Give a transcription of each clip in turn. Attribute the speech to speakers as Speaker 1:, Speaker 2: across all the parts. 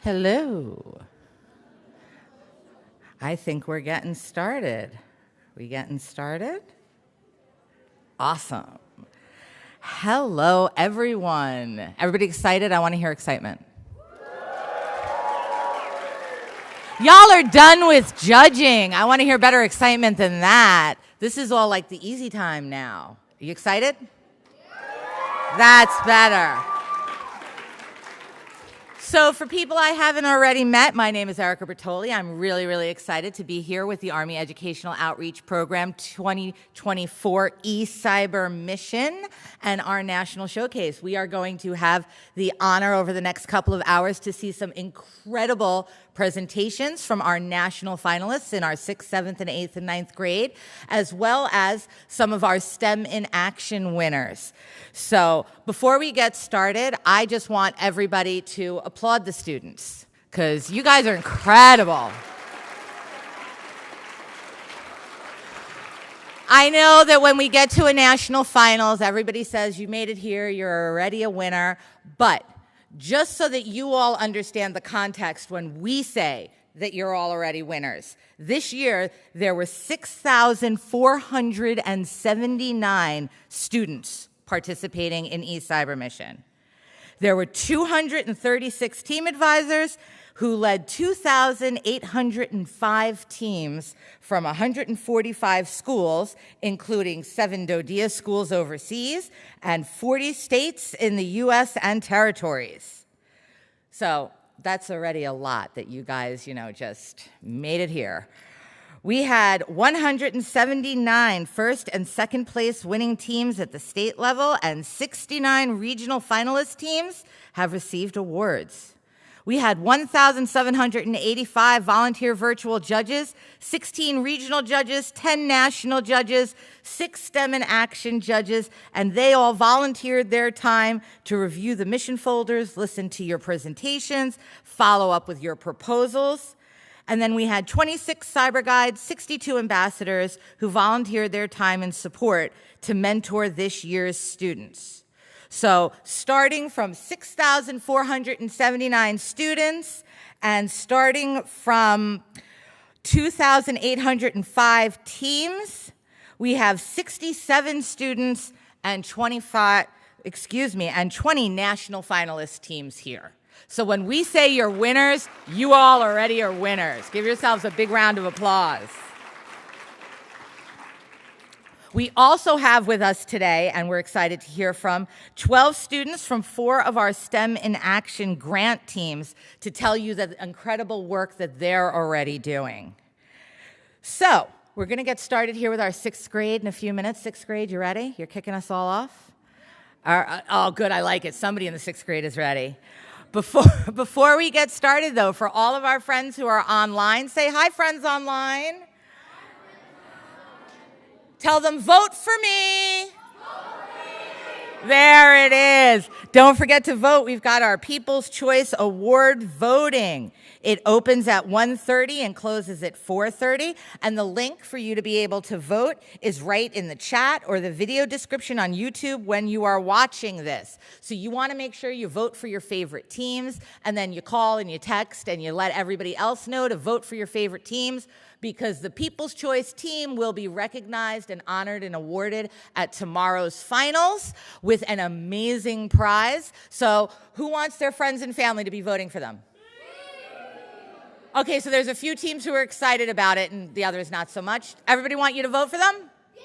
Speaker 1: Hello. I think we're getting started. We getting started? Awesome. Hello, everyone. Everybody excited? I want to hear excitement. Y'all are done with judging. I want to hear better excitement than that. This is all like the easy time now. Are you excited? That's better. So for people I haven't already met, my name is Erica Bertoli. I'm really, really excited to be here with the Army Educational Outreach Program 2024 eCYBERMISSION and our national showcase. We are going to have the honor over the next couple of hours to see some incredible presentations from our national finalists in our 6th, 7th, and 8th and 9th grade, as well as some of our STEM in Action winners. So before we get started, I just want everybody to applaud the students, because you guys are incredible. I know that when we get to a national finals, everybody says you made it here, you're already a winner, but just so that you all understand the context when we say that you're all already winners. This year, there were 6,479 students participating in eCYBERMISSION. There were 236 team advisors who led 2,805 teams from 145 schools, including 7 DoDEA schools overseas and 40 states in the U.S. and territories. So that's already a lot that you guys, just made it here. We had 179 first and second place winning teams at the state level, and 69 regional finalist teams have received awards. We had 1,785 volunteer virtual judges, 16 regional judges, 10 national judges, 6 STEM in Action judges, and they all volunteered their time to review the mission folders, listen to your presentations, follow up with your proposals. And then we had 26 cyber guides, 62 ambassadors who volunteered their time and support to mentor this year's students. So starting from 6,479 students and starting from 2,805 teams, we have 67 students and 20 national finalist teams here. So when we say you're winners, you all already are winners. Give yourselves a big round of applause. We also have with us today, and we're excited to hear from, 12 students from 4 of our STEM in Action grant teams to tell you the incredible work that they're already doing. So we're going to get started here with our 6th grade in a few minutes. 6th grade, you ready? You're kicking us all off? Oh, good, I like it. Somebody in the 6th grade is ready. Before we get started, though, for all of our friends who are online, say hi, friends online. Tell them, vote for me. Vote for me. There it is. Don't forget to vote. We've got our People's Choice Award voting. It opens at 1:30 and closes at 4:30. And the link for you to be able to vote is right in the chat or the video description on YouTube when you are watching this. So you want to make sure you vote for your favorite teams, and then you call and you text and you let everybody else know to vote for your favorite teams, because the People's Choice team will be recognized and honored and awarded at tomorrow's finals with an amazing prize. So who wants their friends and family to be voting for them? Okay, so there's a few teams who are excited about it and the others not so much. Everybody want you to vote for them? Yeah.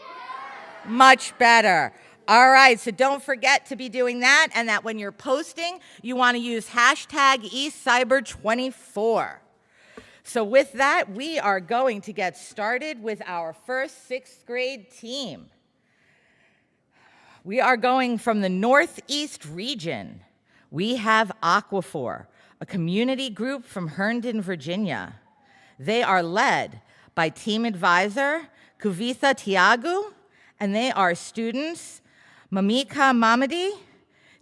Speaker 1: Much better. All right, so don't forget to be doing that, and that when you're posting, you want to use hashtag eCYBER24. So with that, we are going to get started with our first 6th grade team. We are going from the Northeast region. We have Aquafor, a community group from Herndon, Virginia. They are led by team advisor Kuvitha Tiagu, and they are students Mamika Mamadi,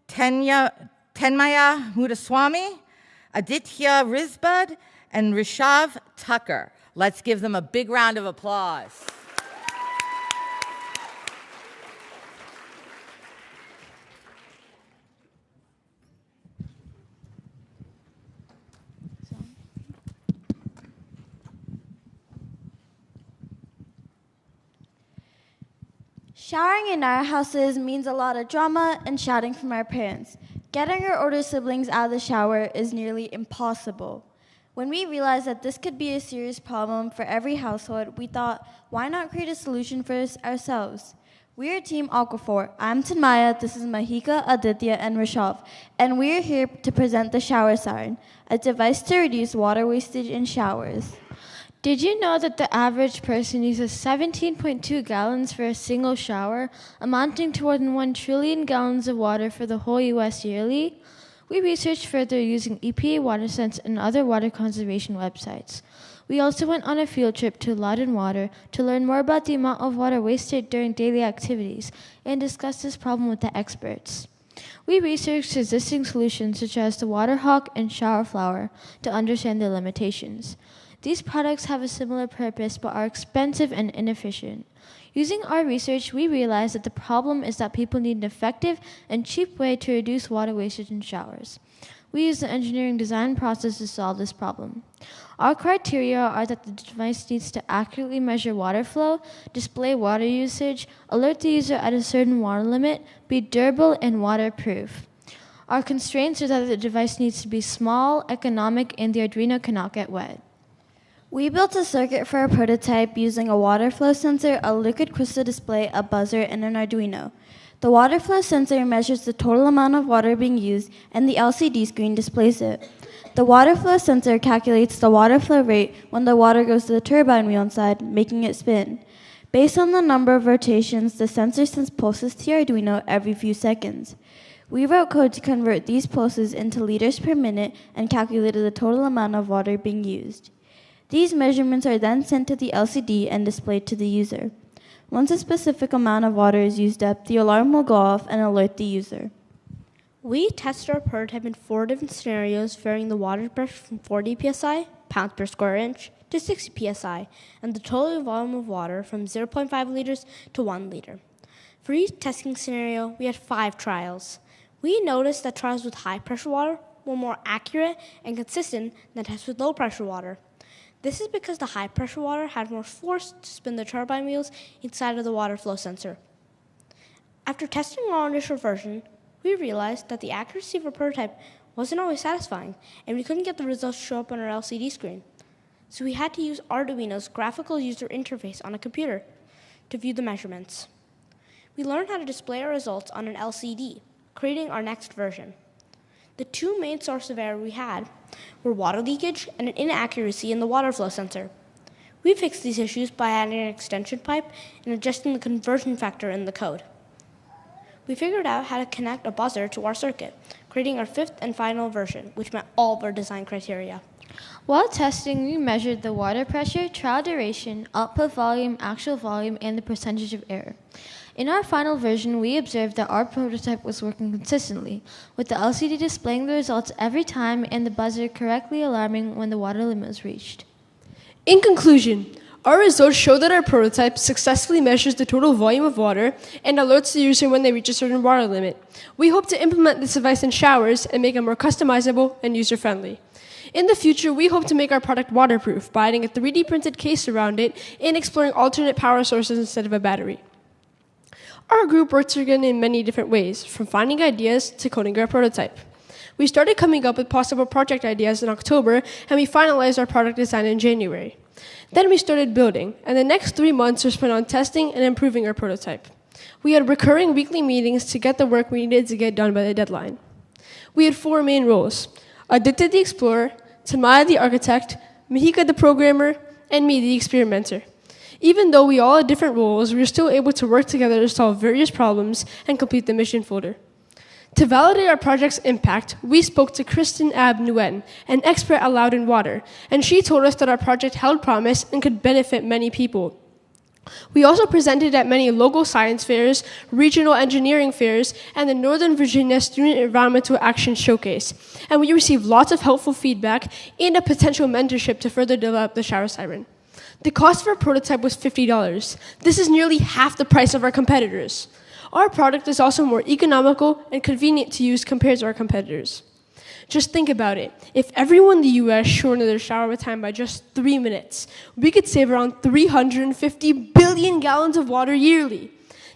Speaker 1: Tenmaya Mudaswamy, Aditya Rizbud, and Rishav Tucker. Let's give them a big round of applause.
Speaker 2: Showering in our houses means a lot of drama and shouting from our parents. Getting our older siblings out of the shower is nearly impossible. When we realized that this could be a serious problem for every household, we thought, why not create a solution for ourselves? We are Team Aquafor. I'm Tanmaya, this is Mahika, Aditya, and Rishav, and we are here to present the Shower Siren, a device to reduce water wastage in showers.
Speaker 3: Did you know that the average person uses 17.2 gallons for a single shower, amounting to more than 1 trillion gallons of water for the whole U.S. yearly? We researched further using EPA WaterSense and other water conservation websites. We also went on a field trip to Loudon Water to learn more about the amount of water wasted during daily activities and discuss this problem with the experts. We researched existing solutions such as the Water Hawk and Shower Flower to understand their limitations. These products have a similar purpose but are expensive and inefficient. Using our research, we realized that the problem is that people need an effective and cheap way to reduce water wastage in showers. We use the engineering design process to solve this problem. Our criteria are that the device needs to accurately measure water flow, display water usage, alert the user at a certain water limit, be durable, and waterproof. Our constraints are that the device needs to be small, economic, and the Arduino cannot get wet.
Speaker 2: We built a circuit for our prototype using a water flow sensor, a liquid crystal display, a buzzer, and an Arduino. The water flow sensor measures the total amount of water being used, and the LCD screen displays it. The water flow sensor calculates the water flow rate when the water goes to the turbine wheel inside, making it spin. Based on the number of rotations, the sensor sends pulses to your Arduino every few seconds. We wrote code to convert these pulses into liters per minute and calculated the total amount of water being used. These measurements are then sent to the LCD and displayed to the user. Once a specific amount of water is used up, the alarm will go off and alert the user.
Speaker 4: We tested our prototype in 4 different scenarios, varying the water pressure from 40 psi, pounds per square inch, to 60 psi, and the total volume of water from 0.5 liters to 1 liter. For each testing scenario, we had 5 trials. We noticed that trials with high-pressure water were more accurate and consistent than tests with low-pressure water. This is because the high-pressure water had more force to spin the turbine wheels inside of the water flow sensor. After testing our initial version, we realized that the accuracy of our prototype wasn't always satisfying, and we couldn't get the results to show up on our LCD screen. So we had to use Arduino's graphical user interface on a computer to view the measurements. We learned how to display our results on an LCD, creating our next version. The 2 main sources of error we had were water leakage and an inaccuracy in the water flow sensor. We fixed these issues by adding an extension pipe and adjusting the conversion factor in the code. We figured out how to connect a buzzer to our circuit, creating our 5th and final version, which met all of our design criteria.
Speaker 3: While testing, we measured the water pressure, trial duration, output volume, actual volume, and the percentage of error. In our final version, we observed that our prototype was working consistently, with the LCD displaying the results every time and the buzzer correctly alarming when the water limit was reached.
Speaker 5: In conclusion, our results show that our prototype successfully measures the total volume of water and alerts the user when they reach a certain water limit. We hope to implement this device in showers and make it more customizable and user-friendly. In the future, we hope to make our product waterproof by adding a 3D printed case around it and exploring alternate power sources instead of a battery. Our group worked together in many different ways, from finding ideas to coding our prototype. We started coming up with possible project ideas in October, and we finalized our product design in January. Then we started building, and the next 3 months were spent on testing and improving our prototype. We had recurring weekly meetings to get the work we needed to get done by the deadline. We had 4 main roles: Aditya the explorer, Tanmaya the architect, Mahika the programmer, and me the experimenter. Even though we all had different roles, we were still able to work together to solve various problems and complete the mission folder. To validate our project's impact, we spoke to Kristen Ab Nguyen, an expert at Loudon Water, and she told us that our project held promise and could benefit many people. We also presented at many local science fairs, regional engineering fairs, and the Northern Virginia Student Environmental Action Showcase, and we received lots of helpful feedback and a potential mentorship to further develop the shower siren. The cost of our prototype was $50. This is nearly half the price of our competitors. Our product is also more economical and convenient to use compared to our competitors. Just think about it. If everyone in the US shortened their shower time by just 3 minutes, we could save around 350 billion gallons of water yearly.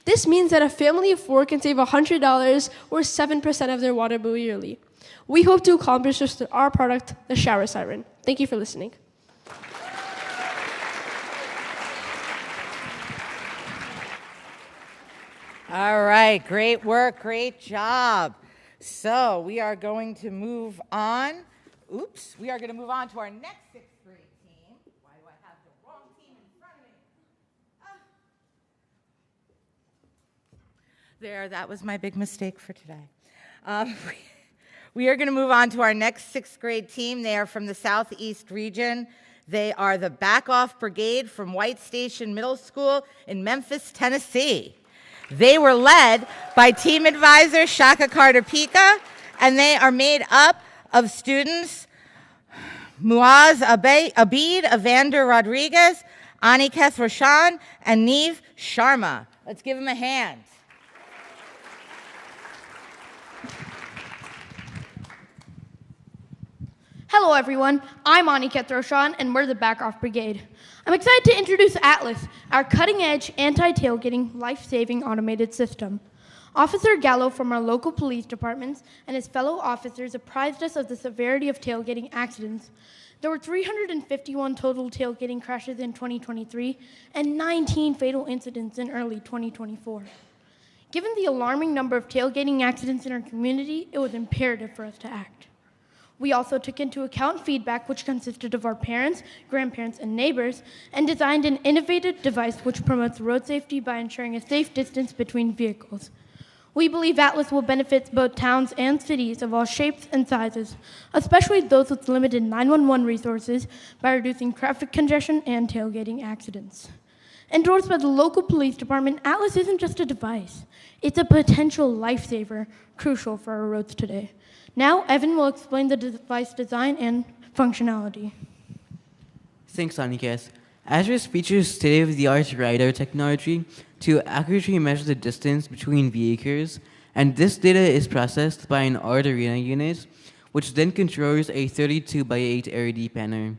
Speaker 5: This means that a family of 4 can save $100 or 7% of their water bill yearly. We hope to accomplish this through our product, the Shower Siren. Thank you for listening.
Speaker 1: All right, great work, great job. So we are going to move on. We are going to move on to our next sixth grade team. Why do I have the wrong team in front of me? There, that was my big mistake for today. We are going to move on to our next sixth grade team. They are from the Southeast region. They are the Backoff Brigade from White Station Middle School in Memphis, Tennessee. They were led by team advisor Shaka Carter-Pica, and they are made up of students Muaz Abid, Evander Rodriguez, Aniketh Roshan, and Neve Sharma. Let's give them a hand.
Speaker 6: Hello everyone, I'm Aniketh Roshan and we're the Backoff Brigade. I'm excited to introduce Atlas, our cutting-edge anti-tailgating, life-saving automated system. Officer Gallo from our local police departments and his fellow officers apprised us of the severity of tailgating accidents. There were 351 total tailgating crashes in 2023 and 19 fatal incidents in early 2024. Given the alarming number of tailgating accidents in our community, it was imperative for us to act. We also took into account feedback which consisted of our parents, grandparents, and neighbors, and designed an innovative device which promotes road safety by ensuring a safe distance between vehicles. We believe Atlas will benefit both towns and cities of all shapes and sizes, especially those with limited 911 resources, by reducing traffic congestion and tailgating accidents. Endorsed by the local police department, Atlas isn't just a device. It's a potential lifesaver, crucial for our roads today. Now, Evan will explain the device design and functionality.
Speaker 7: Thanks, Aniketh. Atlas features state-of-the-art radar technology to accurately measure the distance between vehicles, and this data is processed by an Arduino unit, which then controls a 32x8 LED panel.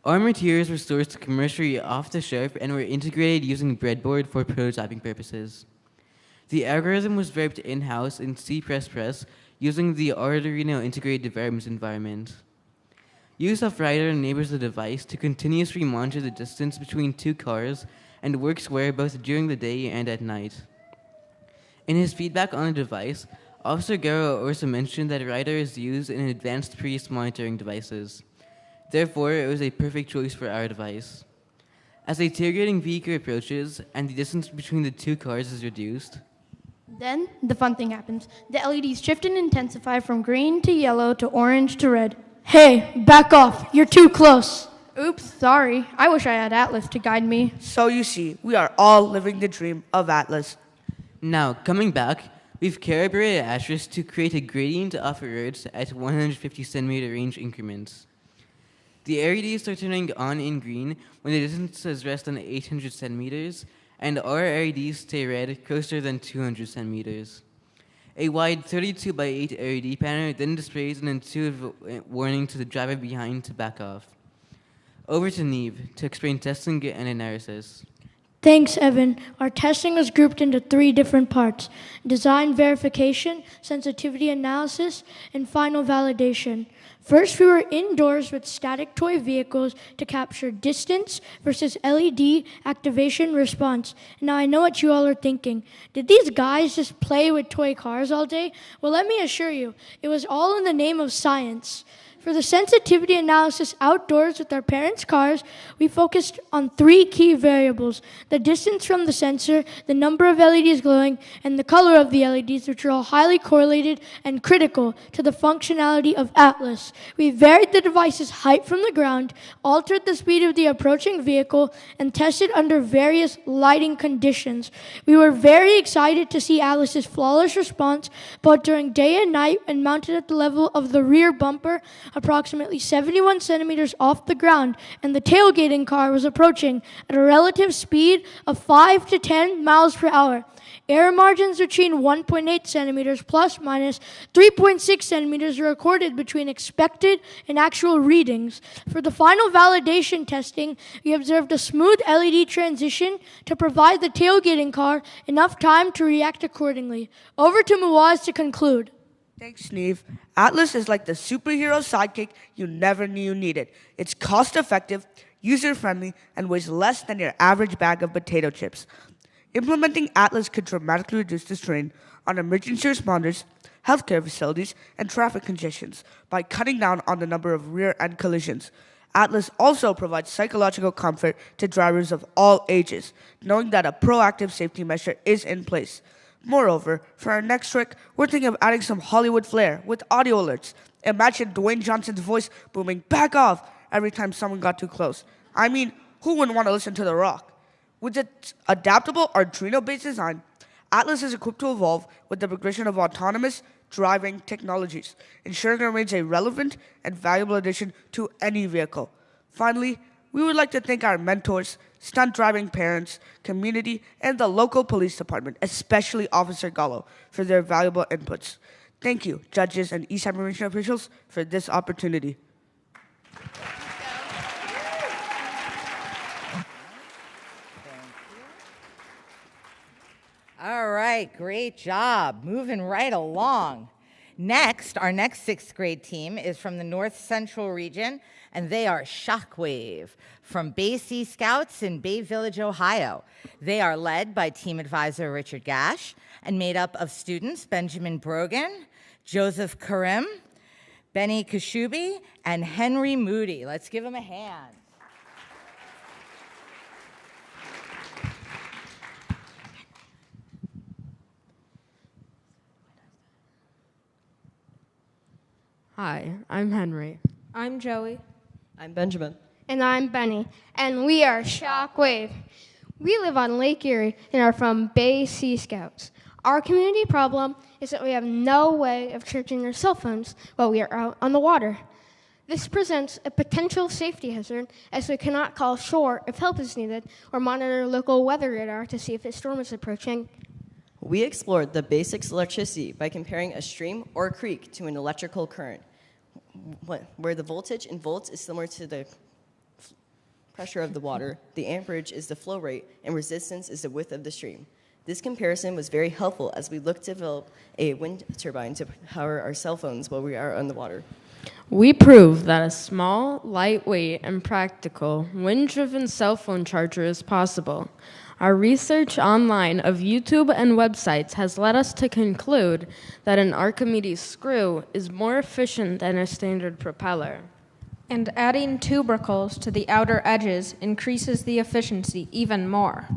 Speaker 7: Our materials were sourced commercially off the shelf and were integrated using breadboard for prototyping purposes. The algorithm was developed in-house in C++ using the Arduino integrated development environment. Use of radar enables the device to continuously monitor the distance between two cars and works well both during the day and at night. In his feedback on the device, Officer Guerrero also mentioned that radar is used in advanced police monitoring devices. Therefore, it was a perfect choice for our device. As a tailgating vehicle approaches and the distance between the two cars is reduced,
Speaker 6: then, the fun thing happens. The LEDs shift and intensify from green to yellow to orange to red.
Speaker 8: Hey, back off. You're too close.
Speaker 6: Oops, sorry. I wish I had Atlas to guide me.
Speaker 8: So you see, we are all living the dream of Atlas.
Speaker 7: Now, coming back, we've calibrated Atlas to create a gradient off of roads at 150 centimeter range increments. The LEDs are turning on in green when the distances rest on 800 centimeters, and our LEDs stay red closer than 200 centimeters. A wide 32x8 LED panel then displays an intuitive warning to the driver behind to back off. Over to Neve to explain testing and analysis.
Speaker 9: Thanks, Evan. Our testing was grouped into 3 different parts: design verification, sensitivity analysis, and final validation. First, we were indoors with static toy vehicles to capture distance versus LED activation response. Now, I know what you all are thinking. Did these guys just play with toy cars all day? Well, let me assure you, it was all in the name of science. For the sensitivity analysis outdoors with our parents' cars, we focused on 3 key variables: the distance from the sensor, the number of LEDs glowing, and the color of the LEDs, which are all highly correlated and critical to the functionality of Atlas. We varied the device's height from the ground, altered the speed of the approaching vehicle, and tested under various lighting conditions. We were very excited to see Atlas's flawless response, both during day and night, and mounted at the level of the rear bumper, approximately 71 centimeters off the ground, and the tailgating car was approaching at a relative speed of 5 to 10 miles per hour. Error margins between 1.8 centimeters plus minus 3.6 centimeters are recorded between expected and actual readings. For the final validation testing, we observed a smooth LED transition to provide the tailgating car enough time to react accordingly. Over to Muaz to conclude.
Speaker 8: Thanks, Neve. Atlas is like the superhero sidekick you never knew you needed. It's cost-effective, user-friendly, and weighs less than your average bag of potato chips. Implementing Atlas could dramatically reduce the strain on emergency responders, healthcare facilities, and traffic congestions by cutting down on the number of rear-end collisions. Atlas also provides psychological comfort to drivers of all ages, knowing that a proactive safety measure is in place. Moreover, for our next trick, we're thinking of adding some Hollywood flair with audio alerts. Imagine Dwayne Johnson's voice booming "back off" every time someone got too close. I mean, who wouldn't want to listen to The Rock? With its adaptable Arduino-based design, Atlas is equipped to evolve with the progression of autonomous driving technologies, ensuring it remains a relevant and valuable addition to any vehicle. Finally, we would like to thank our mentors, stunt driving parents, community, and the local police department, especially Officer Gallo, for their valuable inputs. Thank you, judges and eCYBERMISSION officials, for this opportunity.
Speaker 1: All right, great job. Moving right along. Next, our next sixth grade team is from the North Central region, and they are Shockwave from Bay Sea Scouts in Bay Village, Ohio. They are led by team advisor Richard Gash and made up of students Benjamin Brogan, Joseph Karim, Benny Kashubi, and Henry Moody. Let's give them a hand.
Speaker 10: Hi, I'm Henry.
Speaker 11: I'm Joey.
Speaker 12: I'm Benjamin.
Speaker 11: And I'm Benny. And we are Shockwave. We live on Lake Erie and are from Bay Sea Scouts. Our community problem is that we have no way of charging our cell phones while we are out on the water. This presents a potential safety hazard as we cannot call shore if help is needed or monitor local weather radar to see if a storm is approaching.
Speaker 12: We explored the basics of electricity by comparing a stream or a creek to an electrical current, where the voltage in volts is similar to the pressure of the water, the amperage is the flow rate, and resistance is the width of the stream. This comparison was very helpful as we looked to develop a wind turbine to power our cell phones while we are on the water.
Speaker 10: We proved that a small, lightweight, and practical wind-driven cell phone charger is possible. Our research online of YouTube and websites has led us to conclude that an Archimedes screw is more efficient than a standard propeller.
Speaker 13: And adding tubercles to the outer edges increases the efficiency even more.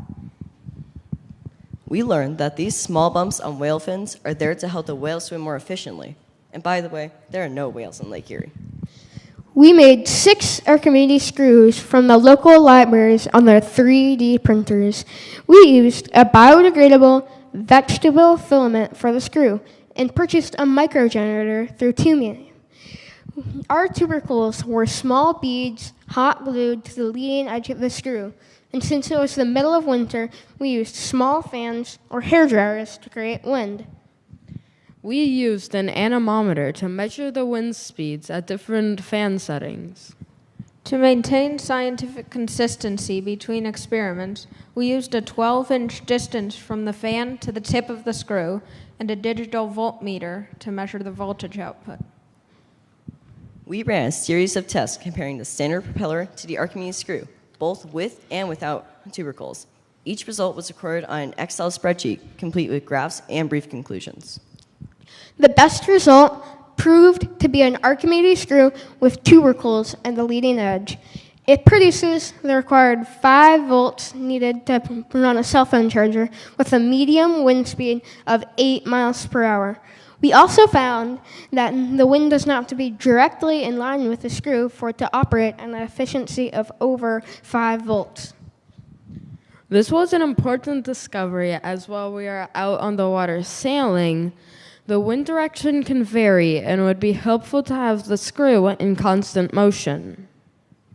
Speaker 12: We learned that these small bumps on whale fins are there to help the whale swim more efficiently. And by the way, there are no whales in Lake Erie.
Speaker 11: We made 6 Archimedes screws from the local libraries on their 3D printers. We used a biodegradable vegetable filament for the screw and purchased a microgenerator through Tumi. Our tubercles were small beads hot glued to the leading edge of the screw. And since it was the middle of winter, we used small fans or hair dryers to create wind.
Speaker 10: We used an anemometer to measure the wind speeds at different fan settings.
Speaker 13: To maintain scientific consistency between experiments, we used a 12-inch distance from the fan to the tip of the screw and a digital voltmeter to measure the voltage output.
Speaker 12: We ran a series of tests comparing the standard propeller to the Archimedes screw, both with and without tubercles. Each result was recorded on an Excel spreadsheet, complete with graphs and brief conclusions.
Speaker 11: The best result proved to be an Archimedes screw with tubercles at the leading edge. It produces the required 5 volts needed to run a cell phone charger with a medium wind speed of 8 miles per hour. We also found that the wind does not have to be directly in line with the screw for it to operate at an efficiency of over 5 volts.
Speaker 10: This was an important discovery as while we are out on the water sailing, the wind direction can vary and would be helpful to have the screw in constant motion.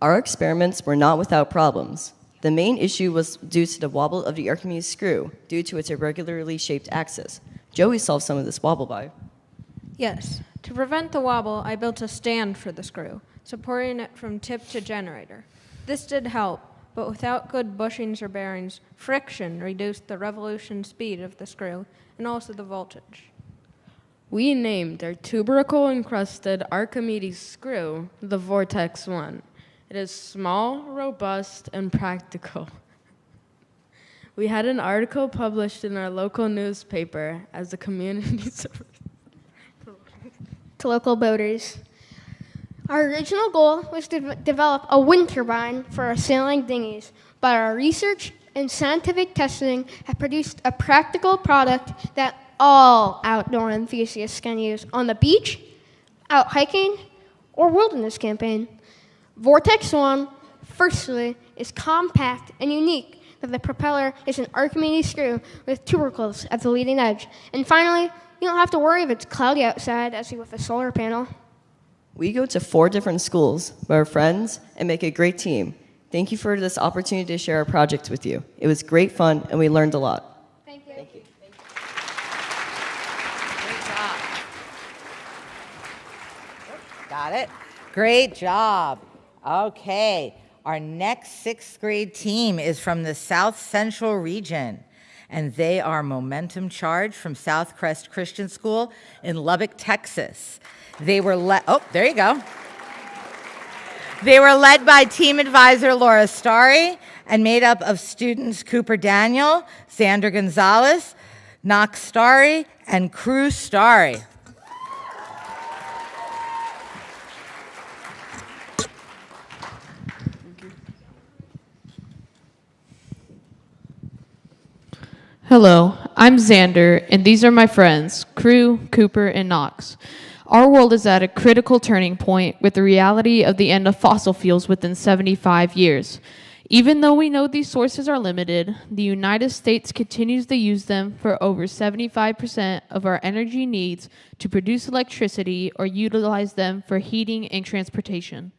Speaker 12: Our experiments were not without problems. The main issue was due to the wobble of the Archimedes screw, due to its irregularly shaped axis. Joey solved some of this wobble by...
Speaker 13: Yes. To prevent the wobble, I built a stand for the screw, supporting it from tip to generator. This did help, but without good bushings or bearings, friction reduced the revolution speed of the screw and also the voltage.
Speaker 10: We named our tubercle-encrusted Archimedes screw the Vortex 1. It is small, robust, and practical. We had an article published in our local newspaper as a community service
Speaker 11: to local boaters. Our original goal was to develop a wind turbine for our sailing dinghies, but our research and scientific testing have produced a practical product that all outdoor enthusiasts can use on the beach, out hiking, or wilderness camping. Vortex 1, firstly, is compact and unique, that the propeller is an Archimedes screw with tubercles at the leading edge. And finally, you don't have to worry if it's cloudy outside, as you with a solar panel.
Speaker 12: We go to 4 different schools, we're friends, and make a great team. Thank you for this opportunity to share our project with you. It was great fun, and we learned a lot.
Speaker 11: Thank you.
Speaker 12: Thank you.
Speaker 1: Great job. Got it? Great job. Okay, our next 6th grade team is from the South Central region, and they are Momentum Charge from South Crest Christian School in Lubbock, Texas. They were there you go. They were led by team advisor Laura Starry and made up of students Cooper Daniel, Xander Gonzalez, Knox Starry, and Crew Starry.
Speaker 14: Hello, I'm Xander, and these are my friends, Crew, Cooper, and Knox. Our world is at a critical turning point with the reality of the end of fossil fuels within 75 years. Even though we know these sources are limited, the United States continues to use them for over 75% of our energy needs to produce electricity or utilize them for heating and transportation.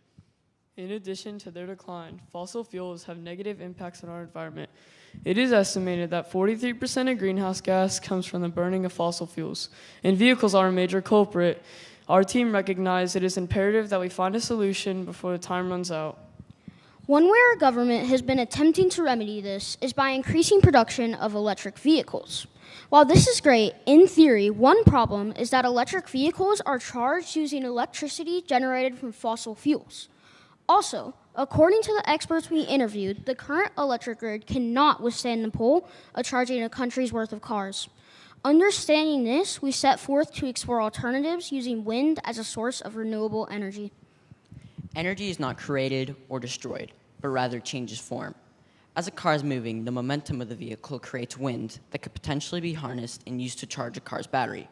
Speaker 15: In addition to their decline, fossil fuels have negative impacts on our environment. It is estimated that 43% of greenhouse gas comes from the burning of fossil fuels, and vehicles are a major culprit. Our team recognized it is imperative that we find a solution before the time runs out.
Speaker 16: One way our government has been attempting to remedy this is by increasing production of electric vehicles. While this is great, in theory, one problem is that electric vehicles are charged using electricity generated from fossil fuels. Also, according to the experts we interviewed, the current electric grid cannot withstand the pull of charging a country's worth of cars. Understanding this, we set forth to explore alternatives using wind as a source of renewable energy.
Speaker 17: Energy is not created or destroyed, but rather changes form. As a car is moving, the momentum of the vehicle creates wind that could potentially be harnessed and used to charge a car's battery.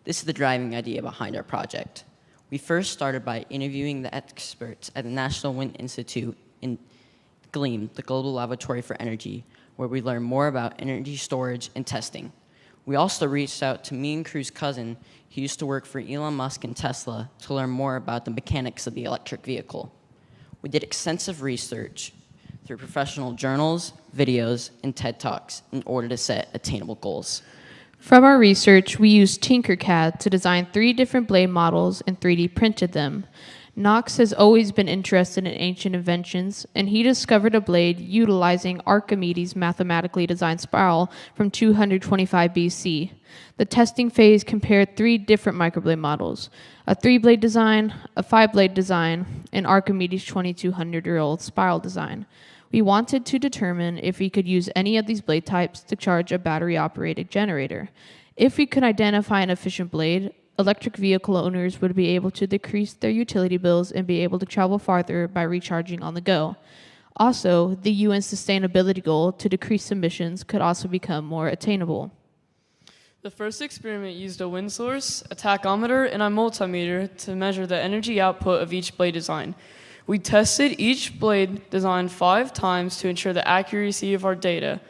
Speaker 17: This is the driving idea behind our project. We first started by interviewing the experts at the National Wind Institute in GLEAM, the Global Laboratory for Energy, where we learned more about energy storage and testing. We also reached out to me and Crew's cousin, who used to work for Elon Musk and Tesla, to learn more about the mechanics of the electric vehicle. We did extensive research through professional journals, videos, and TED Talks in order to set attainable goals.
Speaker 14: From our research, we used Tinkercad to design 3 different blade models and 3D printed them. Knox has always been interested in ancient inventions, and he discovered a blade utilizing Archimedes' mathematically designed spiral from 225 BC. The testing phase compared 3 different microblade models, a 3-blade design, a 5-blade design, and Archimedes' 2,200-year-old spiral design. We wanted to determine if we could use any of these blade types to charge a battery-operated generator. If we could identify an efficient blade, electric vehicle owners would be able to decrease their utility bills and be able to travel farther by recharging on the go. Also, the UN sustainability goal to decrease emissions could also become more attainable.
Speaker 15: The first experiment used a wind source, a tachometer, and a multimeter to measure the energy output of each blade design. We tested each blade design 5 times to ensure the accuracy of our data.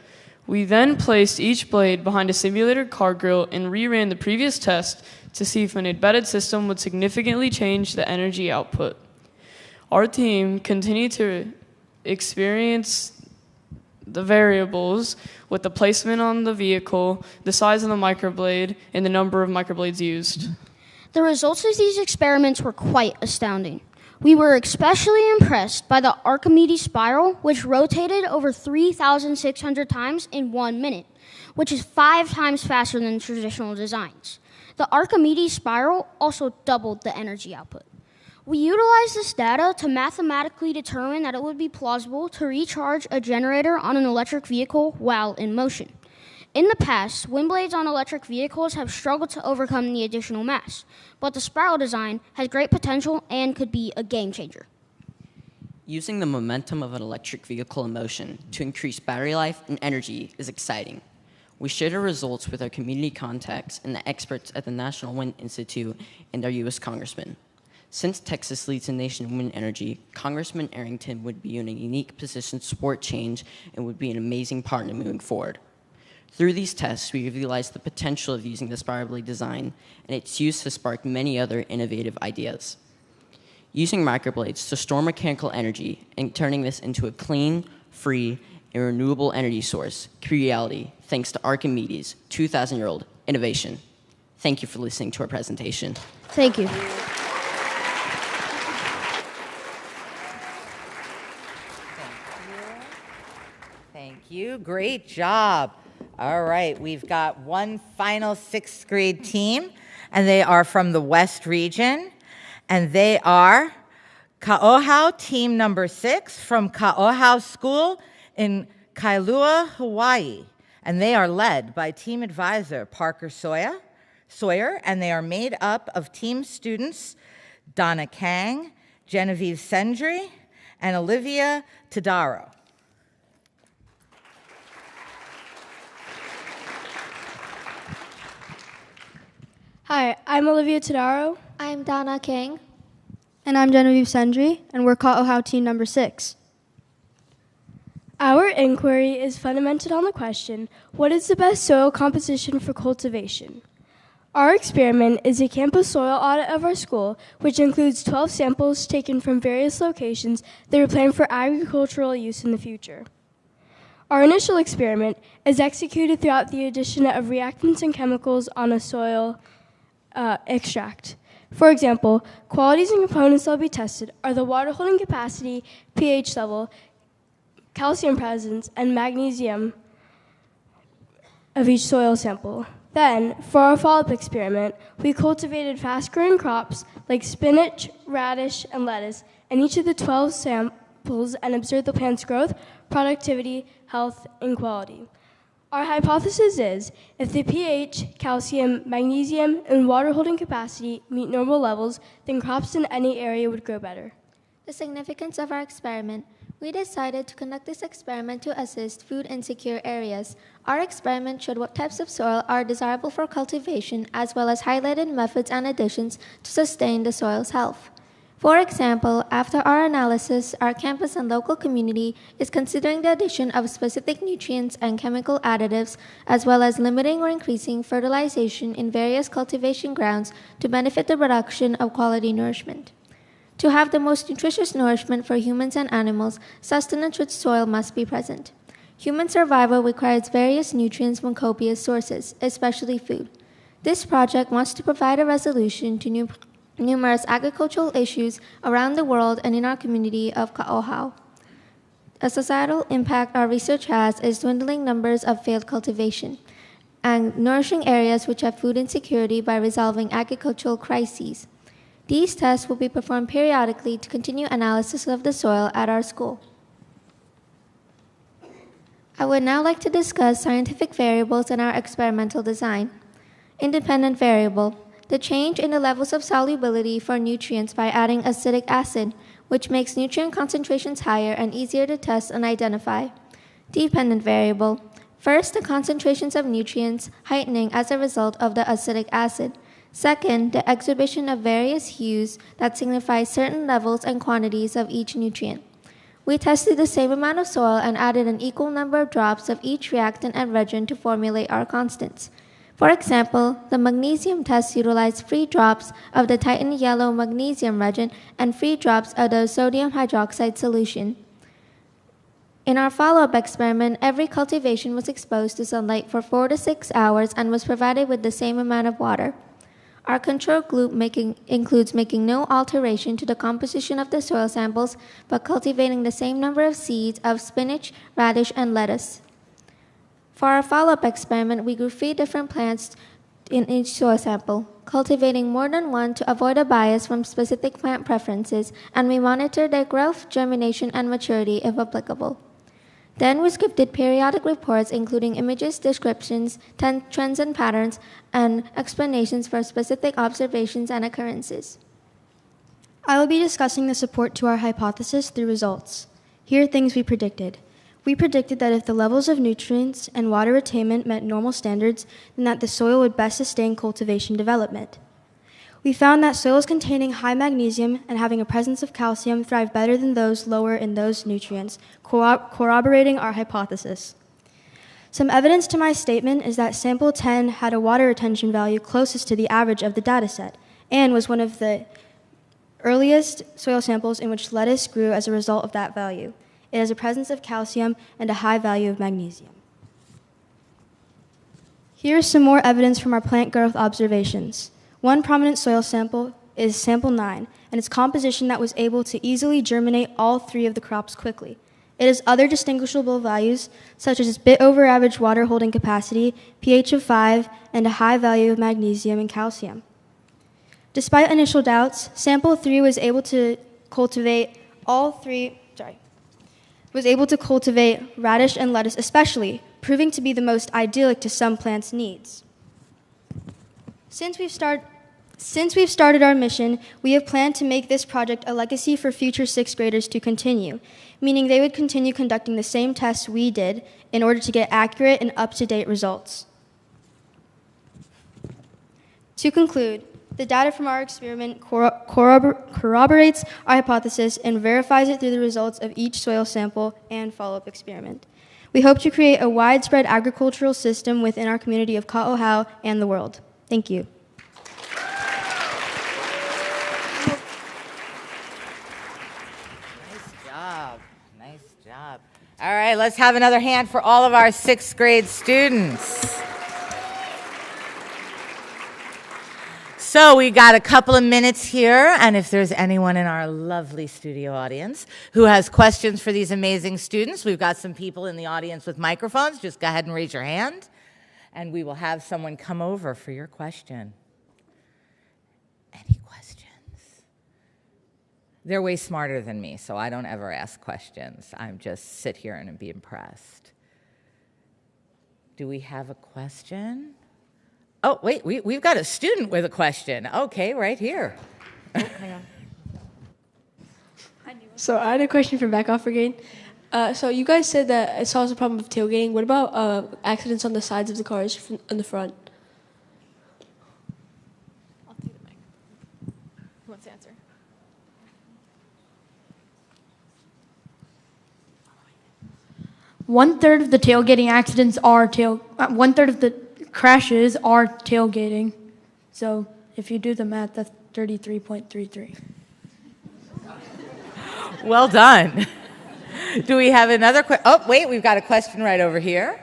Speaker 15: We then placed each blade behind a simulated car grille and reran the previous test to see if an embedded system would significantly change the energy output. Our team continued to experience the variables with the placement on the vehicle, the size of the microblade, and the number of microblades used.
Speaker 16: The results of these experiments were quite astounding. We were especially impressed by the Archimedes spiral, which rotated over 3,600 times in 1 minute, which is 5 times faster than traditional designs. The Archimedes spiral also doubled the energy output. We utilized this data to mathematically determine that it would be plausible to recharge a generator on an electric vehicle while in motion. In the past, wind blades on electric vehicles have struggled to overcome the additional mass, but the spiral design has great potential and could be a game changer.
Speaker 17: Using the momentum of an electric vehicle in motion to increase battery life and energy is exciting. We shared our results with our community contacts and the experts at the National Wind Institute and our U.S. Congressman. Since Texas leads the nation in wind energy, Congressman Arrington would be in a unique position to support change and would be an amazing partner moving forward. Through these tests, we realized the potential of using the spiral blade design, and its use has sparked many other innovative ideas. Using microblades to store mechanical energy and turning this into a clean, free, and renewable energy source could be reality thanks to Archimedes' 2,000-year-old innovation. Thank you for listening to our presentation.
Speaker 16: Thank you.
Speaker 1: Thank you. Great job. All right, we've got one final 6th grade team, and they are from the West region, and they are Koha team number 6 from Koha School in Kailua, Hawaii, and they are led by team advisor Parker Sawyer, and they are made up of team students Donna Kang, Genevieve Sendry, and Olivia Tadaro.
Speaker 18: Hi, I'm Olivia Tadaro.
Speaker 19: I'm Donna King.
Speaker 18: And I'm Genevieve Sendry, and we're Koha team number 6. Our inquiry is fundamented on the question, what is the best soil composition for cultivation? Our experiment is a campus soil audit of our school, which includes 12 samples taken from various locations that are planned for agricultural use in the future. Our initial experiment is executed throughout the addition of reactants and chemicals on a soil extract. For example, qualities and components that will be tested are the water holding capacity, pH level, calcium presence, and magnesium of each soil sample. Then, for our follow-up experiment, we cultivated fast-growing crops like spinach, radish, and lettuce in each of the 12 samples and observed the plant's growth, productivity, health, and quality. Our hypothesis is, if the pH, calcium, magnesium, and water holding capacity meet normal levels, then crops in any area would grow better.
Speaker 19: The significance of our experiment. We decided to conduct this experiment to assist food insecure areas. Our experiment showed what types of soil are desirable for cultivation, as well as highlighted methods and additions to sustain the soil's health. For example, after our analysis, our campus and local community is considering the addition of specific nutrients and chemical additives, as well as limiting or increasing fertilization in various cultivation grounds to benefit the production of quality nourishment. To have the most nutritious nourishment for humans and animals, sustenance-rich soil must be present. Human survival requires various nutrients from copious sources, especially food. This project wants to provide a resolution to numerous agricultural issues around the world and in our community of Koha. A societal impact our research has is dwindling numbers of failed cultivation and nourishing areas which have food insecurity by resolving agricultural crises. These tests will be performed periodically to continue analysis of the soil at our school. I would now like to discuss scientific variables in our experimental design. Independent variable. The change in the levels of solubility for nutrients by adding acetic acid, which makes nutrient concentrations higher and easier to test and identify. Dependent variable. First, the concentrations of nutrients heightening as a result of the acetic acid. Second, the exhibition of various hues that signify certain levels and quantities of each nutrient. We tested the same amount of soil and added an equal number of drops of each reactant and reagent to formulate our constants. For example, the magnesium test utilized free drops of the Titan yellow magnesium reagent and free drops of the sodium hydroxide solution. In our follow-up experiment, every cultivation was exposed to sunlight for 4 to 6 hours and was provided with the same amount of water. Our control group includes making no alteration to the composition of the soil samples, but cultivating the same number of seeds of spinach, radish, and lettuce. For our follow-up experiment, we grew 3 different plants in each soil sample, cultivating more than one to avoid a bias from specific plant preferences, and we monitored their growth, germination, and maturity if applicable. Then we scripted periodic reports including images, descriptions, trends and patterns, and explanations for specific observations and occurrences.
Speaker 4: I will be discussing the support to our hypothesis through results. Here are things we predicted. We predicted that if the levels of nutrients and water attainment met normal standards, then that the soil would best sustain cultivation development. We found that soils containing high magnesium and having a presence of calcium thrive better than those lower in those nutrients, corroborating our hypothesis. Some evidence to my statement is that sample 10 had a water retention value closest to the average of the dataset and was one of the earliest soil samples in which lettuce grew as a result of that value. It has a presence of calcium and a high value of magnesium. Here is some more evidence from our plant growth observations. One prominent soil sample is sample 9, and its composition that was able to easily germinate all 3 of the crops quickly. It has other distinguishable values, such as its bit over average water holding capacity, pH of 5, and a high value of magnesium and calcium. Despite initial doubts, sample 3 was able to cultivate radish and lettuce especially, proving to be the most idyllic to some plants' needs. Since we've started our mission, we have planned to make this project a legacy for future 6th graders to continue, meaning they would continue conducting the same tests we did in order to get accurate and up-to-date results. To conclude, the data from our experiment corroborates our hypothesis and verifies it through the results of each soil sample and follow-up experiment. We hope to create a widespread agricultural system within our community of Koha and the world. Thank you.
Speaker 1: Nice job. All right, let's have another hand for all of our 6th grade students. So we got a couple of minutes here, and if there's anyone in our lovely studio audience who has questions for these amazing students, we've got some people in the audience with microphones. Just go ahead and raise your hand, and we will have someone come over for your question. Any questions? They're way smarter than me, so I don't ever ask questions. I just sit here and be impressed. Do we have a question? Oh, wait, we've got a student with a question. Okay, right here. Oh, hang on.
Speaker 5: So I had a question for Backoff Brigade. So you guys said that it solves the problem of tailgating. What about accidents on the sides of the cars in the front?
Speaker 10: I'll take the mic. Who wants to answer?
Speaker 6: One-third of the tailgating accidents are one-third of the crashes are tailgating. So if you do the math, that's 33.33.
Speaker 1: Well done. Do we have another question? Oh, wait, we've got a question right over here.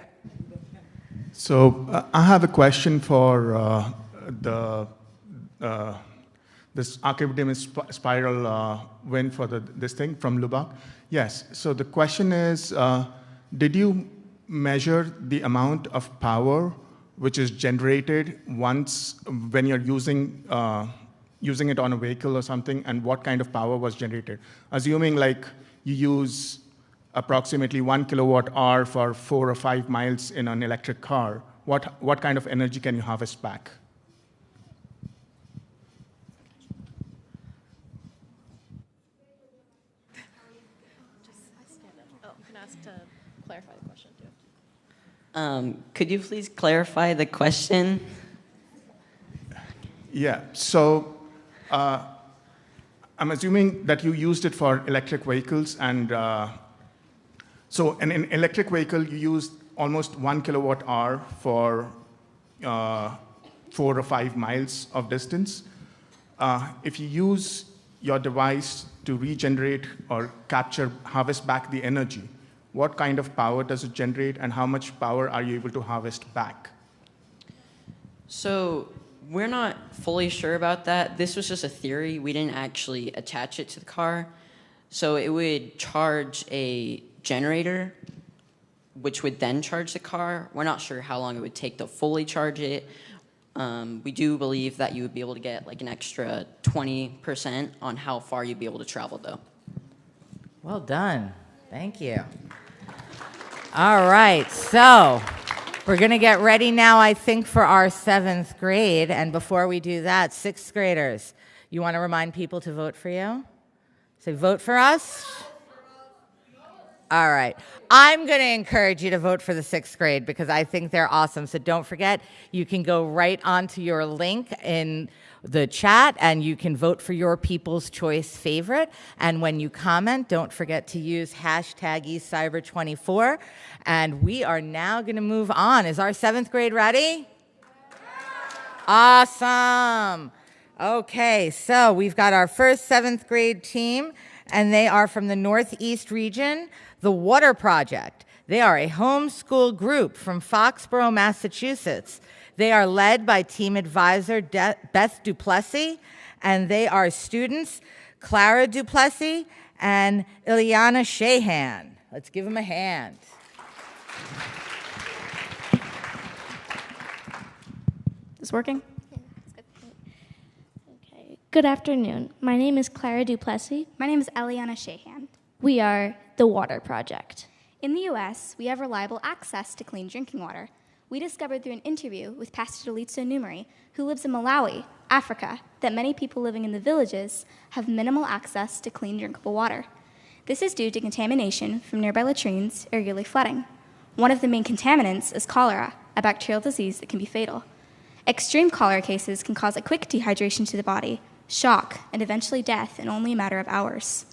Speaker 20: So I have a question for this Archimedes spiral win for this thing from Lubbock. Yes, so the question is, did you measure the amount of power which is generated once when you're using it on a vehicle or something, and what kind of power was generated? Assuming like you use approximately 1 kilowatt hour for 4 or 5 miles in an electric car, what kind of energy can you harvest back?
Speaker 17: Could you please clarify the question?
Speaker 20: Yeah, so I'm assuming that you used it for electric vehicles, and so in an electric vehicle, you used almost 1 kilowatt hour for 4 or 5 miles of distance. If you use your device to regenerate or harvest back the energy, What kind of power does it generate, and how much power are you able to harvest back?
Speaker 17: So we're not fully sure about that. This was just a theory. We didn't actually attach it to the car. So it would charge a generator, which would then charge the car. We're not sure how long it would take to fully charge it. We do believe that you would be able to get like an extra 20% on how far you'd be able to travel, though.
Speaker 1: Well done. Thank you. All right, so we're going to get ready now, I think, for our 7th grade. And before we do that, 6th graders, you want to remind people to vote for you? Say, vote for us. All right. I'm going to encourage you to vote for the 6th grade because I think they're awesome. So don't forget, you can go right onto your link in the chat and you can vote for your People's Choice favorite. And when you comment, don't forget to use hashtag eCYBER24. And we are now going to move on. Is our 7th grade ready? Awesome. Okay, so we've got our first 7th grade team, and they are from the Northeast region, the Water Project. They are a homeschool group from Foxborough, Massachusetts. They are led by team advisor Beth Duplessis, and they are students Clara Duplessis and Ileana Shahan. Let's give them a hand.
Speaker 21: Is this working? Good afternoon. My name is Clara Duplessis.
Speaker 22: My name is Eliana Shahan.
Speaker 21: We are the Water Project.
Speaker 22: In the U.S., we have reliable access to clean drinking water. We discovered through an interview with Pastor Dalitso Numeri, who lives in Malawi, Africa, that many people living in the villages have minimal access to clean drinkable water. This is due to contamination from nearby latrines or yearly flooding. One of the main contaminants is cholera, a bacterial disease that can be fatal. Extreme cholera cases can cause a quick dehydration to the body, shock, and eventually death in only a matter of hours.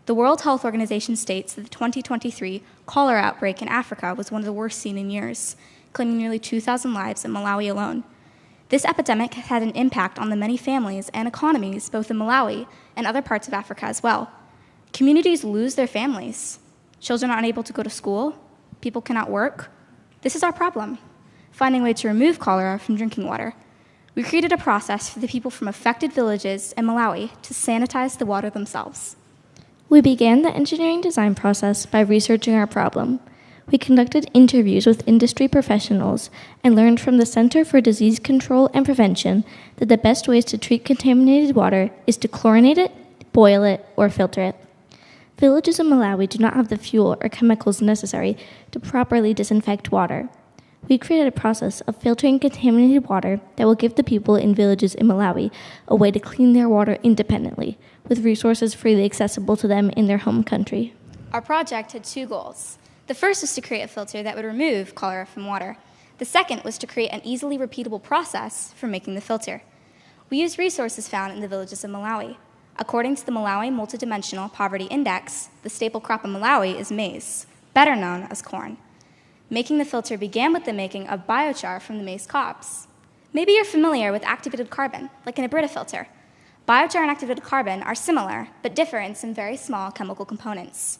Speaker 22: The World Health Organization states that the 2023 cholera outbreak in Africa was one of the worst seen in years, claiming nearly 2,000 lives in Malawi alone. This epidemic has had an impact on the many families and economies both in Malawi and other parts of Africa as well. Communities lose their families. Children are unable to go to school. People cannot work. This is our problem, finding a way to remove cholera from drinking water. We created a process for the people from affected villages in Malawi to sanitize the water themselves.
Speaker 21: We began the engineering design process by researching our problem. We conducted interviews with industry professionals and learned from the Center for Disease Control and Prevention that the best ways to treat contaminated water is to chlorinate it, boil it, or filter it. Villages in Malawi do not have the fuel or chemicals necessary to properly disinfect water. We created a process of filtering contaminated water that will give the people in villages in Malawi a way to clean their water independently, with resources freely accessible to them in their home country.
Speaker 22: Our project had two goals. The first was to create a filter that would remove cholera from water. The second was to create an easily repeatable process for making the filter. We used resources found in the villages of Malawi. According to the Malawi Multidimensional Poverty Index, the staple crop in Malawi is maize, better known as corn. Making the filter began with the making of biochar from the maize cobs. Maybe you're familiar with activated carbon, like in a Brita filter. Biochar and activated carbon are similar, but differ in some very small chemical components.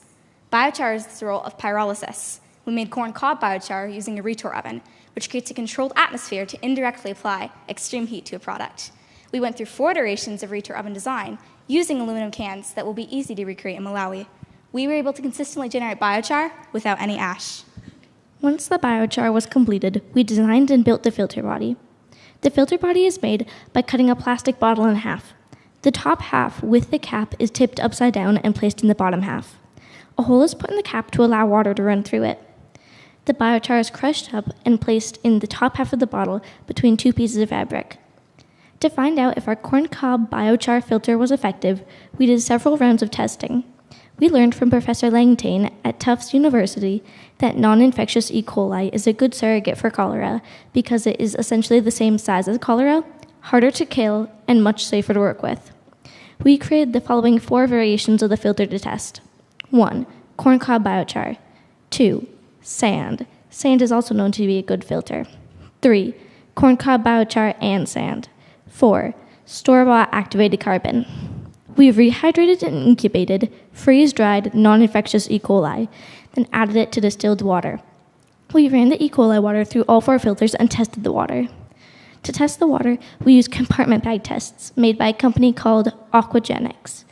Speaker 22: Biochar is the role of pyrolysis. We made corn cob biochar using a retort oven, which creates a controlled atmosphere to indirectly apply extreme heat to a product. We went through 4 iterations of retort oven design using aluminum cans that will be easy to recreate in Malawi. We were able to consistently generate biochar without any ash.
Speaker 21: Once the biochar was completed, we designed and built the filter body. The filter body is made by cutting a plastic bottle in half. The top half, with the cap, is tipped upside down and placed in the bottom half. A hole is put in the cap to allow water to run through it. The biochar is crushed up and placed in the top half of the bottle between 2 pieces of fabric. To find out if our corn cob biochar filter was effective, we did several rounds of testing. We learned from Professor Langtain at Tufts University that non-infectious E. coli is a good surrogate for cholera because it is essentially the same size as cholera, harder to kill, and much safer to work with. We created the following 4 variations of the filter to test. 1. Corn cob biochar. 2. Sand. Sand is also known to be a good filter. 3. Corn cob biochar and sand. 4. Store-bought activated carbon. We rehydrated and incubated freeze-dried non-infectious E. coli then added it to distilled water. We ran the E. coli water through all 4 filters and tested the water. To test the water, we used compartment bag tests made by a company called Aquafor.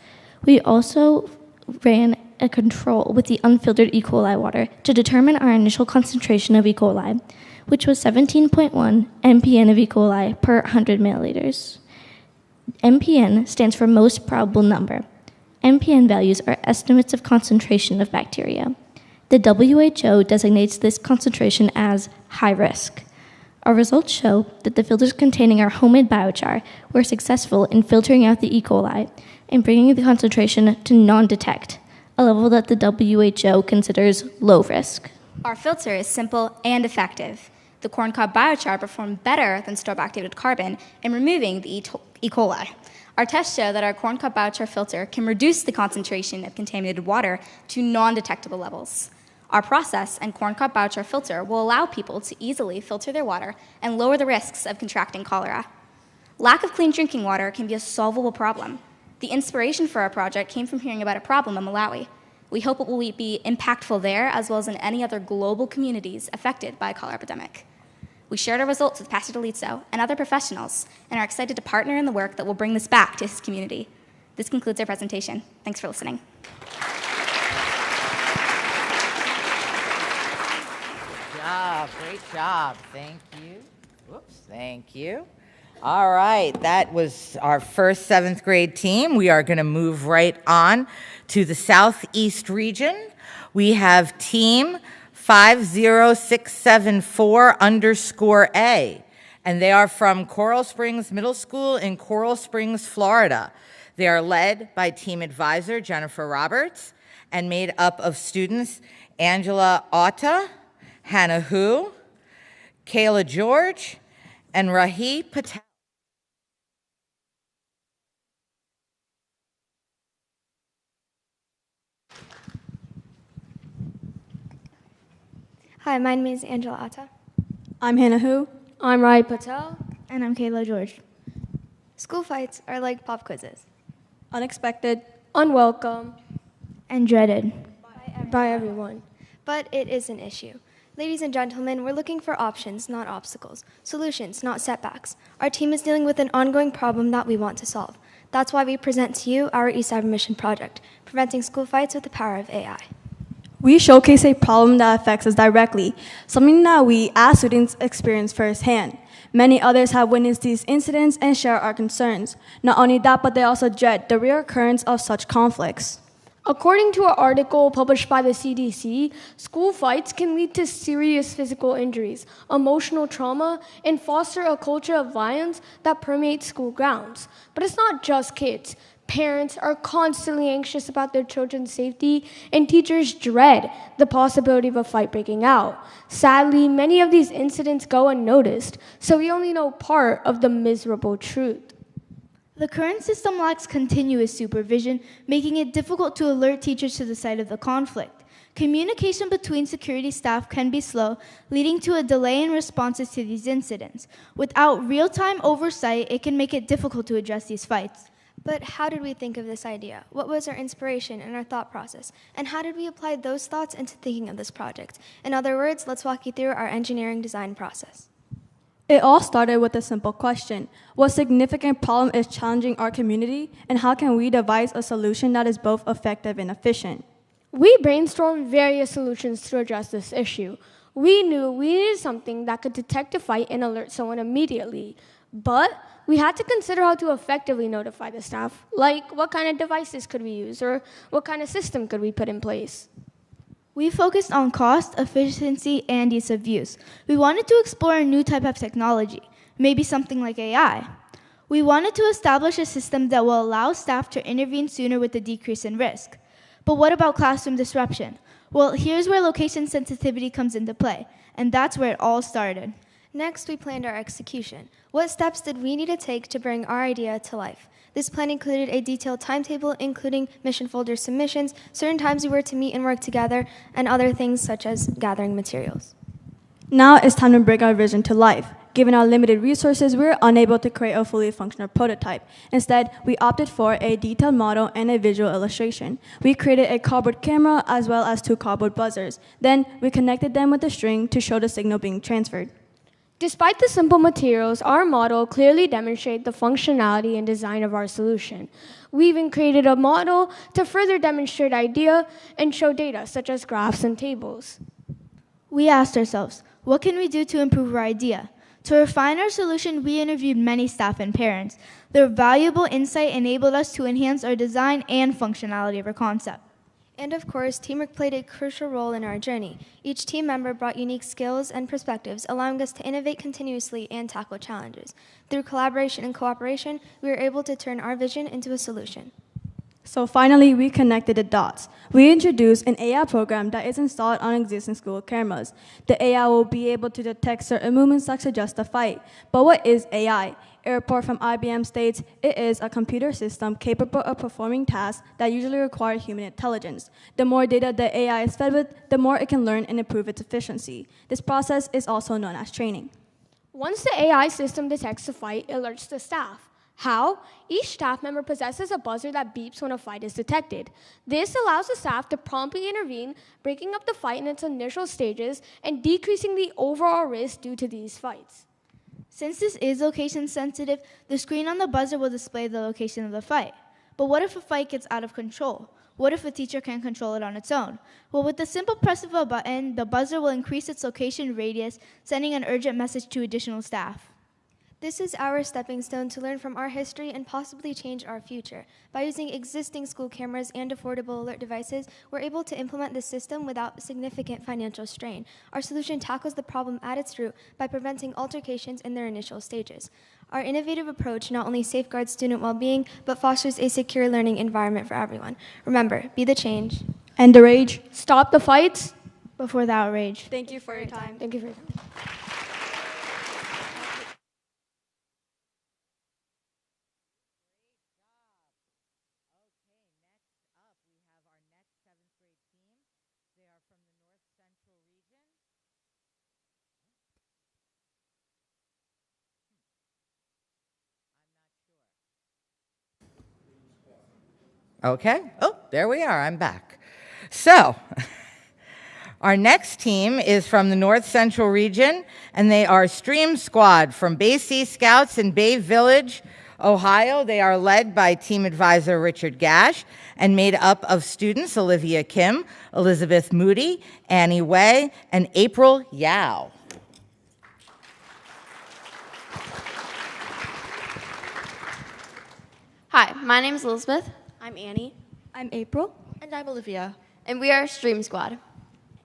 Speaker 21: We also ran a control with the unfiltered E. coli water to determine our initial concentration of E. coli, which was 17.1 mpn of E. coli per 100 milliliters. MPN stands for most probable number. MPN values are estimates of concentration of bacteria. The WHO designates this concentration as high risk. Our results show that the filters containing our homemade biochar were successful in filtering out the E. coli and bringing the concentration to non-detect, a level that the WHO considers low risk.
Speaker 22: Our filter is simple and effective. The corncob biochar performed better than store-bought activated carbon in removing the E. coli. Our tests show that our corncob biochar filter can reduce the concentration of contaminated water to non-detectable levels. Our process and corncob biochar filter will allow people to easily filter their water and lower the risks of contracting cholera. Lack of clean drinking water can be a solvable problem. The inspiration for our project came from hearing about a problem in Malawi. We hope it will be impactful there as well as in any other global communities affected by a cholera epidemic. We shared our results with Pastor Delizzo and other professionals and are excited to partner in the work that will bring this back to his community. This concludes our presentation. Thanks for listening.
Speaker 1: Great job. Thank you. Whoops, thank you. All right, that was our first 7th grade team. We are going to move right on to the Southeast region. We have team 50674_A, and they are from Coral Springs Middle School in Coral Springs, Florida. They are led by team advisor Jennifer Roberts and made up of students Angela Autta, Hannah Hu, Kayla George, and Rahi Patel.
Speaker 2: Hi, my name is Angela Atta.
Speaker 18: I'm Hannah Hu.
Speaker 2: I'm Rai Patel.
Speaker 21: And I'm Kayla George.
Speaker 2: School fights are like pop quizzes.
Speaker 18: Unexpected,
Speaker 2: Unwelcome,
Speaker 21: and dreaded
Speaker 2: by everyone. But it is an issue. Ladies and gentlemen, we're looking for options, not obstacles. Solutions, not setbacks. Our team is dealing with an ongoing problem that we want to solve. That's why we present to you our eCYBERMISSION project, preventing school fights with the power of AI.
Speaker 18: we showcase a problem that affects us directly, something that we as students experience firsthand. Many others have witnessed these incidents and share our concerns. Not only that, but they also dread the reoccurrence of such conflicts.
Speaker 6: According to an article published by the CDC, school fights can lead to serious physical injuries, emotional trauma, and foster a culture of violence that permeates school grounds. But it's not just kids. Parents are constantly anxious about their children's safety, and teachers dread the possibility of a fight breaking out. Sadly, many of these incidents go unnoticed, so we only know part of the miserable truth.
Speaker 9: The current system lacks continuous supervision, making it difficult to alert teachers to the site of the conflict. Communication between security staff can be slow, leading to a delay in responses to these incidents. Without real-time oversight, it can make it difficult to address these fights.
Speaker 2: But how did we think of this idea? What was our inspiration and our thought process? And how did we apply those thoughts into thinking of this project? In other words, let's walk you through our engineering design process.
Speaker 18: It all started with a simple question. What significant problem is challenging our community, and how can we devise a solution that is both effective and efficient?
Speaker 6: We brainstormed various solutions to address this issue. We knew we needed something that could detect a fight and alert someone immediately. But we had to consider how to effectively notify the staff, like what kind of devices could we use, or what kind of system could we put in place.
Speaker 9: We focused on cost, efficiency, and ease of use. We wanted to explore a new type of technology, maybe something like AI. We wanted to establish a system that will allow staff to intervene sooner with a decrease in risk. But what about classroom disruption? Well, here's where location sensitivity comes into play, and that's where it all started.
Speaker 2: Next, we planned our execution. What steps did we need to take to bring our idea to life? This plan included a detailed timetable, including mission folder submissions, certain times we were to meet and work together, and other things such as gathering materials.
Speaker 18: Now it's time to bring our vision to life.
Speaker 3: Given our limited resources, we were unable to create a fully functional prototype. Instead, we opted for a detailed model and a visual illustration. We created a cardboard camera as well as 2 cardboard buzzers. Then, we connected them with a string to show the signal being transferred.
Speaker 18: Despite the simple materials, our model clearly demonstrates the functionality and design of our solution. We even created a model to further demonstrate idea and show data, such as graphs and tables.
Speaker 7: We asked ourselves, what can we do to improve our idea? To refine our solution, we interviewed many staff and parents. Their valuable insight enabled us to enhance our design and functionality of our concept.
Speaker 2: And of course, teamwork played a crucial role in our journey. Each team member brought unique skills and perspectives, allowing us to innovate continuously and tackle challenges. Through collaboration and cooperation, we were able to turn our vision into a solution.
Speaker 3: So finally, we connected the dots. We introduced an AI program that is installed on existing school cameras. The AI will be able to detect certain movements that suggest a fight. But what is AI? A report from IBM states it is a computer system capable of performing tasks that usually require human intelligence. The more data the AI is fed with, the more it can learn and improve its efficiency. This process is also known as training.
Speaker 18: Once the AI system detects a fight, it alerts the staff. How? Each staff member possesses a buzzer that beeps when a fight is detected. This allows the staff to promptly intervene, breaking up the fight in its initial stages and decreasing the overall risk due to these fights.
Speaker 7: Since this is location sensitive, the screen on the buzzer will display the location of the fight. But what if a fight gets out of control? What if a teacher can't control it on its own? Well, with the simple press of a button, the buzzer will increase its location radius, sending an urgent message to additional staff.
Speaker 2: This is our stepping stone to learn from our history and possibly change our future. By using existing school cameras and affordable alert devices, we're able to implement this system without significant financial strain. Our solution tackles the problem at its root by preventing altercations in their initial stages. Our innovative approach not only safeguards student well-being, but fosters a secure learning environment for everyone. Remember, be the change.
Speaker 3: End the rage.
Speaker 18: Stop the fights.
Speaker 7: Before the outrage.
Speaker 3: Thank you for your time.
Speaker 18: Thank you for your time.
Speaker 1: Okay. Oh, there we are. I'm back. So, our next team is from the North Central region, and they are Stream Squad from Bay Sea Scouts in Bay Village, Ohio. They are led by team advisor Richard Gash and made up of students Olivia Kim, Elizabeth Moody, Annie Way, and April Yao.
Speaker 23: Hi, my name is Elizabeth.
Speaker 24: I'm Annie.
Speaker 3: I'm April.
Speaker 24: And I'm Olivia.
Speaker 23: And we are Stream Squad.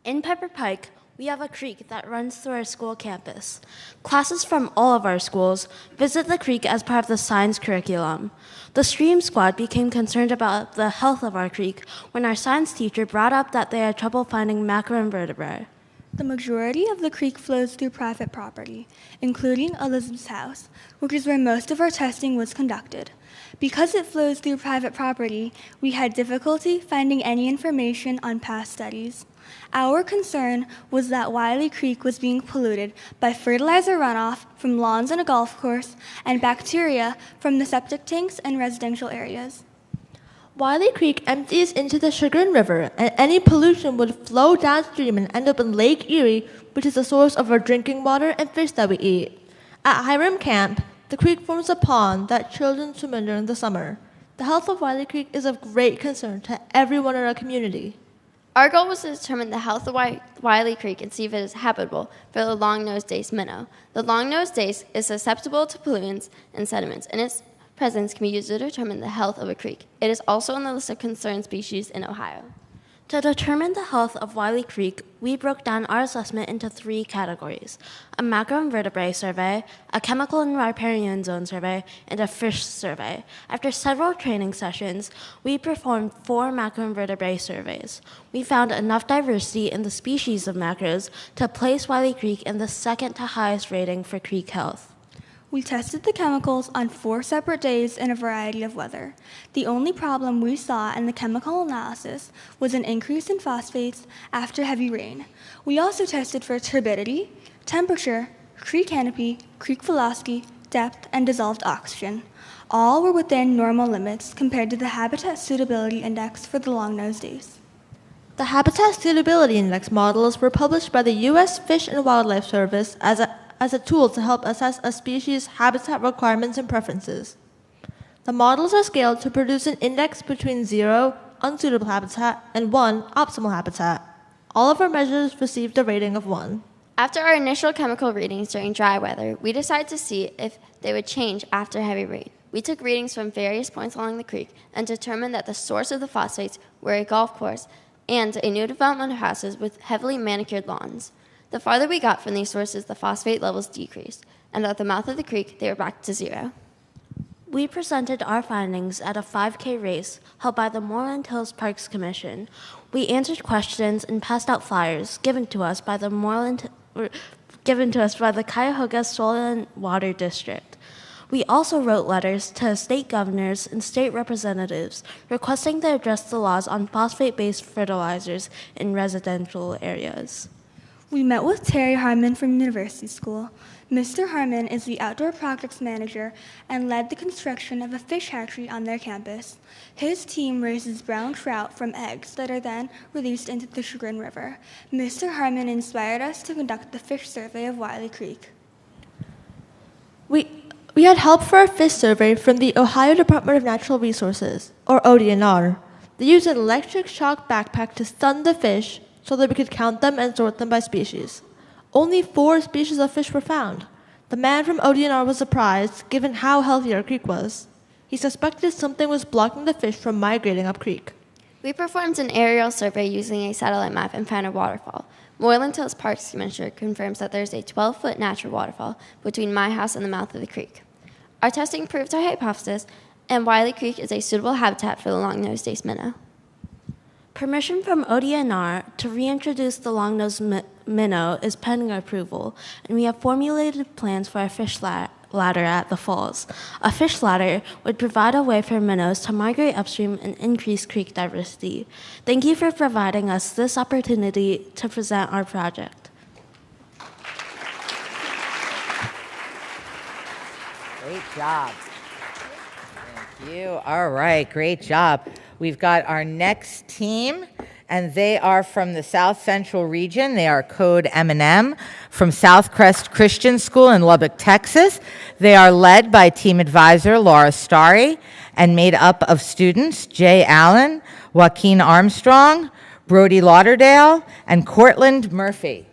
Speaker 24: In Pepper Pike, we have a creek that runs through our school campus. Classes from all of our schools visit the creek as part of the science curriculum. The Stream Squad became concerned about the health of our creek when our science teacher brought up that they had trouble finding macroinvertebrae.
Speaker 25: The majority of the creek flows through private property, including Elizabeth's house, which is where most of our testing was conducted. Because it flows through private property, we had difficulty finding any information on past studies. Our concern was that Wiley Creek was being polluted by fertilizer runoff from lawns and a golf course and bacteria from the septic tanks and residential areas.
Speaker 24: Wiley Creek empties into the Chagrin River, and any pollution would flow downstream and end up in Lake Erie, which is the source of our drinking water and fish that we eat. At Hiram Camp, the creek forms a pond that children swim in during the summer. The health of Wiley Creek is of great concern to everyone in our community.
Speaker 23: Our goal was to determine the health of Wiley Creek and see if it is habitable for the long-nosed dace minnow. The long-nosed dace is susceptible to pollutants and sediments, and its presence can be used to determine the health of a creek. It is also on the list of concerned species in Ohio.
Speaker 24: To determine the health of Wiley Creek, we broke down our assessment into 3 categories: a macroinvertebrate survey, a chemical and riparian zone survey, and a fish survey. After several training sessions, we performed 4 macroinvertebrate surveys. We found enough diversity in the species of macros to place Wiley Creek in the second to highest rating for creek health.
Speaker 25: We tested the chemicals on 4 separate days in a variety of weather. The only problem we saw in the chemical analysis was an increase in phosphates after heavy rain. We also tested for turbidity, temperature, creek canopy, creek velocity, depth, and dissolved oxygen. All were within normal limits compared to the Habitat Suitability Index for the long-nosed dace.
Speaker 24: The Habitat Suitability Index models were published by the U.S. Fish and Wildlife Service as a tool to help assess a species' habitat requirements and preferences. The models are scaled to produce an index between 0, unsuitable habitat, and 1, optimal habitat. All of our measures received a rating of 1.
Speaker 23: After our initial chemical readings during dry weather, we decided to see if they would change after heavy rain. We took readings from various points along the creek and determined that the source of the phosphates were a golf course and a new development of houses with heavily manicured lawns. The farther we got from these sources, the phosphate levels decreased, and at the mouth of the creek, they were back to 0.
Speaker 24: We presented our findings at a 5K race held by the Moreland Hills Parks Commission. We answered questions and passed out flyers given to us by the Cuyahoga Soil and Water District. We also wrote letters to state governors and state representatives requesting they address the laws on phosphate-based fertilizers in residential areas.
Speaker 25: We met with Terry Harmon from University School. Mr. Harmon is the outdoor projects manager and led the construction of a fish hatchery on their campus. His team raises brown trout from eggs that are then released into the Chagrin River. Mr. Harmon inspired us to conduct the fish survey of Wiley Creek.
Speaker 24: We had help for our fish survey from the Ohio Department of Natural Resources, or ODNR. They used an electric shock backpack to stun the fish so that we could count them and sort them by species. Only 4 species of fish were found. The man from ODNR was surprised, given how healthy our creek was. He suspected something was blocking the fish from migrating up creek.
Speaker 23: We performed an aerial survey using a satellite map and found a waterfall. Moreland Hills Parks Commissioner confirms that there's a 12-foot natural waterfall between my house and the mouth of the creek. Our testing proved our hypothesis, and Wiley Creek is a suitable habitat for the long-nosed dace minnow.
Speaker 24: Permission from ODNR to reintroduce the long-nosed minnow is pending approval, and we have formulated plans for a fish ladder at the falls. A fish ladder would provide a way for minnows to migrate upstream and increase creek diversity. Thank you for providing us this opportunity to present our project.
Speaker 1: Great job. Thank you. All right, great job. We've got our next team, and they are from the South Central region. They are Codom ANM from Southcrest Christian School in Lubbock, Texas. They are led by team advisor Laura Starry and made up of students Jay Allen, Joaquin Armstrong, Brody Lauderdale, and Cortland Murphy.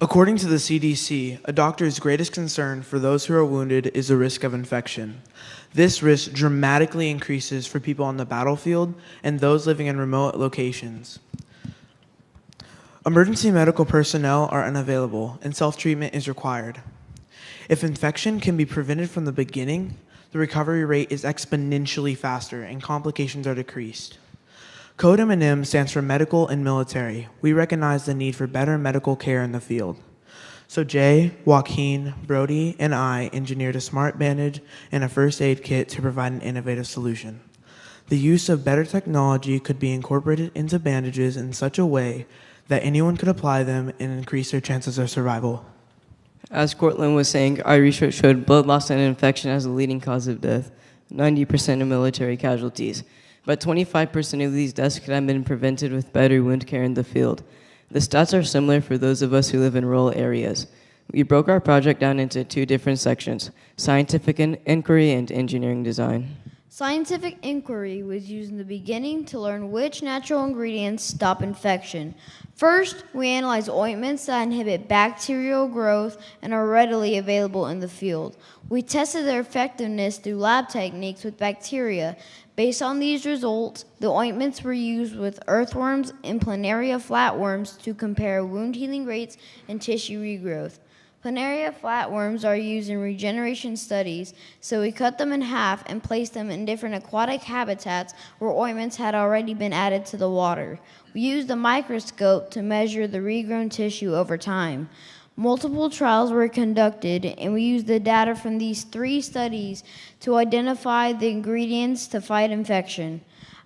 Speaker 8: According to the CDC, a doctor's greatest concern for those who are wounded is the risk of infection. This risk dramatically increases for people on the battlefield and those living in remote locations. Emergency medical personnel are unavailable, and self-treatment is required. If infection can be prevented from the beginning, the recovery rate is exponentially faster and complications are decreased. Codom ANM stands for medical and military. We recognize the need for better medical care in the field. So Jay, Joaquin, Brody, and I engineered a smart bandage and a first aid kit to provide an innovative solution. The use of better technology could be incorporated into bandages in such a way that anyone could apply them and increase their chances of survival.
Speaker 11: As Cortland was saying, our research showed blood loss and infection as the leading cause of death, 90% of military casualties. But 25% of these deaths could have been prevented with better wound care in the field. The stats are similar for those of us who live in rural areas. We broke our project down into 2 different sections, scientific inquiry and engineering design.
Speaker 12: Scientific inquiry was used in the beginning to learn which natural ingredients stop infection. First, we analyzed ointments that inhibit bacterial growth and are readily available in the field. We tested their effectiveness through lab techniques with bacteria. Based on these results, the ointments were used with earthworms and planaria flatworms to compare wound healing rates and tissue regrowth. Planaria flatworms are used in regeneration studies, so we cut them in half and placed them in different aquatic habitats where ointments had already been added to the water. We used a microscope to measure the regrown tissue over time. Multiple trials were conducted, and we used the data from these 3 studies to identify the ingredients to fight infection.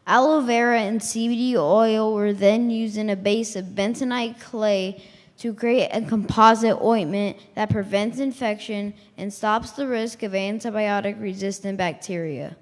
Speaker 12: Aloe vera and CBD oil were then used in a base of bentonite clay to create a composite ointment that prevents infection and stops the risk of antibiotic-resistant bacteria.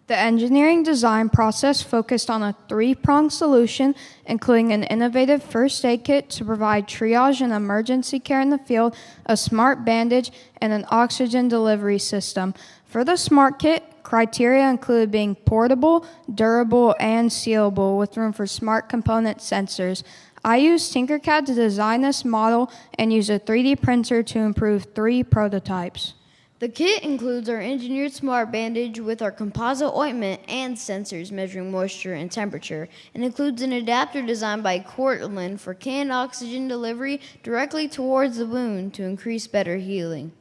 Speaker 13: The engineering design process focused on a 3-pronged solution, including an innovative first aid kit to provide triage and emergency care in the field, a smart bandage, and an oxygen delivery system. For the smart kit, criteria included being portable, durable, and sealable with room for smart component sensors. I used Tinkercad to design this model and used a 3D printer to improve 3 prototypes.
Speaker 12: The kit includes our engineered smart bandage with our composite ointment and sensors measuring moisture and temperature, and includes an adapter designed by Cortland for canned oxygen delivery directly towards the wound to increase better healing.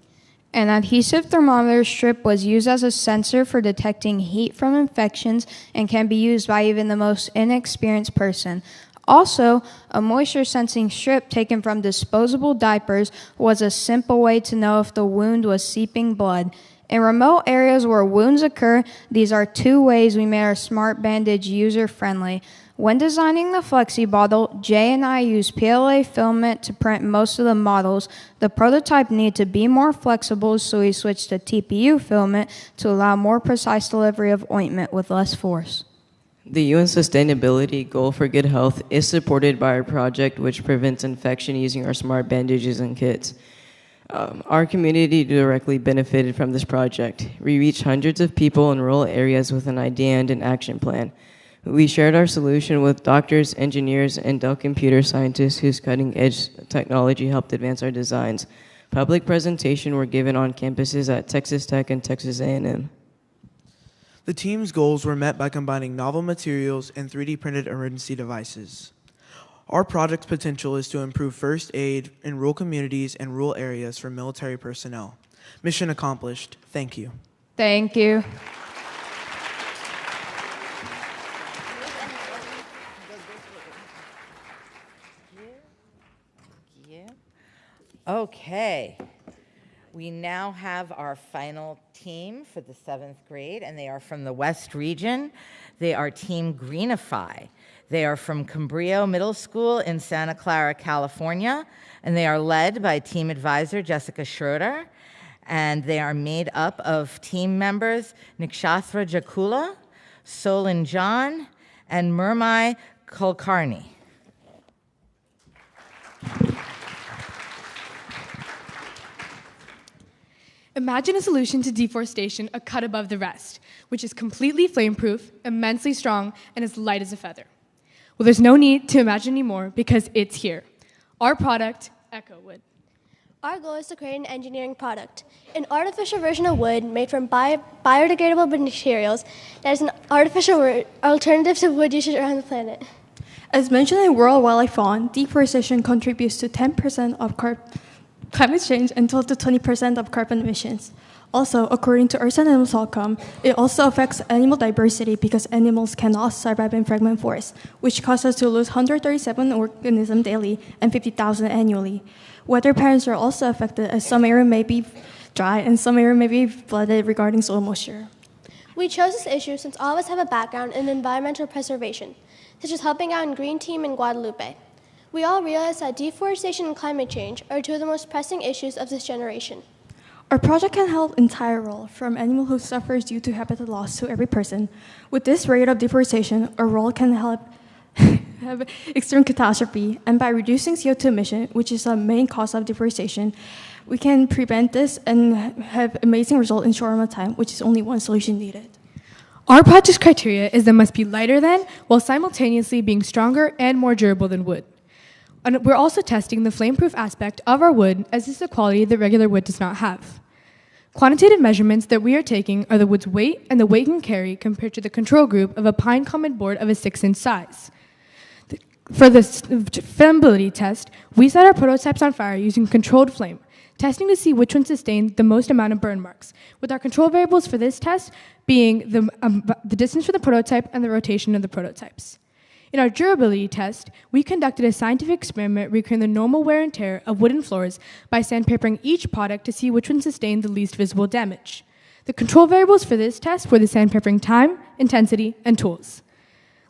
Speaker 13: An adhesive thermometer strip was used as a sensor for detecting heat from infections and can be used by even the most inexperienced person. Also, a moisture sensing strip taken from disposable diapers was a simple way to know if the wound was seeping blood. In remote areas where wounds occur, these are 2 ways we made our smart bandage user-friendly. When designing the Flexi bottle, Jay and I used PLA filament to print most of the models. The prototype needed to be more flexible, so we switched to TPU filament to allow more precise delivery of ointment with less force.
Speaker 11: The UN Sustainability Goal for Good Health is supported by our project, which prevents infection using our smart bandages and kits. Our community directly benefited from this project. We reached hundreds of people in rural areas with an idea and an action plan. We shared our solution with doctors, engineers, and Dell computer scientists whose cutting-edge technology helped advance our designs. Public presentations were given on campuses at Texas Tech and Texas A&M.
Speaker 8: The team's goals were met by combining novel materials and 3D printed emergency devices. Our project's potential is to improve first aid in rural communities and rural areas for military personnel. Mission accomplished. Thank you.
Speaker 13: Thank you.
Speaker 1: Okay. We now have our final team for the 7th grade, and they are from the West Region. They are Team Greenify. They are from Cambrio Middle School in Santa Clara, California, and they are led by team advisor Jessica Schroeder, and they are made up of team members Nikshatra Jakula, Solin John, and Murmai Kulkarni.
Speaker 14: Imagine a solution to deforestation a cut above the rest, which is completely flame-proof, immensely strong, and as light as a feather. Well, there's no need to imagine anymore because it's here. Our product, Echo Wood.
Speaker 18: Our goal is to create an engineering product, an artificial version of wood made from biodegradable materials that is an artificial alternative to wood usage around the planet.
Speaker 3: As mentioned in World Wildlife Fund, deforestation contributes to 10% of climate change and 12 to 20% of carbon emissions. Also, according to Earth and Animals Outcome, it also affects animal diversity because animals cannot survive in fragment forests, which causes us to lose 137 organisms daily and 50,000 annually. Weather patterns are also affected, as some areas may be dry and some areas may be flooded regarding soil moisture.
Speaker 18: We chose this issue since all of us have a background in environmental preservation, such as helping out in Green Team in Guadalupe. We all realize that deforestation and climate change are 2 of the most pressing issues of this generation.
Speaker 3: Our project can help entire role, from animal who suffers due to habitat loss to every person. With this rate of deforestation, our role can help have extreme catastrophe, and by reducing CO2 emission, which is a main cause of deforestation, we can prevent this and have amazing result in short amount of time, which is only one solution needed.
Speaker 14: Our project's criteria is that it must be lighter than, while simultaneously being stronger and more durable than wood. And we're also testing the flame-proof aspect of our wood, as this is a quality that regular wood does not have. Quantitative measurements that we are taking are the wood's weight and the weight it can carry compared to the control group of a pine common board of a 6-inch size. For the flammability test, we set our prototypes on fire using controlled flame, testing to see which one sustained the most amount of burn marks, with our control variables for this test being the distance for the prototype and the rotation of the prototypes. In our durability test, we conducted a scientific experiment recreating the normal wear and tear of wooden floors by sandpapering each product to see which one sustained the least visible damage. The control variables for this test were the sandpapering time, intensity, and tools.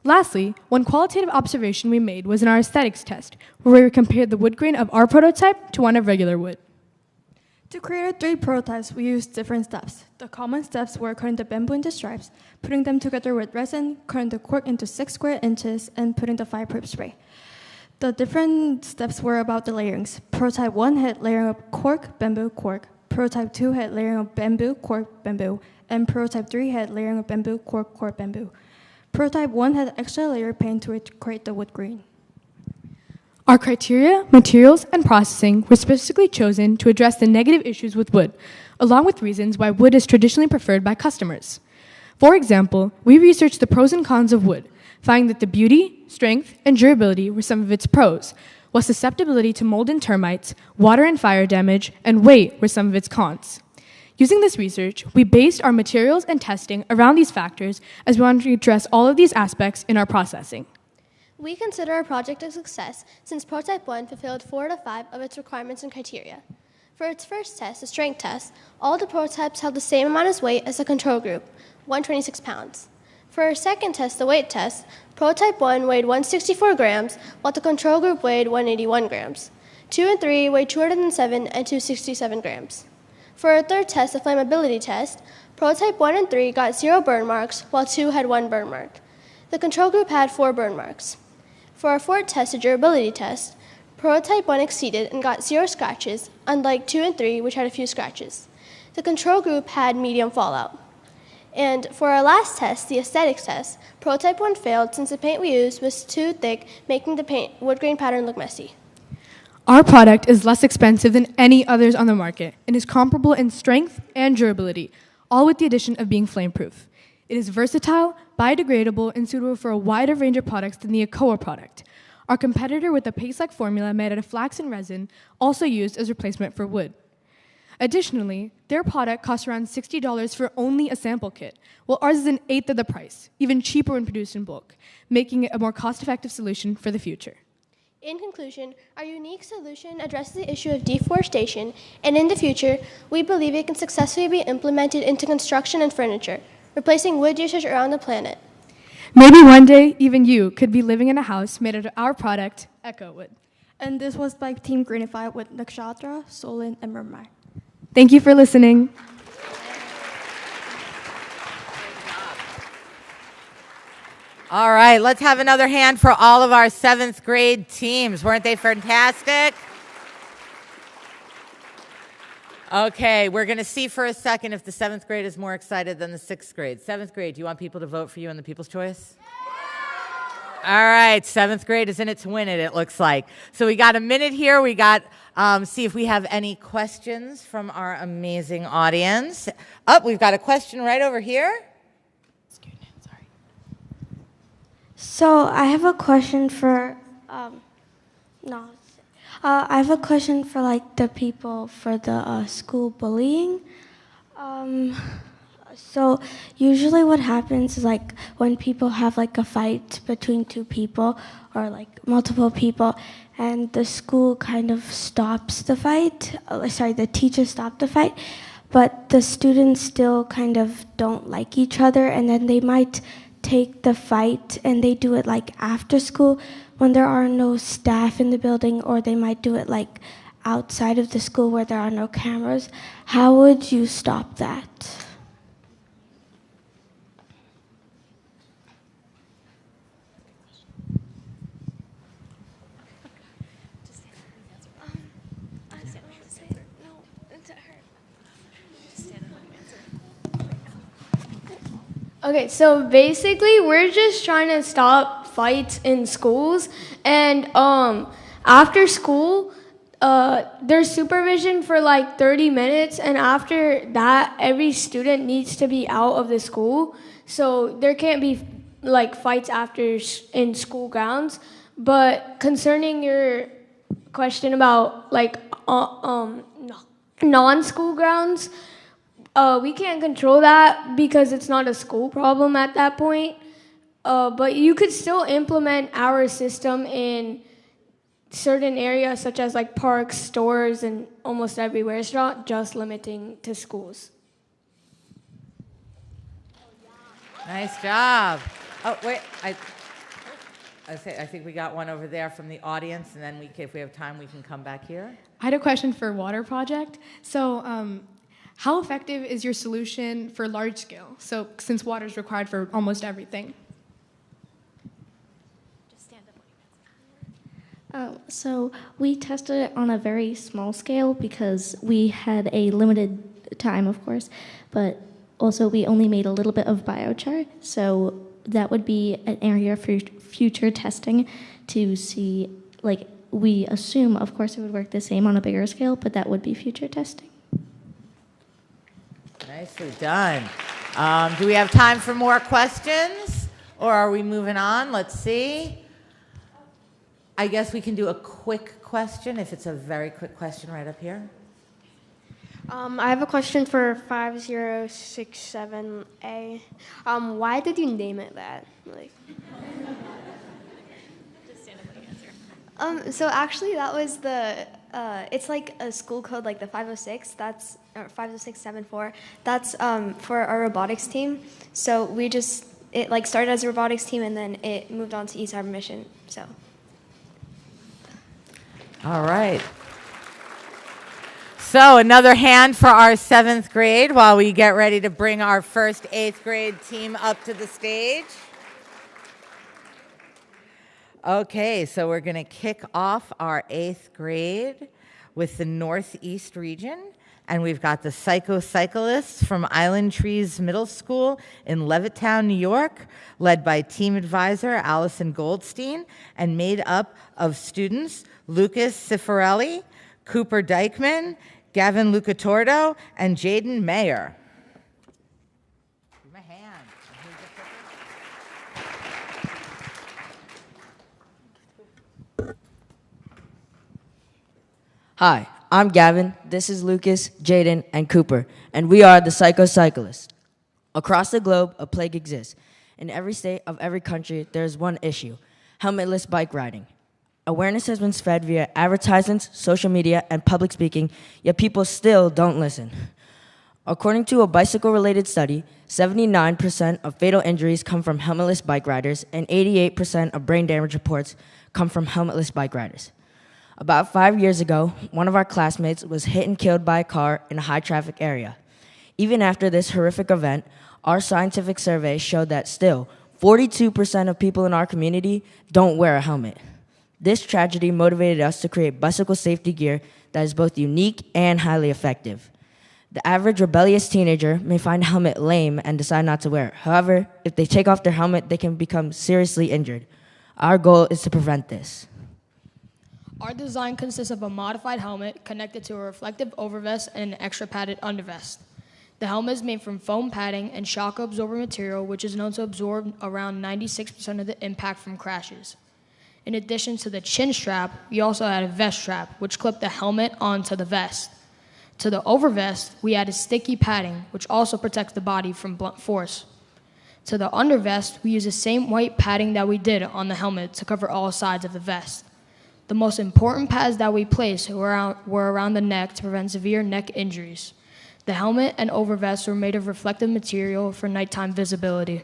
Speaker 14: Lastly, one qualitative observation we made was in our aesthetics test, where we compared the wood grain of our prototype to one of regular wood.
Speaker 3: To create 3 prototypes, we used different steps. The common steps were cutting the bamboo into stripes, putting them together with resin, cutting the cork into 6 square inches, and putting the fireproof spray. The different steps were about the layerings. Prototype 1 had layering of cork, bamboo, cork. Prototype 2 had layering of bamboo, cork, bamboo. And prototype 3 had layering of bamboo, cork, cork, bamboo. Prototype 1 had extra layer paint to create the wood grain.
Speaker 14: Our criteria, materials, and processing were specifically chosen to address the negative issues with wood, along with reasons why wood is traditionally preferred by customers. For example, we researched the pros and cons of wood, finding that the beauty, strength, and durability were some of its pros, while susceptibility to mold and termites, water and fire damage, and weight were some of its cons. Using this research, we based our materials and testing around these factors as we wanted to address all of these aspects in our processing.
Speaker 4: We consider our project a success since Prototype 1 fulfilled 4 out of 5 of its requirements and criteria. For its first test, the strength test, all the prototypes held the same amount as weight as the control group, 126 pounds. For our second test, the weight test, Prototype 1 weighed 164 grams, while the control group weighed 181 grams. 2 and 3 weighed 207 and 267 grams. For our third test, the flammability test, Prototype 1 and 3 got 0 burn marks, while 2 had 1 burn mark. The control group had 4 burn marks. For our fourth test, the durability test, Prototype 1 exceeded and got 0 scratches, unlike 2 and 3, which had a few scratches. The control group had medium fallout. And for our last test, the aesthetics test, Prototype 1 failed since the paint we used was too thick, making the wood grain pattern look messy.
Speaker 14: Our product is less expensive than any others on the market and is comparable in strength and durability, all with the addition of being flame-proof. It is versatile, biodegradable, and suitable for a wider range of products than the Koha product. Our competitor with a paste-like formula made out of flax and resin also used as replacement for wood. Additionally, their product costs around $60 for only a sample kit, while ours is an eighth of the price, even cheaper when produced in bulk, making it a more cost-effective solution for the future.
Speaker 4: In conclusion, our unique solution addresses the issue of deforestation, and in the future, we believe it can successfully be implemented into construction and furniture, replacing wood usage around the planet.
Speaker 14: Maybe one day, even you could be living in a house made out of our product, Echo Wood.
Speaker 3: And this was by Team Greenify with Nakshatra, Solin, and Murmai.
Speaker 14: Thank you for listening.
Speaker 1: All right, let's have another hand for all of our 7th grade teams. Weren't they fantastic? Okay, we're going to see for a second if the 7th grade is more excited than the 6th grade. 7th grade, do you want people to vote for you in the People's Choice? All right, 7th grade is in it to win it looks like. So we got a minute here. We got, see if we have any questions from our amazing audience. Oh, we've got a question right over here.
Speaker 5: So I have a question for, I have a question for like the people for the school bullying. So usually what happens is like when people have like a fight between 2 people or like multiple people and the school kind of stops the fight, the teachers stop the fight, but the students still kind of don't like each other, and then they might take the fight and they do it like after school when there are no staff in the building, or they might do it like outside of the school where there are no cameras. How would you stop that?
Speaker 6: Okay, so basically we're just trying to stop fights in schools, and after school there's supervision for like 30 minutes, and after that every student needs to be out of the school, so there can't be like fights after in school grounds. But concerning your question about like non-school grounds, we can't control that because it's not a school problem at that point.
Speaker 18: but you could still implement our system in certain areas such as like parks, stores, and almost everywhere. It's not just limiting to schools.
Speaker 1: Nice job. Oh, wait. I think we got one over there from the audience, and then if we have time, we can come back here.
Speaker 14: I had a question for Water Project. So how effective is your solution for large scale? So since water is required for almost everything.
Speaker 21: So we tested it on a very small scale because we had a limited time, of course, but also we only made a little bit of biochar, so that would be an area for future testing to see, like, we assume, of course, it would work the same on a bigger scale, but that would be future testing.
Speaker 1: Nicely done. Do we have time for more questions, or are we moving on? Let's see. I guess we can do a quick question, if it's a very quick question right up here.
Speaker 10: I have a question for 5067A. Why did you name it that? Like,
Speaker 22: just stand up and answer. So actually, that was the. It's like a school code, like the 506. That's or 50674. That's for our robotics team. So we just it like started as a robotics team, and then it moved on to eCYBERMISSION. So.
Speaker 1: All right. So another hand for our 7th grade while we get ready to bring our first 8th grade team up to the stage. Okay, so we're going to kick off our 8th grade with the Northeast region. And we've got the Cyclists from Island Trees Middle School in Levittown, New York, led by team advisor Allison Goldstein, and made up of students Lucas Cifarelli, Cooper Dykeman, Gavin Lucatordo, and Jaden Mayer. Give him a hand.
Speaker 15: Hi, I'm Gavin. This is Lucas, Jaden, and Cooper, and we are the Cyclists. Across the globe, a plague exists. In every state of every country, there is one issue: helmetless bike riding. Awareness has been spread via advertisements, social media, and public speaking, yet people still don't listen. According to a bicycle-related study, 79% of fatal injuries come from helmetless bike riders, and 88% of brain damage reports come from helmetless bike riders. About 5 years ago, one of our classmates was hit and killed by a car in a high-traffic area. Even after this horrific event, our scientific survey showed that still 42% of people in our community don't wear a helmet. This tragedy motivated us to create bicycle safety gear that is both unique and highly effective. The average rebellious teenager may find a helmet lame and decide not to wear it. However, if they take off their helmet, they can become seriously injured. Our goal is to prevent this.
Speaker 16: Our design consists of a modified helmet connected to a reflective overvest and an extra padded undervest. The helmet is made from foam padding and shock absorber material, which is known to absorb around 96% of the impact from crashes. In addition to the chin strap, we also add a vest strap, which clipped the helmet onto the vest. To the overvest, we added sticky padding, which also protects the body from blunt force. To the undervest, we use the same white padding that we did on the helmet to cover all sides of the vest. The most important pads that we placed were around the neck to prevent severe neck injuries. The helmet and overvest were made of reflective material for nighttime visibility.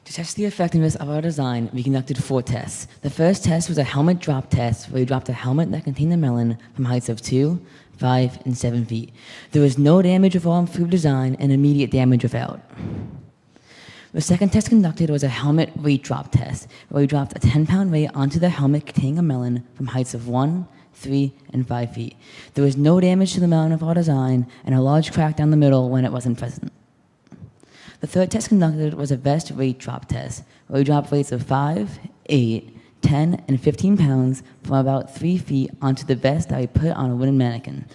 Speaker 19: To test the effectiveness of our design, we conducted 4 tests. The first test was a helmet drop test, where we dropped a helmet that contained a melon from heights of 2, 5, and 7 feet. There was no damage of our improved design, and immediate damage without. The second test conducted was a helmet weight drop test, where we dropped a 10-pound weight onto the helmet containing a melon from heights of 1, 3, and 5 feet. There was no damage to the melon of our design, and a large crack down the middle when it wasn't present. The third test conducted was a vest weight drop test, where we dropped weights of 5, 8, 10, and 15 pounds from about 3 feet onto the vest that we put on a wooden mannequin.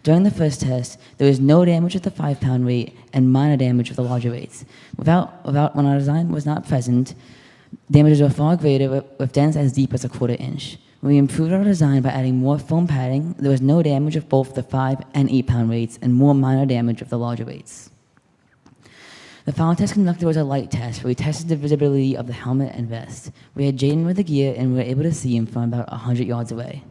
Speaker 19: During the first test, there was no damage with the 5-pound weight and minor damage with the larger weights. When our design was not present, damages were far greater with dents as deep as a 1/4 inch. When we improved our design by adding more foam padding, there was no damage of both the 5 and 8-pound weights and more minor damage of the larger weights. The final test conducted was a light test, where we tested the visibility of the helmet and vest. We had Jaden with the gear, and we were able to see him from about 100 yards away.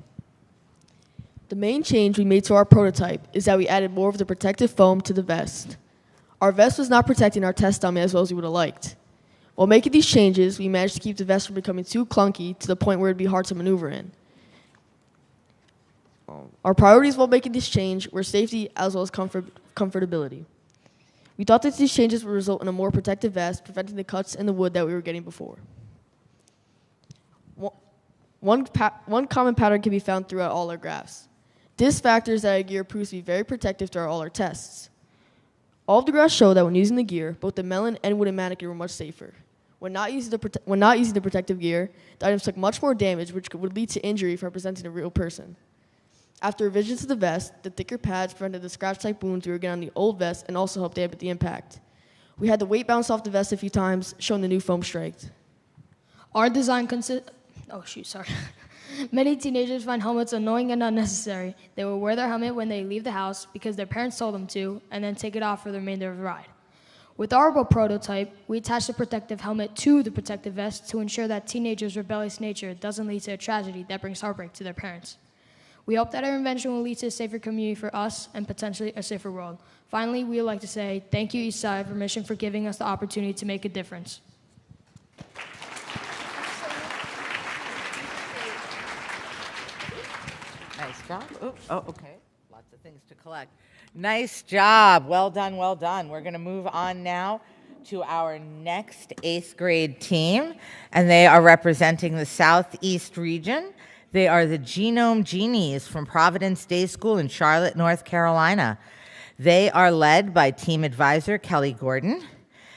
Speaker 2: The main change we made to our prototype is that we added more of the protective foam to the vest. Our vest was not protecting our test dummy as well as we would have liked. While making these changes, we managed to keep the vest from becoming too clunky to the point where it would be hard to maneuver in. Our priorities while making this change were safety as well as comfortability. We thought that these changes would result in a more protective vest, preventing the cuts in the wood that we were getting before. One common pattern can be found throughout all our graphs. This factor is that our gear proves to be very protective throughout all our tests. All of the graphs show that when using the gear, both the melon and wooden mannequin were much safer. When not using the protective gear, the items took much more damage, which would lead to injury if representing a real person. After revisions to the vest, the thicker pads prevented the scratch-type wounds we were getting on the old vest and also helped dampen the impact. We had the weight bounce off the vest a few times, showing the new foam strength.
Speaker 16: Our design consists... Many teenagers find helmets annoying and unnecessary. They will wear their helmet when they leave the house because their parents told them to, and then take it off for the remainder of the ride. With our prototype, we attach the protective helmet to the protective vest to ensure that teenagers' rebellious nature doesn't lead to a tragedy that brings heartbreak to their parents. We hope that our invention will lead to a safer community for us and potentially a safer world. Finally, we would like to say thank you, eCYBERMISSION, for giving us the opportunity to make a difference.
Speaker 1: Nice job. Okay. Lots of things to collect. Nice job. Well done, well done. We're going to move on now to our next 8th grade team, and they are representing the Southeast region. They are the Genome Genies from Providence Day School in Charlotte, North Carolina. They are led by team advisor Kelly Gordon,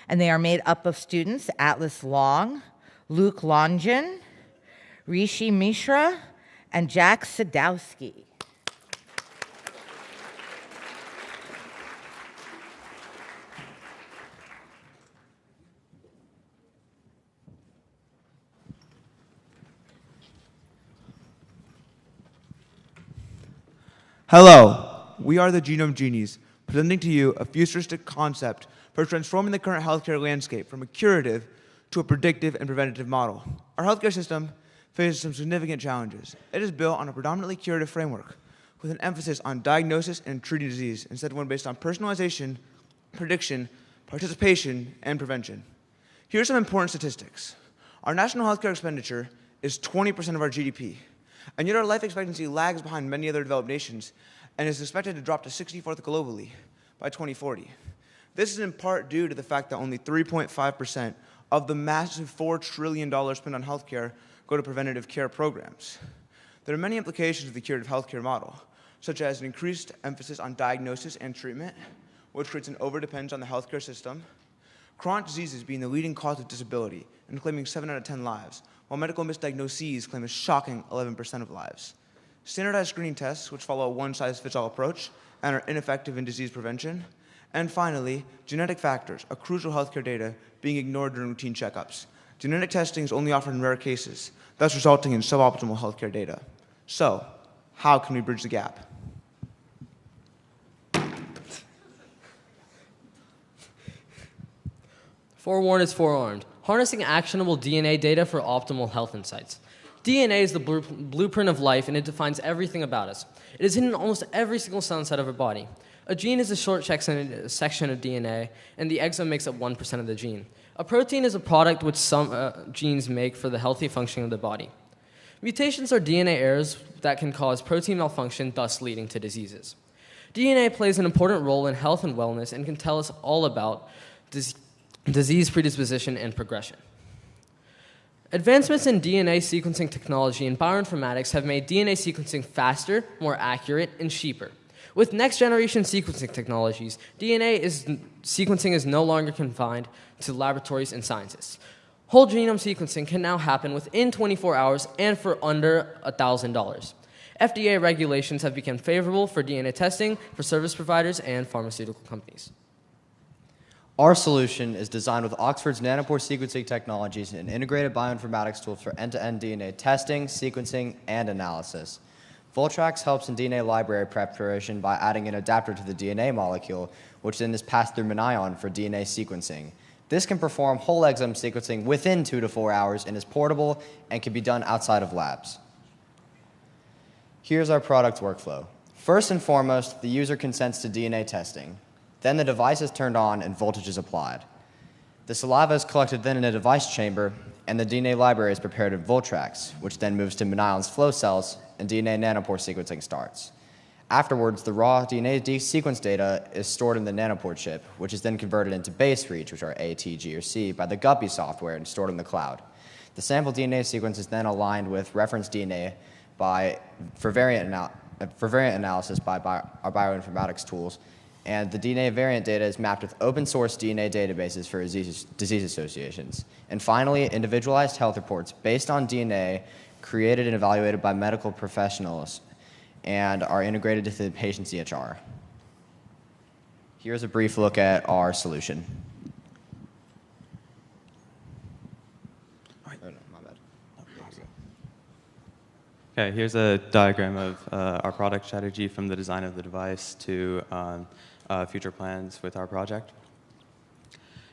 Speaker 1: and they are made up of students Atlas Long, Luke Longin, Rishi Mishra, and Jack Sadowski.
Speaker 7: Hello, we are the Genome Genies, presenting to you a futuristic concept for transforming the current healthcare landscape from a curative to a predictive and preventative model. Our healthcare system faces some significant challenges. It is built on a predominantly curative framework with an emphasis on diagnosis and treating disease instead of one based on personalization, prediction, participation, and prevention. Here are some important statistics. Our national healthcare expenditure is 20% of our GDP, and yet our life expectancy lags behind many other developed nations and is expected to drop to 64th globally by 2040. This is in part due to the fact that only 3.5% of the massive $4 trillion spent on healthcare go to preventative care programs. There are many implications of the curative healthcare model, such as an increased emphasis on diagnosis and treatment, which creates an overdependence on the healthcare system, chronic diseases being the leading cause of disability and claiming 7 out of 10 lives, while medical misdiagnoses claim a shocking 11% of lives. Standardized screening tests, which follow a one-size-fits-all approach and are ineffective in disease prevention. And finally, genetic factors, a crucial healthcare data being ignored during routine checkups. Genetic testing is only offered in rare cases, thus resulting in suboptimal healthcare data. So, how can we bridge the gap?
Speaker 9: Forewarned is forearmed. Harnessing actionable DNA data for optimal health insights. DNA is the blueprint of life, and it defines everything about us. It is hidden in almost every single cell inside of our body. A gene is a short section of DNA, and the exome makes up 1% of the gene. A protein is a product which some genes make for the healthy functioning of the body. Mutations are DNA errors that can cause protein malfunction, thus leading to diseases. DNA plays an important role in health and wellness and can tell us all about disease predisposition and progression. Advancements in DNA sequencing technology and bioinformatics have made DNA sequencing faster, more accurate, and cheaper. With next-generation sequencing technologies, sequencing is no longer confined to laboratories and scientists. Whole genome sequencing can now happen within 24 hours and for under $1,000. FDA regulations have become favorable for DNA testing for service providers and pharmaceutical companies.
Speaker 17: Our solution is designed with Oxford's nanopore sequencing technologies and integrated bioinformatics tools for end-to-end DNA testing, sequencing, and analysis. Voltrax helps in DNA library preparation by adding an adapter to the DNA molecule, which then is passed through Minion for DNA sequencing. This can perform whole exome sequencing within 2 to 4 hours and is portable and can be done outside of labs. Here's our product workflow. First and foremost, the user consents to DNA testing. Then the device is turned on and voltage is applied. The saliva is collected then in a device chamber, and the DNA library is prepared in Voltrax, which then moves to Minion's flow cells, and DNA nanopore sequencing starts. Afterwards, the raw DNA sequence data is stored in the nanopore chip, which is then converted into base reads, which are A, T, G, or C, by the Guppy software and stored in the cloud. The sample DNA sequence is then aligned with reference DNA for variant analysis by our bioinformatics tools, and the DNA variant data is mapped with open source DNA databases for disease associations. And finally, individualized health reports based on DNA created and evaluated by medical professionals and are integrated into the patient's EHR. Here's a brief look at our solution.
Speaker 12: Okay, here's a diagram of our product strategy from the design of the device to future plans with our project.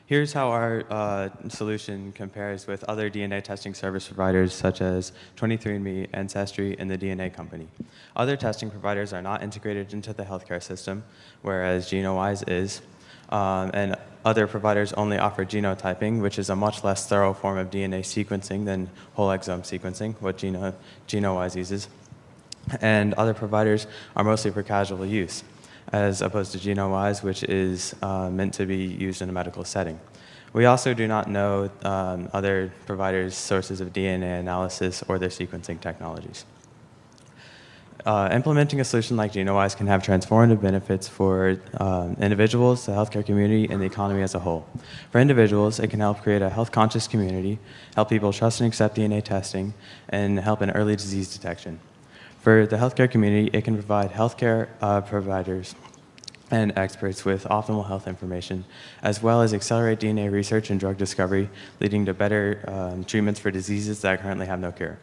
Speaker 12: Here's how our solution compares with other DNA testing service providers such as 23andMe, Ancestry, and the DNA Company. Other testing providers are not integrated into the healthcare system, whereas GenoWise is. And other providers only offer genotyping, which is a much less thorough form of DNA sequencing than whole exome sequencing, what GenoWise uses. And other providers are mostly for casual use, as opposed to GenoWise, which is meant to be used in a medical setting. We also do not know other providers' sources of DNA analysis or their sequencing technologies. Implementing a solution like GenoWise can have transformative benefits for individuals, the healthcare community, and the economy as a whole. For individuals, it can help create a health-conscious community, help people trust and accept DNA testing, and help in early disease detection. For the healthcare community, it can provide healthcare providers and experts with optimal health information, as well as accelerate DNA research and drug discovery, leading to better treatments for diseases that currently have no cure.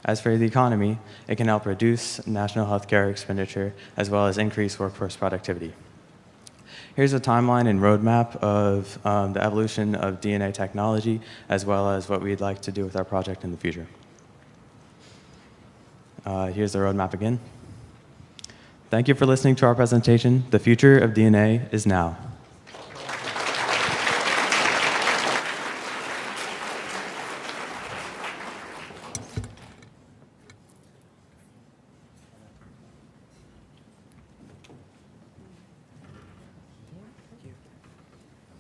Speaker 12: As for the economy, it can help reduce national healthcare expenditure, as well as increase workforce productivity. Here's a timeline and roadmap of the evolution of DNA technology, as well as what we'd like to do with our project in the future. Here's the roadmap again. Thank you for listening to our presentation. The future of DNA is now.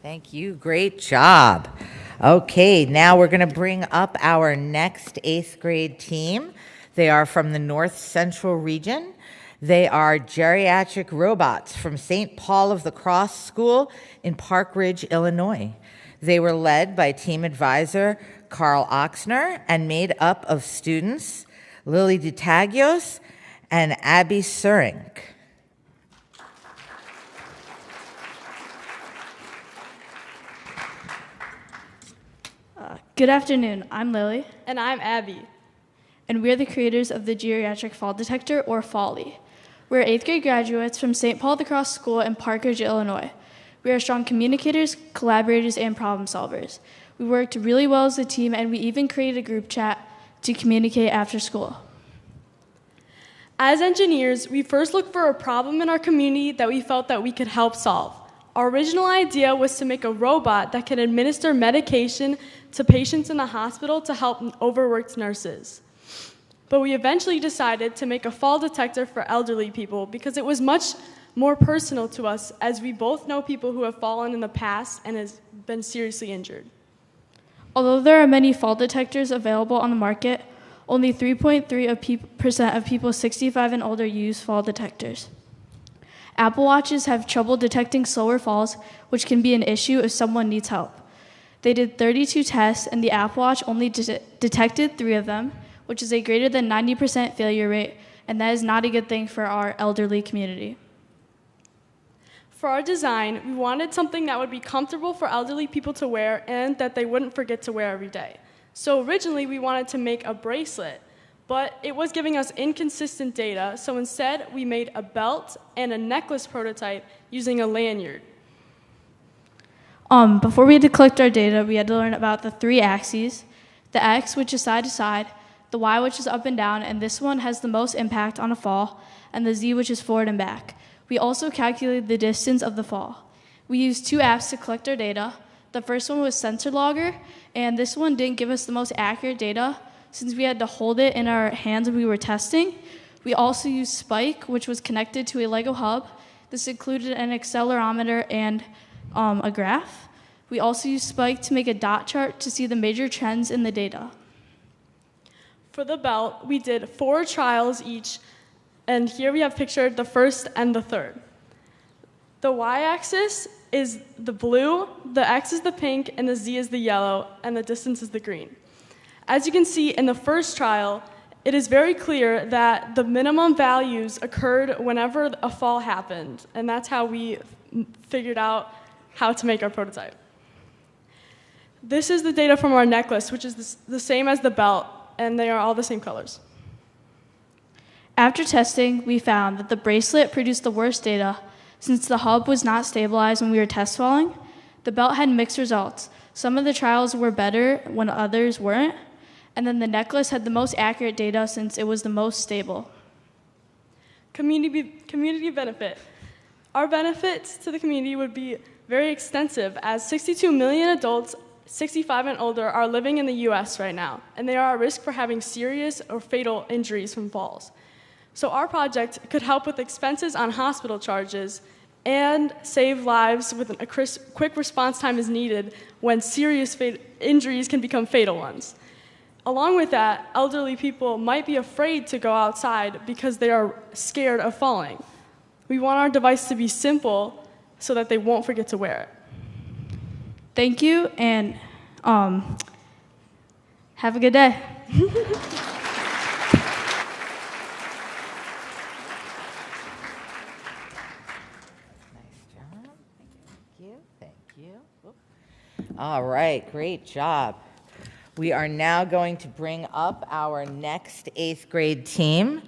Speaker 1: Thank you. Great job. Okay, now we're going to bring up our next 8th grade team. They are from the North Central region. They are Geriatric Robots from St. Paul of the Cross School in Park Ridge, Illinois. They were led by team advisor Carl Oxner and made up of students Lily DeTagios and Abby Surink.
Speaker 20: Good afternoon. I'm Lily.
Speaker 23: And I'm Abby.
Speaker 20: And we're the creators of the Geriatric Fall Detector, or FALLY. We're 8th grade graduates from St. Paul the Cross School in Park Ridge, Illinois. We are strong communicators, collaborators, and problem solvers. We worked really well as a team, and we even created a group chat to communicate after school.
Speaker 23: As engineers, we first looked for a problem in our community that we felt that we could help solve. Our original idea was to make a robot that could administer medication to patients in the hospital to help overworked nurses. But we eventually decided to make a fall detector for elderly people because it was much more personal to us, as we both know people who have fallen in the past and has been seriously injured.
Speaker 20: Although there are many fall detectors available on the market, only 3.3% of people 65 and older use fall detectors. Apple Watches have trouble detecting slower falls, which can be an issue if someone needs help. They did 32 tests, and the Apple Watch only detected 3 of them, which is a greater than 90% failure rate, and that is not a good thing for our elderly community.
Speaker 23: For our design, we wanted something that would be comfortable for elderly people to wear and that they wouldn't forget to wear every day. So originally, we wanted to make a bracelet, but it was giving us inconsistent data, so instead we made a belt and a necklace prototype using a lanyard.
Speaker 20: Before we had to collect our data, we had to learn about the 3 axes, the X, which is side to side, the Y, which is up and down, and this one has the most impact on a fall, and the Z, which is forward and back. We also calculated the distance of the fall. We used 2 apps to collect our data. The first one was Sensor Logger, and this one didn't give us the most accurate data since we had to hold it in our hands when we were testing. We also used Spike, which was connected to a LEGO hub. This included an accelerometer and a graph. We also used Spike to make a dot chart to see the major trends in the data.
Speaker 23: For the belt, we did 4 trials each, and here we have pictured the first and the third. The y-axis is the blue, the X is the pink, and the Z is the yellow, and the distance is the green. As you can see in the first trial, it is very clear that the minimum values occurred whenever a fall happened, and that's how we figured out how to make our prototype. This is the data from our necklace, which is the same as the belt, and they are all the same colors.
Speaker 20: After testing, we found that the bracelet produced the worst data since the hub was not stabilized when we were test falling. The belt had mixed results. Some of the trials were better when others weren't, and then the necklace had the most accurate data since it was the most stable.
Speaker 23: Community benefit. Our benefits to the community would be very extensive, as 62 million adults 65 and older are living in the US right now, and they are at risk for having serious or fatal injuries from falls. So our project could help with expenses on hospital charges and save lives with a quick response time is needed when serious injuries can become fatal ones. Along with that, elderly people might be afraid to go outside because they are scared of falling. We want our device to be simple so that they won't forget to wear it.
Speaker 20: Thank you, and have a good day.
Speaker 1: All right, great job. We are now going to bring up our next 8th grade team,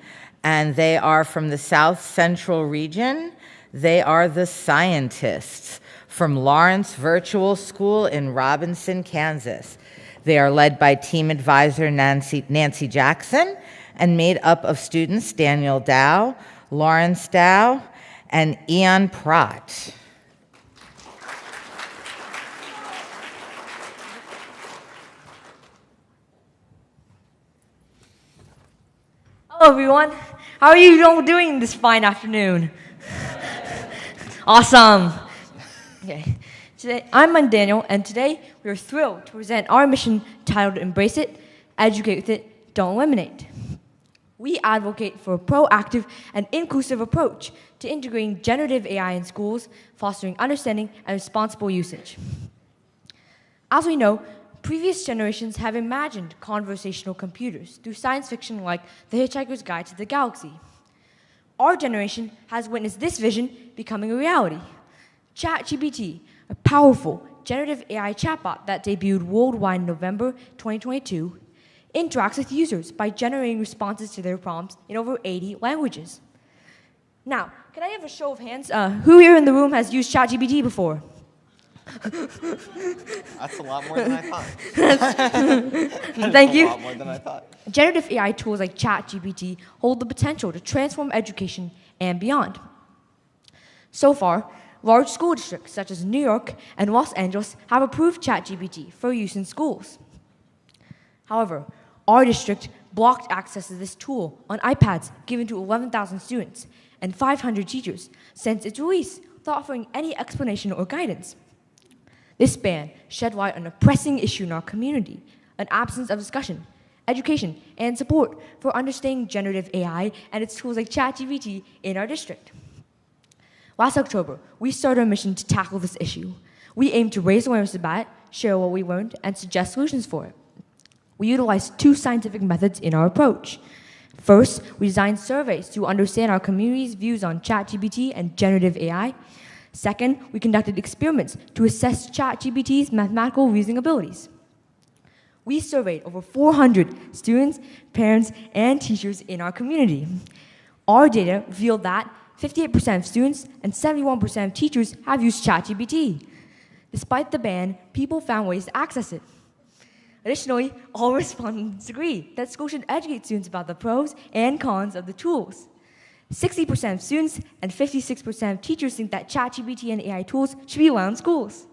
Speaker 1: and they are from the South Central region. They are the Scientists from Lawrence Virtual School in Robinson, Kansas. They are led by team advisor Nancy Jackson and made up of students Daniel Dow, Lawrence Dow, and Ian Pratt.
Speaker 8: Hello, everyone. How are you all doing this fine afternoon? Awesome. Okay. Today, I'm Daniel, and today we are thrilled to present our mission titled Embrace It, Educate with It, Don't Eliminate. We advocate for a proactive and inclusive approach to integrating generative AI in schools, fostering understanding and responsible usage. As we know, previous generations have imagined conversational computers through science fiction like The Hitchhiker's Guide to the Galaxy. Our generation has witnessed this vision becoming a reality. ChatGPT, a powerful generative AI chatbot that debuted worldwide in November 2022, interacts with users by generating responses to their prompts in over 80 languages. Now, can I have a show of hands? Who here in the room has used ChatGPT before?
Speaker 17: That's a lot more than I thought.
Speaker 8: Thank you.
Speaker 17: A lot more than I thought.
Speaker 8: Generative AI tools like ChatGPT hold the potential to transform education and beyond. So far, large school districts such as New York and Los Angeles have approved ChatGPT for use in schools. However, our district blocked access to this tool on iPads given to 11,000 students and 500 teachers since its release without offering any explanation or guidance. This ban shed light on a pressing issue in our community, an absence of discussion, education, and support for understanding generative AI and its tools like ChatGPT in our district. Last October, we started a mission to tackle this issue. We aim to raise awareness about it, share what we learned, and suggest solutions for it. We utilized 2 scientific methods in our approach. First, we designed surveys to understand our community's views on ChatGPT and generative AI. Second, we conducted experiments to assess ChatGPT's mathematical reasoning abilities. We surveyed over 400 students, parents, and teachers in our community. Our data revealed that 58% of students and 71% of teachers have used ChatGPT. Despite the ban, people found ways to access it. Additionally, all respondents agree that schools should educate students about the pros and cons of the tools. 60% of students and 56% of teachers think that ChatGPT and AI tools should be allowed in schools.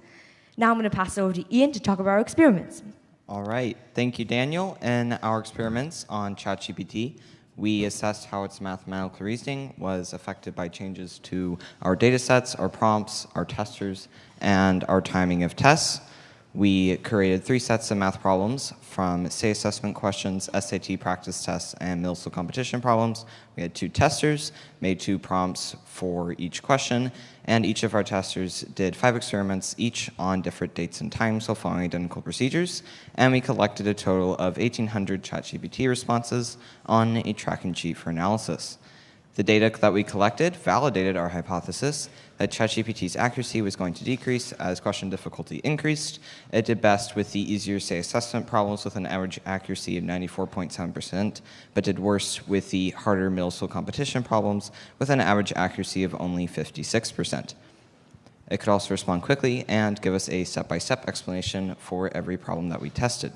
Speaker 8: Now I'm going to pass it over to Ian to talk about our experiments.
Speaker 4: All right, thank you, Daniel. In our experiments on ChatGPT, we assessed how its mathematical reasoning was affected by changes to our data sets, our prompts, our testers, and our timing of tests. We created 3 sets of math problems from SAY assessment questions, SAT practice tests, and middle school competition problems. We had 2 testers, made 2 prompts for each question, and each of our testers did 5 experiments, each on different dates and times, so following identical procedures, and we collected a total of 1,800 ChatGPT responses on a tracking sheet for analysis. The data that we collected validated our hypothesis that ChatGPT's accuracy was going to decrease as question difficulty increased. It did best with the easier SAY assessment problems with an average accuracy of 94.7%, but did worse with the harder middle school competition problems with an average accuracy of only 56%. It could also respond quickly and give us a step-by-step explanation for every problem that we tested.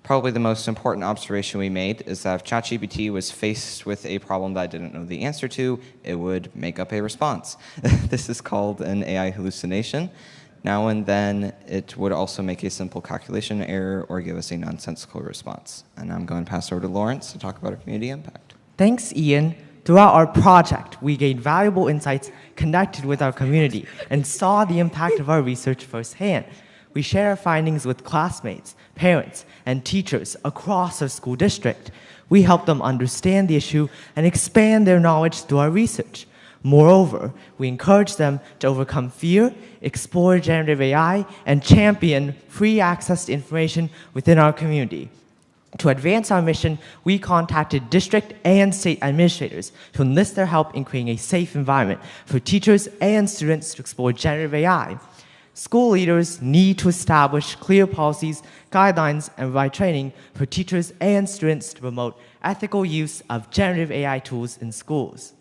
Speaker 4: Probably the most important observation we made is that if ChatGPT was faced with a problem that I didn't know the answer to, it would make up a response. This is called an AI hallucination. Now and then, it would also make a simple calculation error or give us a nonsensical response. And I'm going to pass it over to Lawrence to talk about our community impact.
Speaker 11: Thanks, Ian. Throughout our project, we gained valuable insights, connected with our community, and saw the impact of our research firsthand. We share our findings with classmates, parents, and teachers across our school district. We help them understand the issue and expand their knowledge through our research. Moreover, we encourage them to overcome fear, explore generative AI, and champion free access to information within our community. To advance our mission, we contacted district and state administrators to enlist their help in creating a safe environment for teachers and students to explore generative AI. School leaders need to establish clear policies, guidelines, and provide training for teachers and students to promote ethical use of generative AI tools in schools.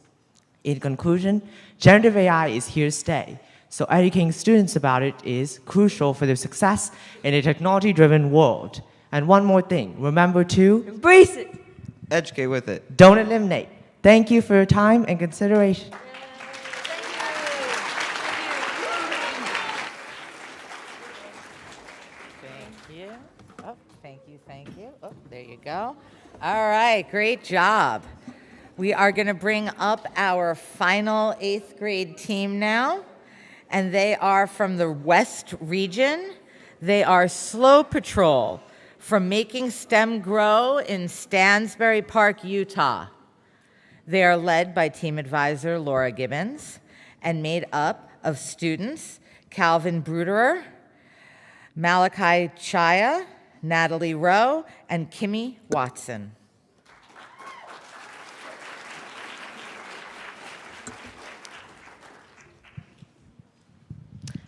Speaker 11: In conclusion, generative AI is here to stay, so educating students about it is crucial for their success in a technology-driven world. And one more thing, remember to
Speaker 8: embrace it,
Speaker 4: educate with it,
Speaker 11: don't eliminate. Thank you for your time and consideration.
Speaker 1: Thank you. Oh, there you go. All right, great job. We are going to bring up our final 8th grade team now, and they are from the West region. They are Slow Patrol from Making STEM Grow in Stansbury Park, Utah. They are led by team advisor Laura Gibbons and made up of students Calvin Bruderer, Malachi Chaya, Natalie Rowe, and Kimmy Watson.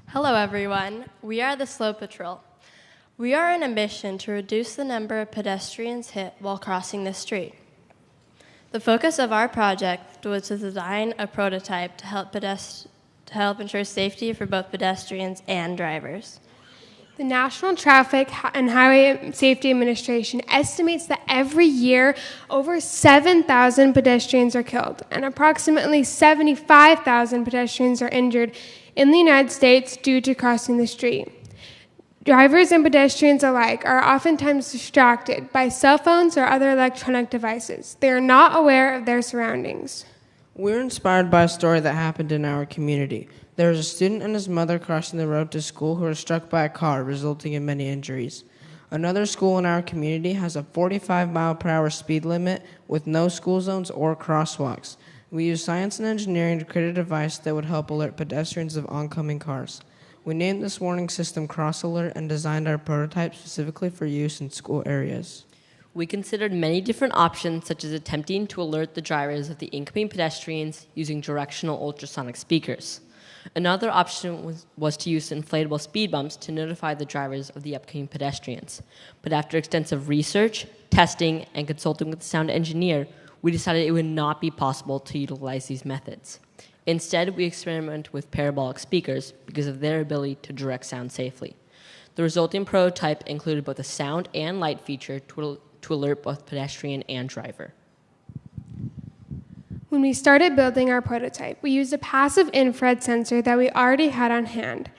Speaker 13: Hello, everyone. We are the Slow Patrol. We are on a mission to reduce the number of pedestrians hit while crossing the street. The focus of our project was to design a prototype to help ensure safety for both pedestrians and drivers.
Speaker 24: The National Traffic and Highway Safety Administration estimates that every year over 7,000 pedestrians are killed and approximately 75,000 pedestrians are injured in the United States due to crossing the street. Drivers and pedestrians alike are oftentimes distracted by cell phones or other electronic devices. They are not aware of their surroundings.
Speaker 25: We're inspired by a story that happened in our community. There was a student and his mother crossing the road to school who were struck by a car, resulting in many injuries. Another school in our community has a 45-mile-per-hour speed limit with no school zones or crosswalks. We used science and engineering to create a device that would help alert pedestrians of oncoming cars. We named this warning system Cross Alert and designed our prototype specifically for use in school areas.
Speaker 26: We considered many different options, such as attempting to alert the drivers of the incoming pedestrians using directional ultrasonic speakers. Another option was to use inflatable speed bumps to notify the drivers of the upcoming pedestrians. But after extensive research, testing, and consulting with the sound engineer, we decided it would not be possible to utilize these methods. Instead, we experimented with parabolic speakers because of their ability to direct sound safely. The resulting prototype included both a sound and light feature to alert both pedestrian and driver.
Speaker 24: When we started building our prototype, we used a passive infrared sensor that we already had on hand.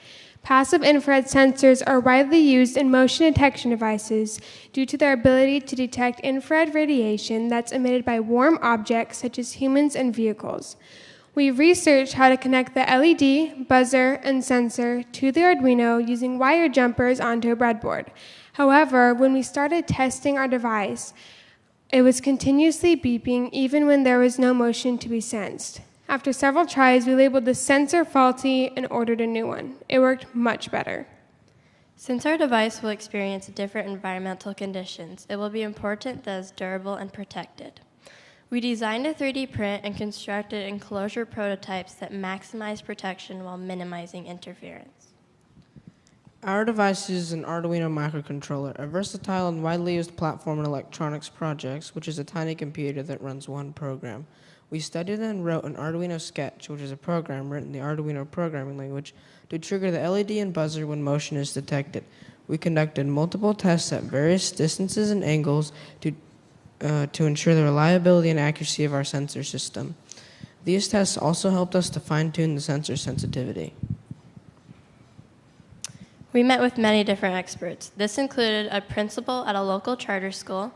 Speaker 24: Passive infrared sensors are widely used in motion detection devices due to their ability to detect infrared radiation that's emitted by warm objects such as humans and vehicles. We researched how to connect the LED, buzzer, and sensor to the Arduino using wire jumpers onto a breadboard. However, when we started testing our device, it was continuously beeping even when there was no motion to be sensed. After several tries, we labeled the sensor faulty and ordered a new one. It worked much better.
Speaker 13: Since our device will experience different environmental conditions, it will be important that it's durable and protected. We designed a 3D print and constructed enclosure prototypes that maximize protection while minimizing interference.
Speaker 25: Our device uses an Arduino microcontroller, a versatile and widely used platform in electronics projects, which is a tiny computer that runs one program. We studied and wrote an Arduino sketch, which is a program written in the Arduino programming language, to trigger the LED and buzzer when motion is detected. We conducted multiple tests at various distances and angles to ensure the reliability and accuracy of our sensor system. These tests also helped us to fine-tune the sensor sensitivity.
Speaker 13: We met with many different experts. This included a principal at a local charter school,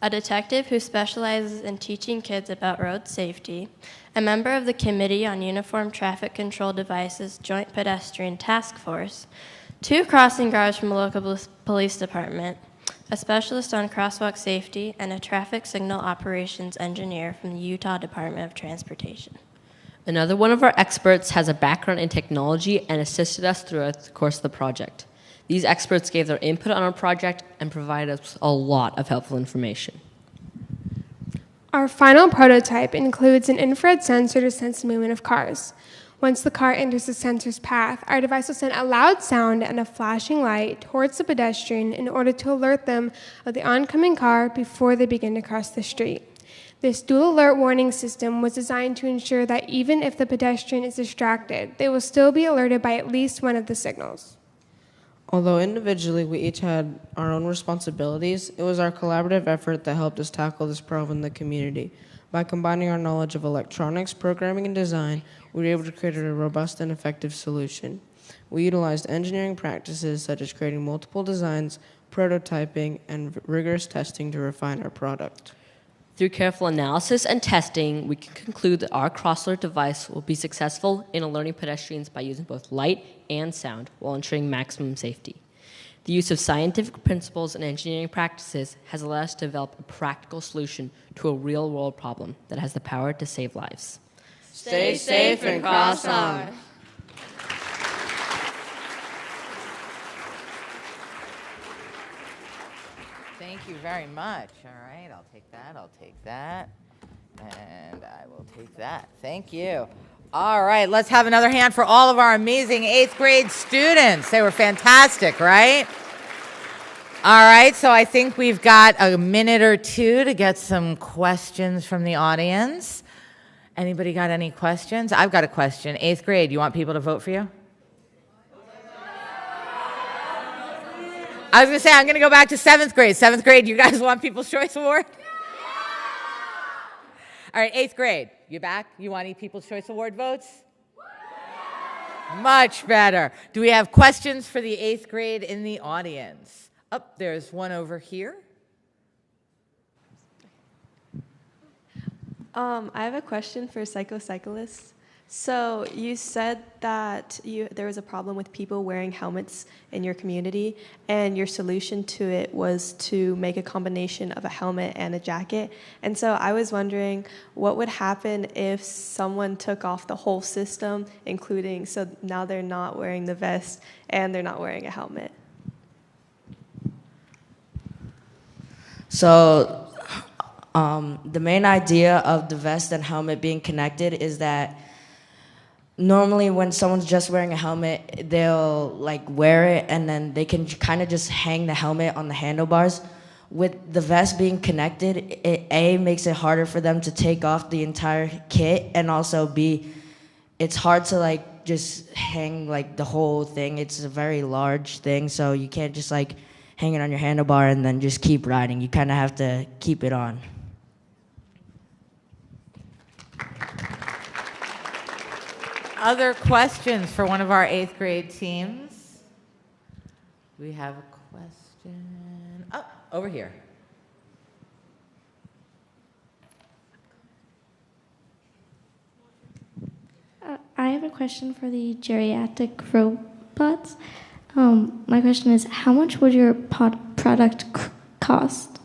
Speaker 13: a detective who specializes in teaching kids about road safety, a member of the Committee on Uniform Traffic Control Devices Joint Pedestrian Task Force, 2 crossing guards from a local police department, a specialist on crosswalk safety, and a traffic signal operations engineer from the Utah Department of Transportation.
Speaker 26: Another one of our experts has a background in technology and assisted us throughout the course of the project. These experts gave their input on our project and provided us a lot of helpful information.
Speaker 24: Our final prototype includes an infrared sensor to sense the movement of cars. Once the car enters the sensor's path, our device will send a loud sound and a flashing light towards the pedestrian in order to alert them of the oncoming car before they begin to cross the street. This dual alert warning system was designed to ensure that even if the pedestrian is distracted, they will still be alerted by at least one of the signals.
Speaker 25: Although individually we each had our own responsibilities, it was our collaborative effort that helped us tackle this problem in the community. By combining our knowledge of electronics, programming, and design, we were able to create a robust and effective solution. We utilized engineering practices such as creating multiple designs, prototyping, and rigorous testing to refine our product.
Speaker 26: Through careful analysis and testing, we can conclude that our cross-alert device will be successful in alerting pedestrians by using both light and sound while ensuring maximum safety. The use of scientific principles and engineering practices has allowed us to develop a practical solution to a real-world problem that has the power to save lives.
Speaker 25: Stay safe and cross on.
Speaker 1: Thank you very much. All right, I'll take that, and I will take that. Thank you. All right, let's have another hand for all of our amazing 8th grade students. They were fantastic, right? All right, so I think we've got a minute or two to get some questions from the audience. Anybody got any questions? I've got a question. 8th grade, you want people to vote for you? I was going to say, I'm going to go back to 7th grade. 7th grade, you guys want People's Choice Award? All right, 8th grade, you back? You want any People's Choice Award votes? Much better. Do we have questions for the 8th grade in the audience? Oh, there's one over here.
Speaker 3: I have a question for Cyclists. So you said that there was a problem with people wearing helmets in your community, and your solution to it was to make a combination of a helmet and a jacket. And so I was wondering, what would happen if someone took off the whole system, including, so now they're not wearing the vest and they're not wearing a helmet?
Speaker 15: So the main idea of the vest and helmet being connected is that normally when someone's just wearing a helmet, they'll like wear it and then they can kind of just hang the helmet on the handlebars. With the vest being connected, it A, makes it harder for them to take off the entire kit, and also B, it's hard to like just hang like the whole thing. It's a very large thing, so you can't just like hang it on your handlebar and then just keep riding. You kind of have to keep it on.
Speaker 1: Other questions for one of our 8th grade teams? We have a question. Oh, over here.
Speaker 5: I have a question for the geriatric robots. My question is, how much would your product cost?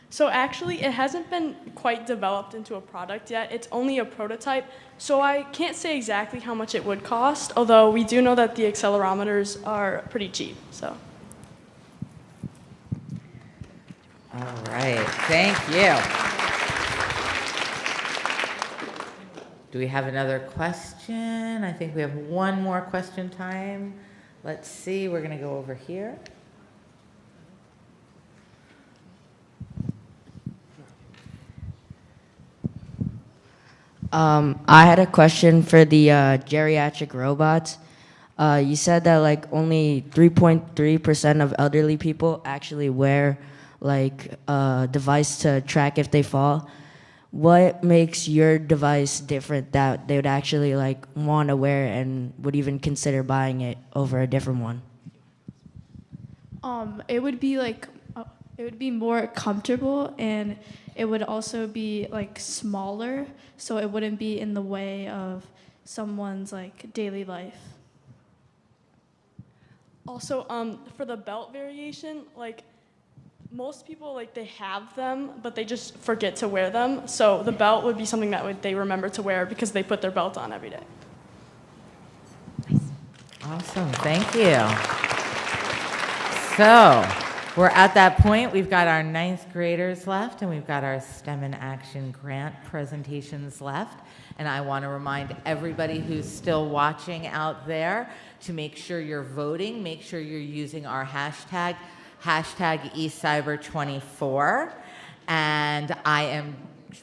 Speaker 23: So actually, it hasn't been quite developed into a product yet. It's only a prototype, so I can't say exactly how much it would cost, although we do know that the accelerometers are pretty cheap, so.
Speaker 1: All right, thank you. Do we have another question? I think we have one more question time. Let's see, we're gonna go over here.
Speaker 15: I had a question for the geriatric robots. You said that like only 3.3% of elderly people actually wear like a device to track if they fall. What makes your device different that they would actually like want to wear and would even consider buying it over a different one?
Speaker 20: It would be like it would be more comfortable, and it would also be like smaller, so it wouldn't be in the way of someone's like daily life.
Speaker 23: Also, for the belt variation, like most people, like they have them, but they just forget to wear them. So the belt would be something that they remember to wear because they put their belt on every day.
Speaker 1: Awesome, thank you. So, we're at that point. We've got our 9th graders left, and we've got our STEM in Action grant presentations left. And I want to remind everybody who's still watching out there to make sure you're voting. Make sure you're using our hashtag eCYBER24. And I am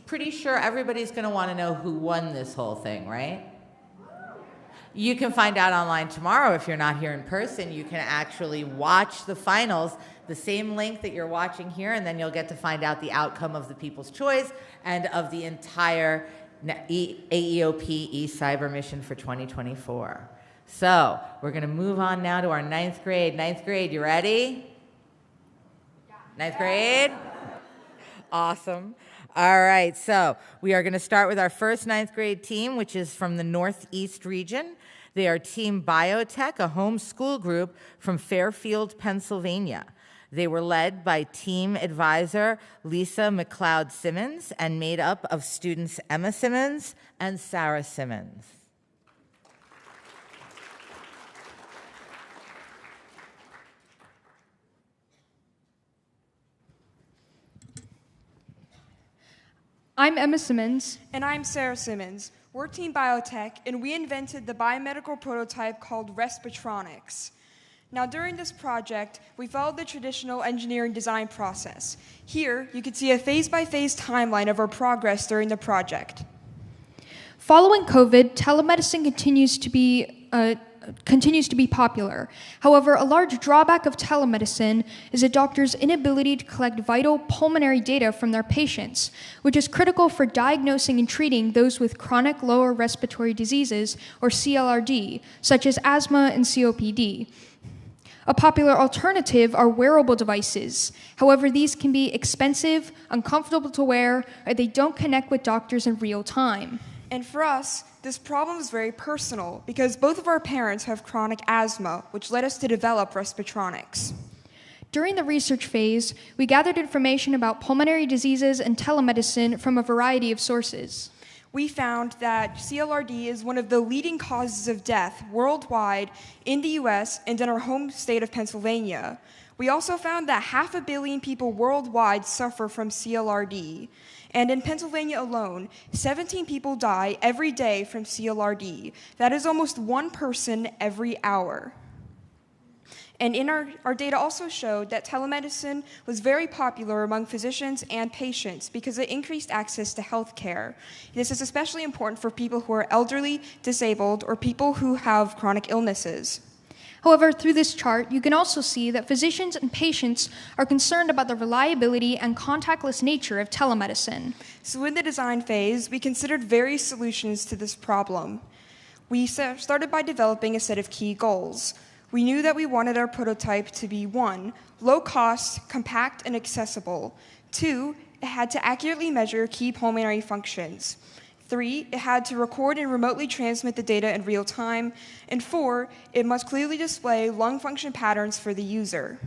Speaker 1: pretty sure everybody's going to want to know who won this whole thing, right? You can find out online tomorrow if you're not here in person. You can actually watch the finals, the same link that you're watching here, and then you'll get to find out the outcome of the People's Choice and of the entire AEOP eCYBERMISSION for 2024. So we're going to move on now to our 9th grade. 9th grade, you ready? 9th grade? Awesome. All right, so we are going to start with our first 9th grade team, which is from the Northeast region. They are Team Biotech, a homeschool group from Fairfield, Pennsylvania. They were led by team advisor Lisa McLeod Simmons and made up of students Emma Simmons and Sarah Simmons.
Speaker 6: I'm Emma Simmons.
Speaker 10: And I'm Sarah Simmons. We're Team Biotech, and we invented the biomedical prototype called RespTronix. Now, during this project, we followed the traditional engineering design process. Here, you can see a phase-by-phase timeline of our progress during the project.
Speaker 6: Following COVID, telemedicine continues to be popular. However, a large drawback of telemedicine is a doctor's inability to collect vital pulmonary data from their patients, which is critical for diagnosing and treating those with chronic lower respiratory diseases, or CLRD, such as asthma and COPD. A popular alternative are wearable devices. However, these can be expensive, uncomfortable to wear, or they don't connect with doctors in real time.
Speaker 10: And for us, this problem is very personal because both of our parents have chronic asthma, which led us to develop RespTronix.
Speaker 6: During the research phase, we gathered information about pulmonary diseases and telemedicine from a variety of sources.
Speaker 10: We found that CLRD is one of the leading causes of death worldwide in the US and in our home state of Pennsylvania. We also found that 500 million people worldwide suffer from CLRD. And in Pennsylvania alone, 17 people die every day from CLRD. That is almost one person every hour. And in our data also showed that telemedicine was very popular among physicians and patients because it increased access to health care. This is especially important for people who are elderly, disabled, or people who have chronic illnesses.
Speaker 6: However, through this chart, you can also see that physicians and patients are concerned about the reliability and contactless nature of telemedicine.
Speaker 10: So in the design phase, we considered various solutions to this problem. We started by developing a set of key goals. We knew that we wanted our prototype to be 1, low cost, compact, and accessible. 2, it had to accurately measure key pulmonary functions. 3, it had to record and remotely transmit the data in real time. And 4, it must clearly display lung function patterns for the user.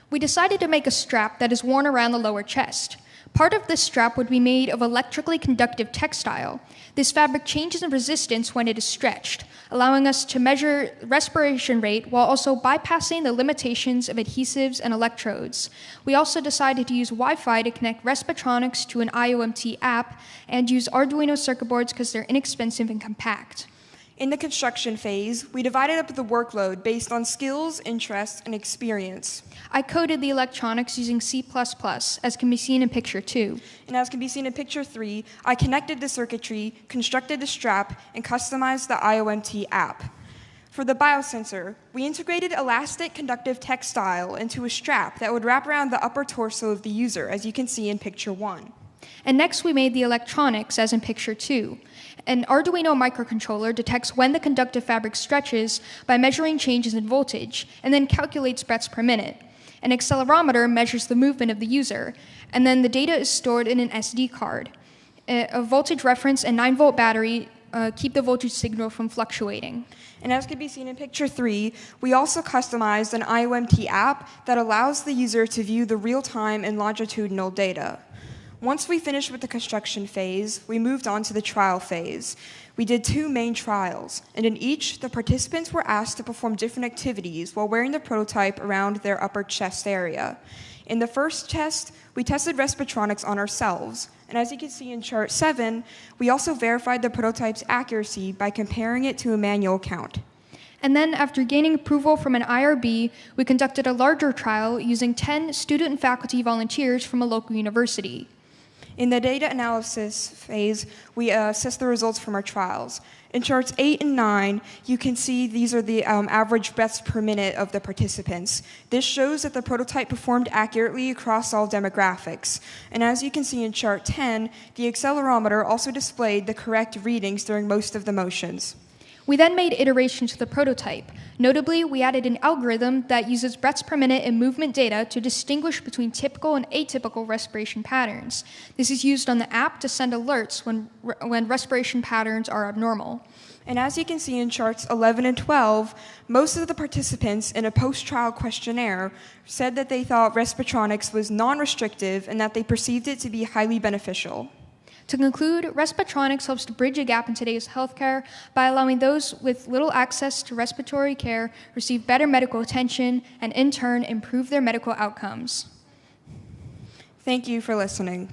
Speaker 6: We decided to make a strap that is worn around the lower chest. Part of this strap would be made of electrically conductive textile. This fabric changes in resistance when it is stretched, allowing us to measure respiration rate while also bypassing the limitations of adhesives and electrodes. We also decided to use Wi-Fi to connect RespTronix to an IoMT app and use Arduino circuit boards because they're inexpensive and compact.
Speaker 10: In the construction phase, we divided up the workload based on skills, interests, and experience.
Speaker 6: I coded the electronics using C++, as can be seen in picture 2.
Speaker 10: And as can be seen in picture 3, I connected the circuitry, constructed the strap, and customized the IoMT app. For the biosensor, we integrated elastic conductive textile into a strap that would wrap around the upper torso of the user, as you can see in picture 1.
Speaker 6: And next we made the electronics, as in picture 2. An Arduino microcontroller detects when the conductive fabric stretches by measuring changes in voltage, and then calculates breaths per minute. An accelerometer measures the movement of the user, and then the data is stored in an SD card. A voltage reference and 9-volt battery keep the voltage signal from fluctuating.
Speaker 10: And as can be seen in picture 3, we also customized an IoMT app that allows the user to view the real-time and longitudinal data. Once we finished with the construction phase, we moved on to the trial phase. We did 2 main trials, and in each, the participants were asked to perform different activities while wearing the prototype around their upper chest area. In the first test, we tested RespTronix on ourselves, and as you can see in chart 7, we also verified the prototype's accuracy by comparing it to a manual count.
Speaker 6: And then, after gaining approval from an IRB, we conducted a larger trial using 10 student and faculty volunteers from a local university.
Speaker 10: In the data analysis phase, we assessed the results from our trials. In charts 8 and 9, you can see these are the average breaths per minute of the participants. This shows that the prototype performed accurately across all demographics. And as you can see in chart 10, the accelerometer also displayed the correct readings during most of the motions.
Speaker 6: We then made iterations to the prototype. Notably, we added an algorithm that uses breaths per minute and movement data to distinguish between typical and atypical respiration patterns. This is used on the app to send alerts when respiration patterns are abnormal.
Speaker 10: And as you can see in charts 11 and 12, most of the participants in a post-trial questionnaire said that they thought RespTronix was non-restrictive and that they perceived it to be highly beneficial.
Speaker 6: To conclude, RespTronix helps to bridge a gap in today's healthcare by allowing those with little access to respiratory care receive better medical attention and, in turn, improve their medical outcomes.
Speaker 10: Thank you for listening.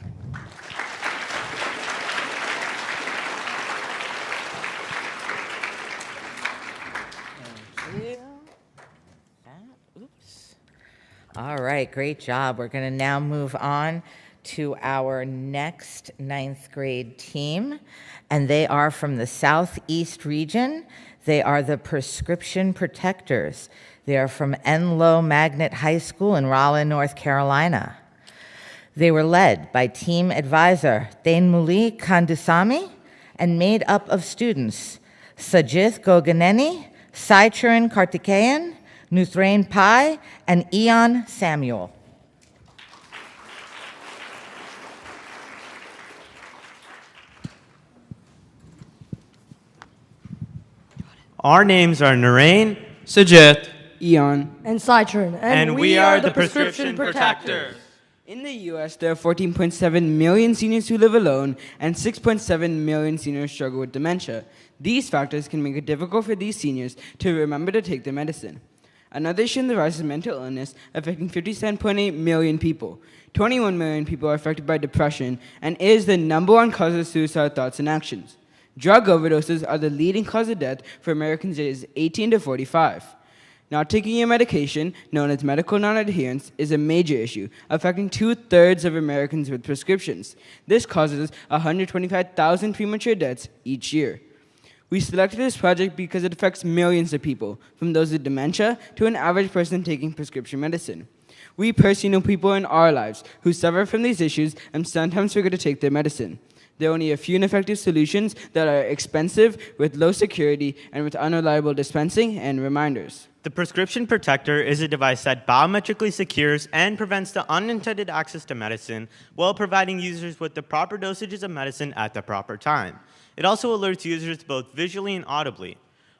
Speaker 1: All right, great job. We're going to now move on to our next 9th grade team, and they are from the Southeast region. They are the Prescription Protectors. They are from Enloe Magnet High School in Raleigh, North Carolina. They were led by team advisor Thainmuli Kandusamy and made up of students Sajith Goganeni, Saichuran Kartikeyan, Nuthrain Pai, and Eon Samuel.
Speaker 2: Our names are Narain, Sajith,
Speaker 14: Eon,
Speaker 8: and Saichuran,
Speaker 2: and we are the Prescription Protectors.
Speaker 14: In the U.S., there are 14.7 million seniors who live alone, and 6.7 million seniors struggle with dementia. These factors can make it difficult for these seniors to remember to take their medicine. Another issue in the device is mental illness, affecting 57.8 million people. 21 million people are affected by depression and is the #1 cause of suicide thoughts and actions. Drug overdoses are the leading cause of death for Americans ages 18 to 45. Not taking your medication, known as medical non-adherence, is a major issue, affecting 2/3 of Americans with prescriptions. This causes 125,000 premature deaths each year. We selected this project because it affects millions of people, from those with dementia to an average person taking prescription medicine. We personally know people in our lives who suffer from these issues and sometimes forget to take their medicine. There are only a few ineffective solutions that are expensive, with low security, and with unreliable dispensing and reminders.
Speaker 2: The prescription protector is a device that biometrically secures and prevents the unintended access to medicine while providing users with the proper dosages of medicine at the proper time. It also alerts users both visually and audibly.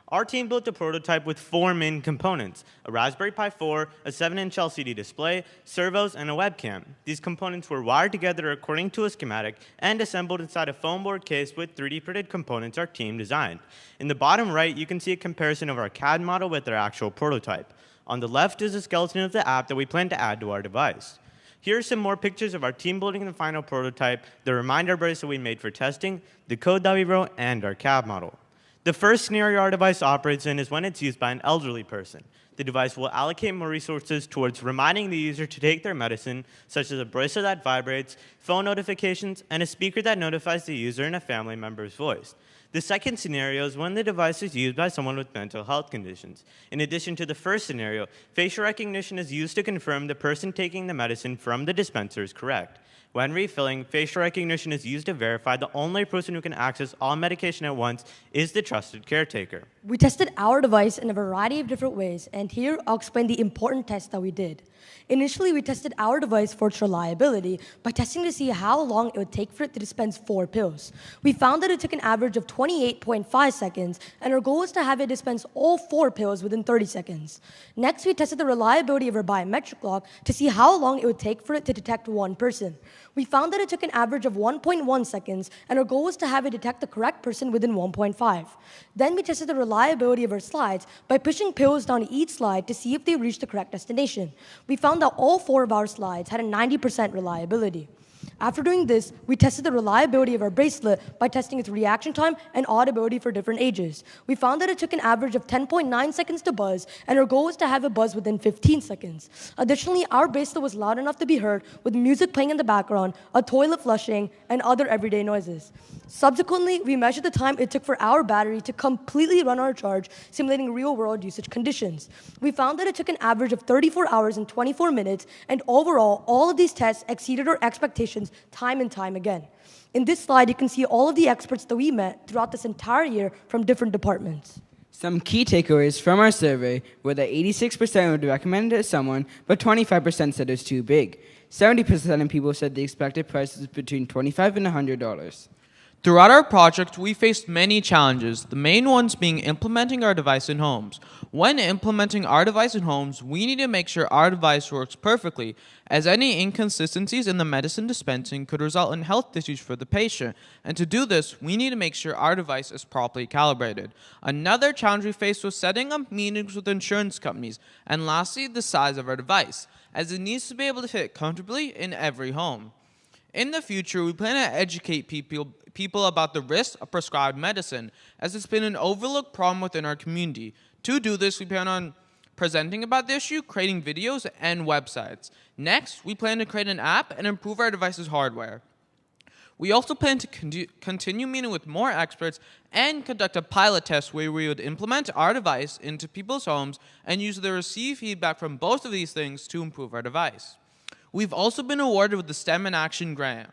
Speaker 2: Our team built a prototype with 4 main components: a Raspberry Pi 4, a 7-inch LCD display, servos, and a webcam. These components were wired together according to a schematic and assembled inside a foam board case with 3D printed components our team designed. In the bottom right, you can see a comparison of our CAD model with our actual prototype. On the left is a skeleton of the app that we plan to add to our device. Here are some more pictures of our team building the final prototype, the reminder bracelet we made for testing, the code that we wrote, and our CAD model. The first scenario our device operates in is when it's used by an elderly person. The device will allocate more resources towards reminding the user to take their medicine, such as a bracelet that vibrates, phone notifications, and a speaker that notifies the user in a family member's voice. The second scenario is when the device is used by someone with mental health conditions. In addition to the first scenario, facial recognition is used to confirm the person taking the medicine from the dispenser is correct. When refilling, facial recognition is used to verify the only person who can access all medication at once is the trusted caretaker.
Speaker 8: We tested our device in a variety of different ways, and here I'll explain the important tests that we did. Initially, we tested our device for its reliability by testing to see how long it would take for it to dispense 4 pills. We found that it took an average of 28.5 seconds, and our goal was to have it dispense all 4 pills within 30 seconds. Next, we tested the reliability of our biometric lock to see how long it would take for it to detect one person. We found that it took an average of 1.1 seconds, and our goal was to have it detect the correct person within 1.5. Then we tested the reliability of our slides by pushing pills down each slide to see if they reached the correct destination. We found that all 4 of our slides had a 90% reliability. After doing this, we tested the reliability of our bracelet by testing its reaction time and audibility for different ages. We found that it took an average of 10.9 seconds to buzz, and our goal was to have it buzz within 15 seconds. Additionally, our bracelet was loud enough to be heard with music playing in the background, a toilet flushing, and other everyday noises. Subsequently, we measured the time it took for our battery to completely run our charge, simulating real-world usage conditions. We found that it took an average of 34 hours and 24 minutes, and overall, all of these tests exceeded our expectations time and time again. In this slide, you can see all of the experts that we met throughout this entire year from different departments.
Speaker 14: Some key takeaways from our survey were that 86% would recommend it to someone, but 25% said it's too big. 70% of people said the expected price was between $25 and $100.
Speaker 2: Throughout our project, we faced many challenges, the main ones being implementing our device in homes. When implementing our device in homes, we need to make sure our device works perfectly, as any inconsistencies in the medicine dispensing could result in health issues for the patient. And to do this, we need to make sure our device is properly calibrated. Another challenge we faced was setting up meetings with insurance companies. And lastly, the size of our device, as it needs to be able to fit comfortably in every home. In the future, we plan to educate people about the risks of prescribed medicine, as it's been an overlooked problem within our community. To do this, we plan on presenting about the issue, creating videos, and websites. Next, we plan to create an app and improve our device's hardware. We also plan to continue meeting with more experts and conduct a pilot test where we would implement our device into people's homes and use the received feedback from both of these things to improve our device. We've also been awarded with the STEM in Action grant.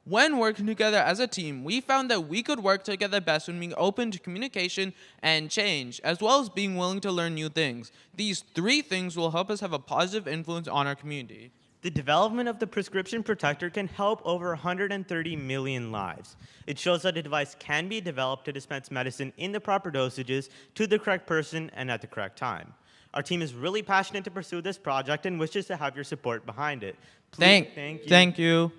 Speaker 2: When working together as a team, we found that we could work together best when being open to communication and change, as well as being willing to learn new things. These 3 things will help us have a positive influence on our community. The development of the prescription protector can help over 130 million lives. It shows that a device can be developed to dispense medicine in the proper dosages to the correct person and at the correct time. Our team is really passionate to pursue this project and wishes to have your support behind it. Please, thank you.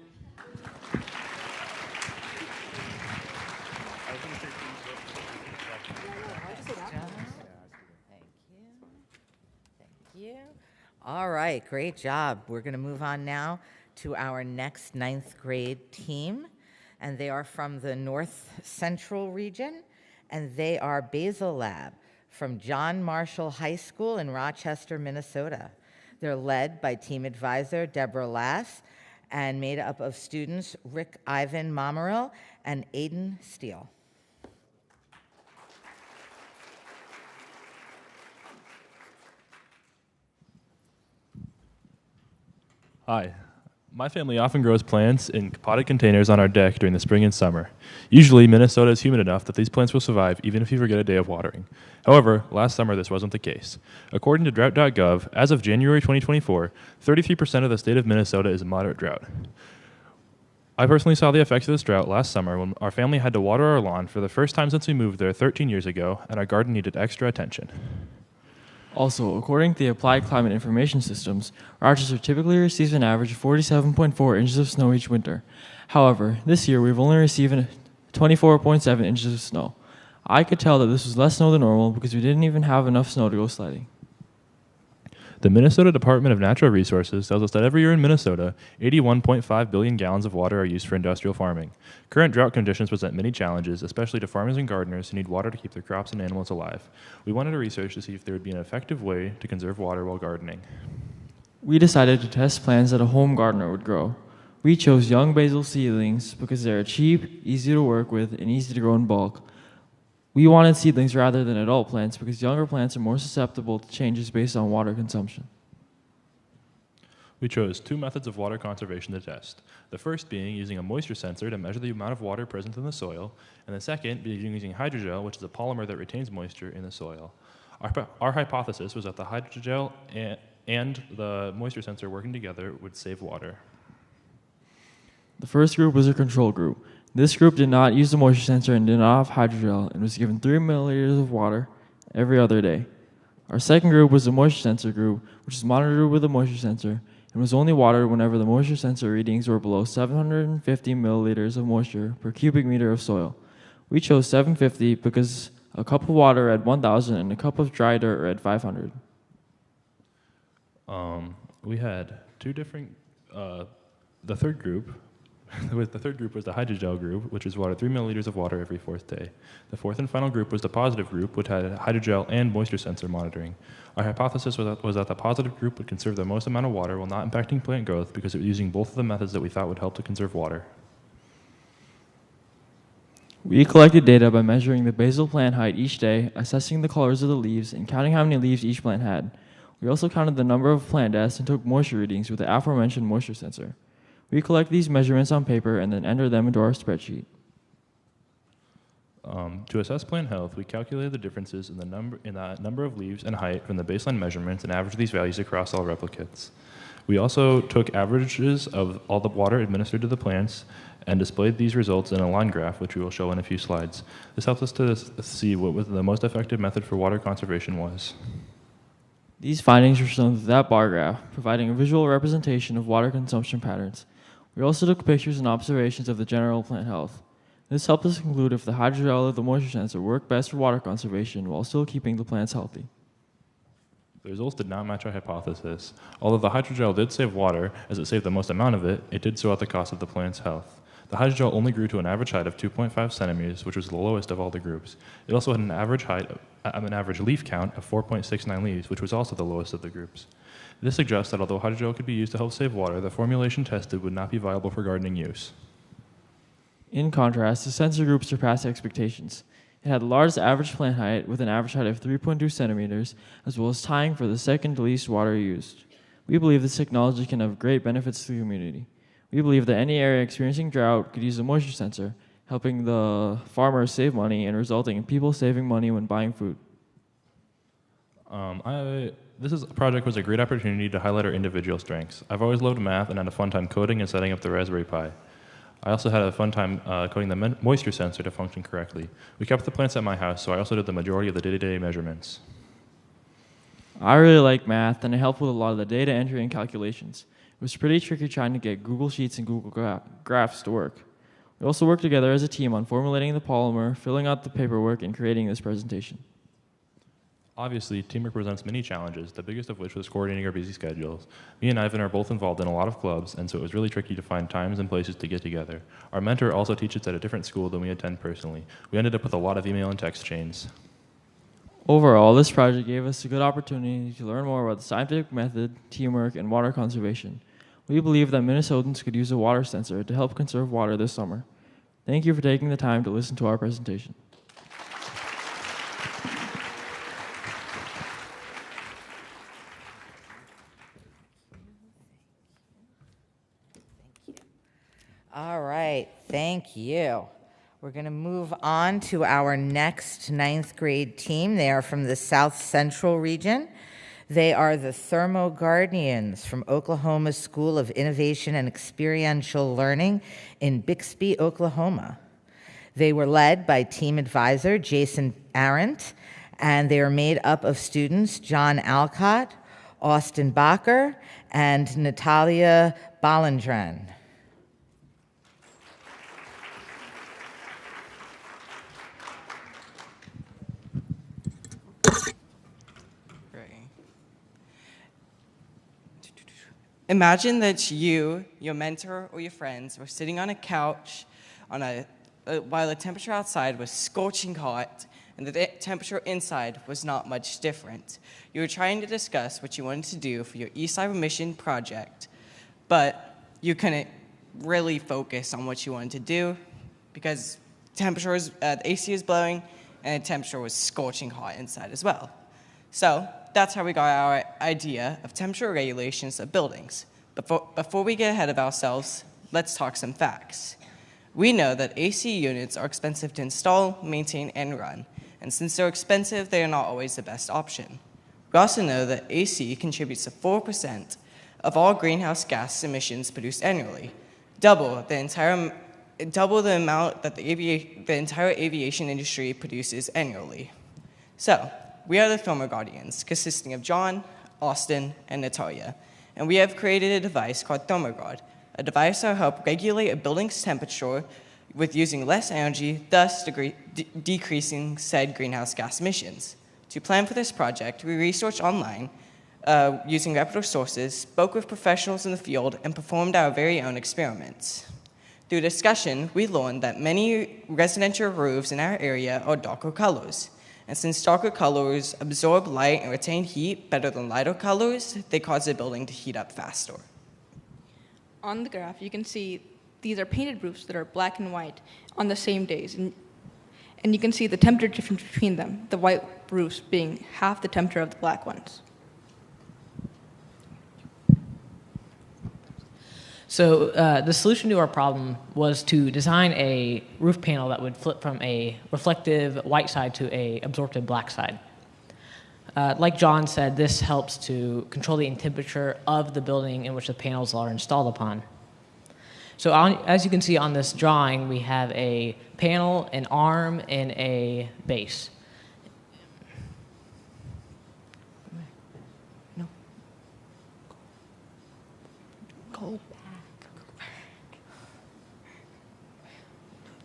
Speaker 1: you. All right, great job. We're going to move on now to our next 9th grade team, and they are from the North Central region, and they are Basil Lab from John Marshall High School in Rochester, Minnesota. They're led by team advisor Deborah Lass and made up of students Rick Ivan Mommeril and Aiden Steele.
Speaker 7: Hi. My family often grows plants in potted containers on our deck during the spring and summer. Usually, Minnesota is humid enough that these plants will survive even if you forget a day of watering. However, last summer this wasn't the case. According to drought.gov, as of January 2024, 33% of the state of Minnesota is in moderate drought. I personally saw the effects of this drought last summer when our family had to water our lawn for the first time since we moved there 13 years ago, and our garden needed extra attention.
Speaker 16: Also, according to the Applied Climate Information Systems, Rochester typically receives an average of 47.4 inches of snow each winter. However, this year we've only received 24.7 inches of snow. I could tell that this was less snow than normal because we didn't even have enough snow to go sledding.
Speaker 7: The Minnesota Department of Natural Resources tells us that every year in Minnesota, 81.5 billion gallons of water are used for industrial farming. Current drought conditions present many challenges, especially to farmers and gardeners who need water to keep their crops and animals alive. We wanted to research to see if there would be an effective way to conserve water while gardening.
Speaker 16: We decided to test plants that a home gardener would grow. We chose young basil seedlings because they are cheap, easy to work with, and easy to grow in bulk. We wanted seedlings rather than adult plants because younger plants are more susceptible to changes based on water consumption.
Speaker 7: We chose 2 methods of water conservation to test. The first being using a moisture sensor to measure the amount of water present in the soil, and the second being using hydrogel, which is a polymer that retains moisture in the soil. Our hypothesis was that the hydrogel and the moisture sensor working together would save water.
Speaker 16: The first group was a control group. This group did not use the moisture sensor and did not have hydrogel and was given 3 milliliters of water every other day. Our second group was the moisture sensor group, which is monitored with a moisture sensor and was only watered whenever the moisture sensor readings were below 750 milliliters of moisture per cubic meter of soil. We chose 750 because a cup of water read 1,000 and a cup of dry dirt read 500.
Speaker 7: We had 2 different, the third group was the hydrogel group, which was watered 3 milliliters of water every 4th day. The 4th and final group was the positive group, which had hydrogel and moisture sensor monitoring. Our hypothesis was that the positive group would conserve the most amount of water while not impacting plant growth because it was using both of the methods that we thought would help to conserve water.
Speaker 16: We collected data by measuring the basil plant height each day, assessing the colors of the leaves, and counting how many leaves each plant had. We also counted the number of plant deaths and took moisture readings with the aforementioned moisture sensor. We collect these measurements on paper and then enter them into our spreadsheet.
Speaker 7: To assess plant health, we calculated the differences in the number of leaves and height from the baseline measurements and averaged these values across all replicates. We also took averages of all the water administered to the plants and displayed these results in a line graph, which we will show in a few slides. This helps us to see what the most effective method for water conservation was.
Speaker 16: These findings were shown with that bar graph, providing a visual representation of water consumption patterns. We also took pictures and observations of the general plant health. This helped us conclude if the hydrogel or the moisture sensor worked best for water conservation while still keeping the plants healthy.
Speaker 7: The results did not match our hypothesis. Although the hydrogel did save water, as it saved the most amount of it, it did so at the cost of the plant's health. The hydrogel only grew to an average height of 2.5 centimeters, which was the lowest of all the groups. It also had an average leaf count of 4.69 leaves, which was also the lowest of the groups. This suggests that although hydrogel could be used to help save water, the formulation tested would not be viable for gardening use.
Speaker 16: In contrast, the sensor group surpassed expectations. It had the largest average plant height with an average height of 3.2 centimeters, as well as tying for the second least water used. We believe this technology can have great benefits to the community. We believe that any area experiencing drought could use a moisture sensor, helping the farmers save money and resulting in people saving money when buying food.
Speaker 7: This project was a great opportunity to highlight our individual strengths. I've always loved math and had a fun time coding and setting up the Raspberry Pi. I also had a fun time coding the moisture sensor to function correctly. We kept the plants at my house, so I also did the majority of the day-to-day measurements.
Speaker 16: I really like math, and it helped with a lot of the data entry and calculations. It was pretty tricky trying to get Google Sheets and Google Graphs to work. We also worked together as a team on formulating the polymer, filling out the paperwork, and creating this presentation.
Speaker 7: Obviously, teamwork presents many challenges, the biggest of which was coordinating our busy schedules. Me and Ivan are both involved in a lot of clubs, and so it was really tricky to find times and places to get together. Our mentor also teaches at a different school than we attend personally. We ended up with a lot of email and text chains.
Speaker 16: Overall, this project gave us a good opportunity to learn more about the scientific method, teamwork, and water conservation. We believe that Minnesotans could use a water sensor to help conserve water this summer. Thank you for taking the time to listen to our presentation.
Speaker 1: All right, thank you. We're going to move on to our next 9th grade team. They are from the South Central region. They are the ThermoGuardians from Oklahoma's School of Innovation and Experiential Learning in Bixby, Oklahoma. They were led by team advisor Jason Arendt, and they are made up of students John Alcott, Austin Bacher, and Natalia Balendran.
Speaker 9: Imagine that you, your mentor, or your friends were sitting on a couch while the temperature outside was scorching hot and the temperature inside was not much different. You were trying to discuss what you wanted to do for your eCYBERMISSION project, but you couldn't really focus on what you wanted to do because the AC was blowing and the temperature was scorching hot inside as well. So that's how we got our idea of temperature regulations of buildings. But before we get ahead of ourselves, let's talk some facts. We know that AC units are expensive to install, maintain, and run. And since they're expensive, they are not always the best option. We also know that AC contributes to 4% of all greenhouse gas emissions produced annually, double the amount that the entire aviation industry produces annually. So, we are the ThermoGuardians, consisting of John, Austin, and Natalia, and we have created a device called ThermoGuard, a device that will help regulate a building's temperature with using less energy, thus decreasing said greenhouse gas emissions. To plan for this project, we researched online using reputable sources, spoke with professionals in the field, and performed our very own experiments. Through discussion, we learned that many residential roofs in our area are darker colors. And since darker colors absorb light and retain heat better than lighter colors, they cause the building to heat up faster.
Speaker 12: On the graph, you can see these are painted roofs that are black and white on the same days. And you can see the temperature difference between them, the white roofs being half the temperature of the black ones.
Speaker 18: So the solution to our problem was to design a roof panel that would flip from a reflective white side to a absorptive black side. Like John said, this helps to control the temperature of the building in which the panels are installed upon. So as you can see on this drawing, we have a panel, an arm, and a base. No. Go back.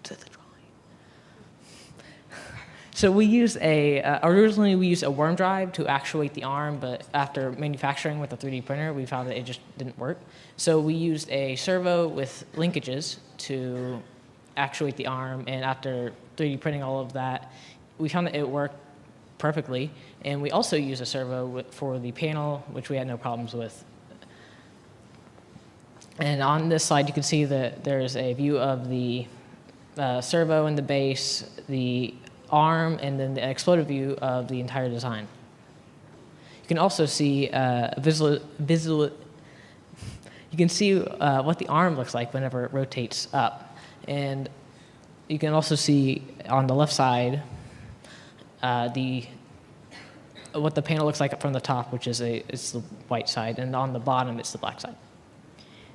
Speaker 18: To the drawing. So we use originally we used a worm drive to actuate the arm, but after manufacturing with a 3D printer, we found that it just didn't work. So we used a servo with linkages to actuate the arm, and after 3D printing all of that, we found that it worked perfectly. And we also used a servo for the panel, which we had no problems with. And on this slide, you can see that there's a view of the servo and the base, the arm, and then the exploded view of the entire design. You can also see you can see what the arm looks like whenever it rotates up. And you can also see on the left side what the panel looks like from the top, which is it's the white side, and on the bottom it's the black side.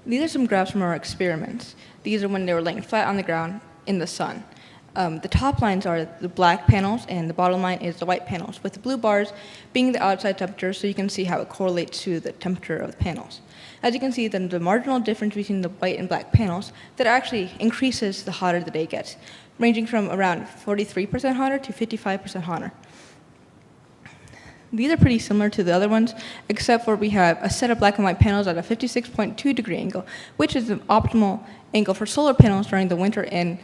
Speaker 12: These are some graphs from our experiments. These are when they were laying flat on the ground in the sun. The top lines are the black panels, and the bottom line is the white panels, with the blue bars being the outside temperature, so you can see how it correlates to the temperature of the panels. As you can see, then the marginal difference between the white and black panels, that actually increases the hotter the day gets, ranging from around 43% hotter to 55% hotter. These are pretty similar to the other ones, except for we have a set of black and white panels at a 56.2 degree angle, which is the optimal angle for solar panels during the winter and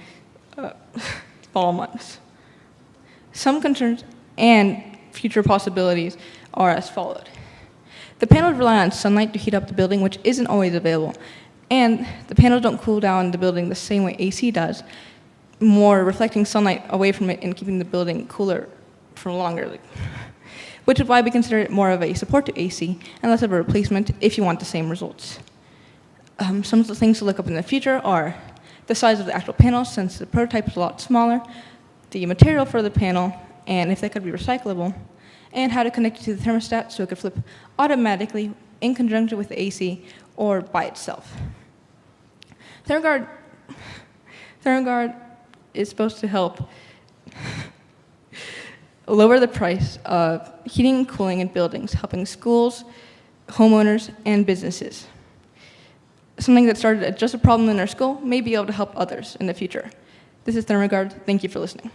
Speaker 12: fall months. Some concerns and future possibilities are as followed. The panels rely on sunlight to heat up the building, which isn't always available. And the panels don't cool down the building the same way AC does, more reflecting sunlight away from it and keeping the building cooler for longer. Which is why we consider it more of a support to AC and less of a replacement if you want the same results. Some of the things to look up in the future are the size of the actual panel, since the prototype is a lot smaller, the material for the panel, and if they could be recyclable, and how to connect it to the thermostat so it could flip automatically in conjunction with the AC or by itself. ThermoGuard is supposed to help lower the price of heating and cooling in buildings, helping schools, homeowners, and businesses. Something that started as just a problem in our school may be able to help others in the future. This is ThermoGuard. Thank you for listening.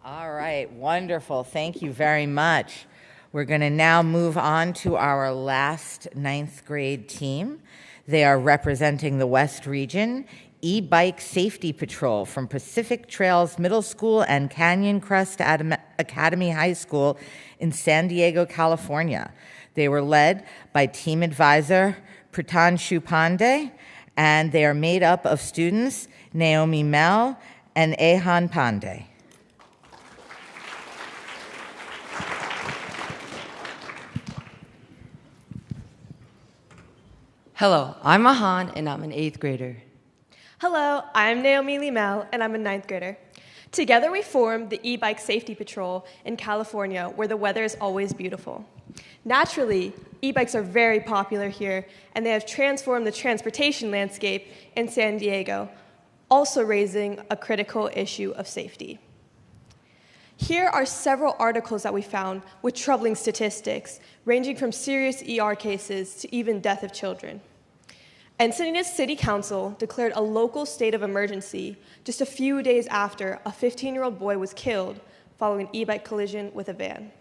Speaker 1: All right, wonderful. Thank you very much. We're going to now move on to our last 9th grade team. They are representing the West Region, E-Bike Safety Patrol from Pacific Trails Middle School and Canyon Crest Academy High School in San Diego, California. They were led by team advisor Pritanshu Pandey, and they are made up of students Naomi Mel and Ehan Pandey.
Speaker 4: Hello, I'm Ahan, and I'm an 8th grader.
Speaker 11: Hello, I'm Naomi Limel, and I'm a 9th grader. Together we formed the E-Bike Safety Patrol in California, where the weather is always beautiful. Naturally, e-bikes are very popular here, and they have transformed the transportation landscape in San Diego, also raising a critical issue of safety. Here are several articles that we found with troubling statistics, ranging from serious ER cases to even death of children. Encinitas City Council declared a local state of emergency just a few days after a 15-year-old boy was killed following an e-bike collision with a van.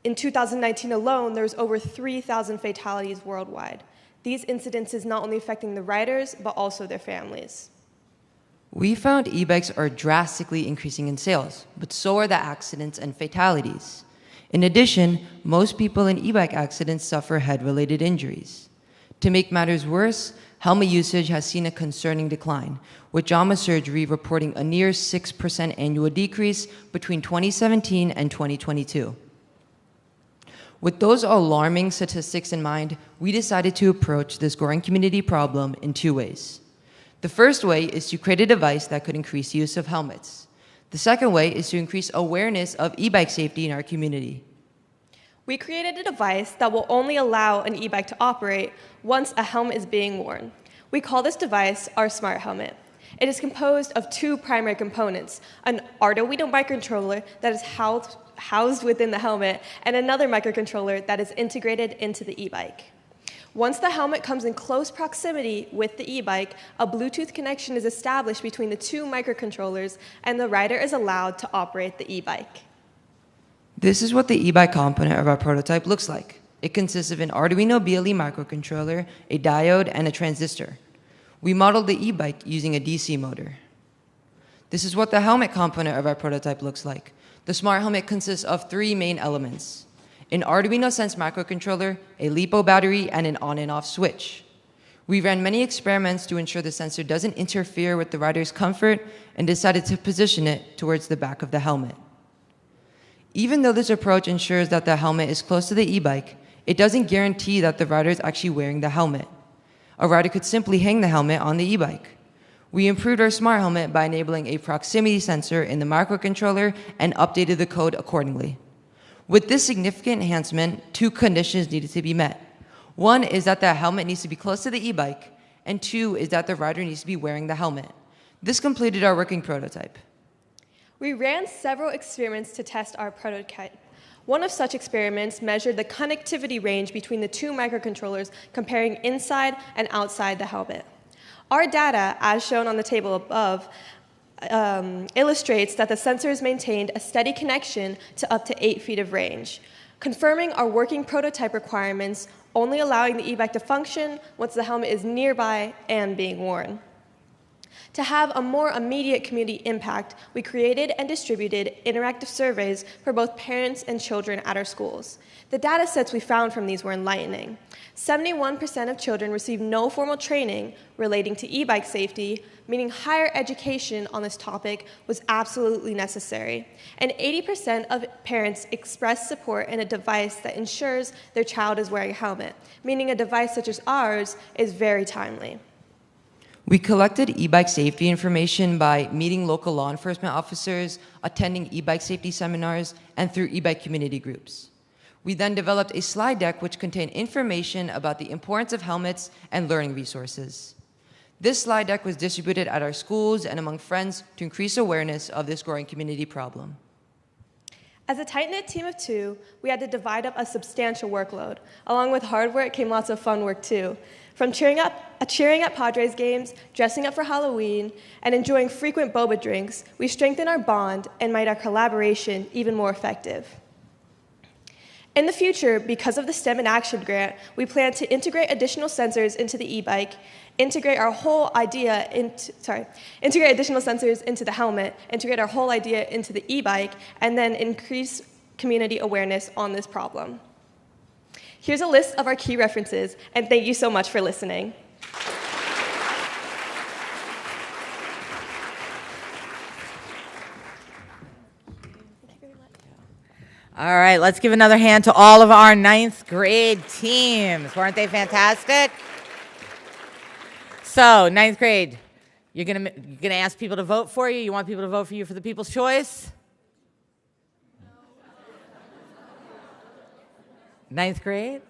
Speaker 11: In 2019 alone, there was over 3,000 fatalities worldwide. These incidences not only affecting the riders, but also their families.
Speaker 4: We found e-bikes are drastically increasing in sales, but so are the accidents and fatalities. In addition, most people in e-bike accidents suffer head-related injuries. To make matters worse, helmet usage has seen a concerning decline, with JAMA Surgery reporting a near 6% annual decrease between 2017 and 2022. With those alarming statistics in mind, we decided to approach this growing community problem in 2 ways. The first way is to create a device that could increase use of helmets. The second way is to increase awareness of e-bike safety in our community.
Speaker 11: We created a device that will only allow an e-bike to operate once a helmet is being worn. We call this device our smart helmet. It is composed of 2 primary components, an Arduino microcontroller that is housed within the helmet, and another microcontroller that is integrated into the e-bike. Once the helmet comes in close proximity with the e-bike, a Bluetooth connection is established between the 2 microcontrollers, and the rider is allowed to operate the e-bike.
Speaker 4: This is what the e-bike component of our prototype looks like. It consists of an Arduino BLE microcontroller, a diode, and a transistor. We modeled the e-bike using a DC motor. This is what the helmet component of our prototype looks like. The smart helmet consists of 3 main elements: an Arduino Sense microcontroller, a LiPo battery, and an on and off switch. We ran many experiments to ensure the sensor doesn't interfere with the rider's comfort and decided to position it towards the back of the helmet. Even though this approach ensures that the helmet is close to the e-bike, it doesn't guarantee that the rider is actually wearing the helmet. A rider could simply hang the helmet on the e-bike. We improved our smart helmet by enabling a proximity sensor in the microcontroller and updated the code accordingly. With this significant enhancement, 2 conditions needed to be met. 1 is that the helmet needs to be close to the e-bike, and 2 is that the rider needs to be wearing the helmet. This completed our working prototype.
Speaker 11: We ran several experiments to test our prototype. One of such experiments measured the connectivity range between the two microcontrollers, comparing inside and outside the helmet. Our data, as shown on the table above, illustrates that the sensors maintained a steady connection to up to 8 feet of range, confirming our working prototype requirements, only allowing the Ebike to function once the helmet is nearby and being worn. To have a more immediate community impact, we created and distributed interactive surveys for both parents and children at our schools. The data sets we found from these were enlightening. 71% of children received no formal training relating to e-bike safety, meaning higher education on this topic was absolutely necessary. And 80% of parents expressed support in a device that ensures their child is wearing a helmet, meaning a device such as ours is very timely.
Speaker 4: We collected e-bike safety information by meeting local law enforcement officers, attending e-bike safety seminars, and through e-bike community groups. We then developed a slide deck which contained information about the importance of helmets and learning resources. This slide deck was distributed at our schools and among friends to increase awareness of this growing community problem.
Speaker 11: As a tight-knit team of 2, we had to divide up a substantial workload. Along with hard work came lots of fun work too. From cheering at Padres games, dressing up for Halloween, and enjoying frequent boba drinks, we strengthened our bond and made our collaboration even more effective. In the future, because of the STEM in Action grant, we plan to integrate additional sensors into the e-bike, integrate additional sensors into the helmet, integrate our whole idea into the e-bike, and then increase community awareness on this problem. Here's a list of our key references, and thank you so much for listening.
Speaker 1: All right, let's give another hand to all of our 9th grade teams. Weren't they fantastic? So, 9th grade, you're gonna ask people to vote for you? You want people to vote for you for the People's Choice? 9th grade?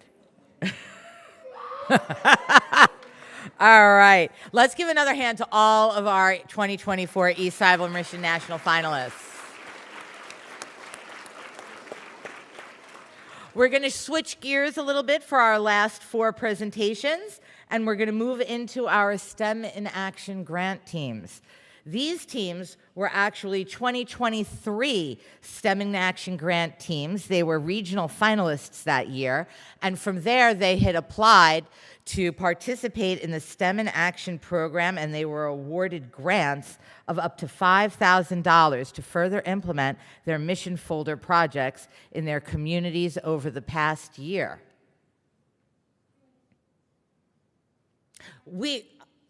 Speaker 1: All right. Let's give another hand to all of our 2024 eCYBERMISSION National finalists. We're going to switch gears a little bit for our last 4 presentations, and we're going to move into our STEM in Action grant teams. These teams were actually 2023 STEM in Action grant teams. They were regional finalists that year, and from there they had applied to participate in the STEM in Action program, and they were awarded grants of up to $5,000 to further implement their mission folder projects in their communities over the past year.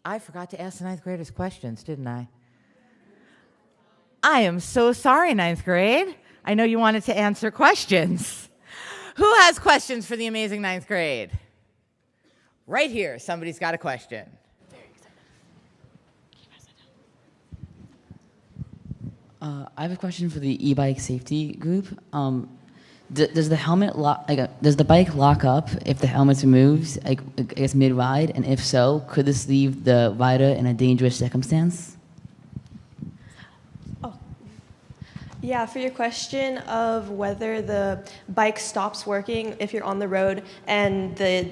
Speaker 1: I forgot to ask the 9th graders questions, didn't I? I am so sorry, 9th grade. I know you wanted to answer questions. Who has questions for the amazing 9th grade? Right here, somebody's got a question.
Speaker 13: I have a question for the e-bike safety group. Does the helmet does the bike lock up if the helmet's removed, I guess mid-ride? And if so, could this leave the rider in a dangerous circumstance?
Speaker 11: Yeah, for your question of whether the bike stops working if you're on the road and the,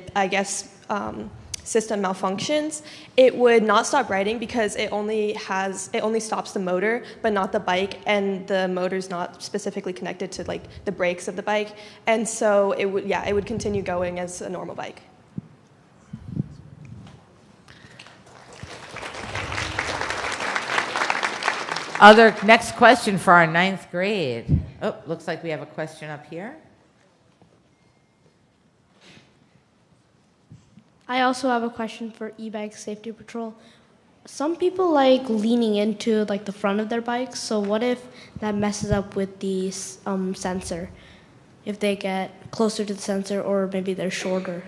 Speaker 11: system malfunctions, it would not stop riding because it only stops the motor, but not the bike, and the motor's not specifically connected to like the brakes of the bike, and so it would continue going as a normal bike.
Speaker 1: Next question for our 9th grade. Oh, looks like we have a question up here.
Speaker 5: I also have a question for e-bike safety patrol. Some people like leaning into like the front of their bikes, so what if that messes up with the sensor? If they get closer to the sensor, or maybe they're shorter?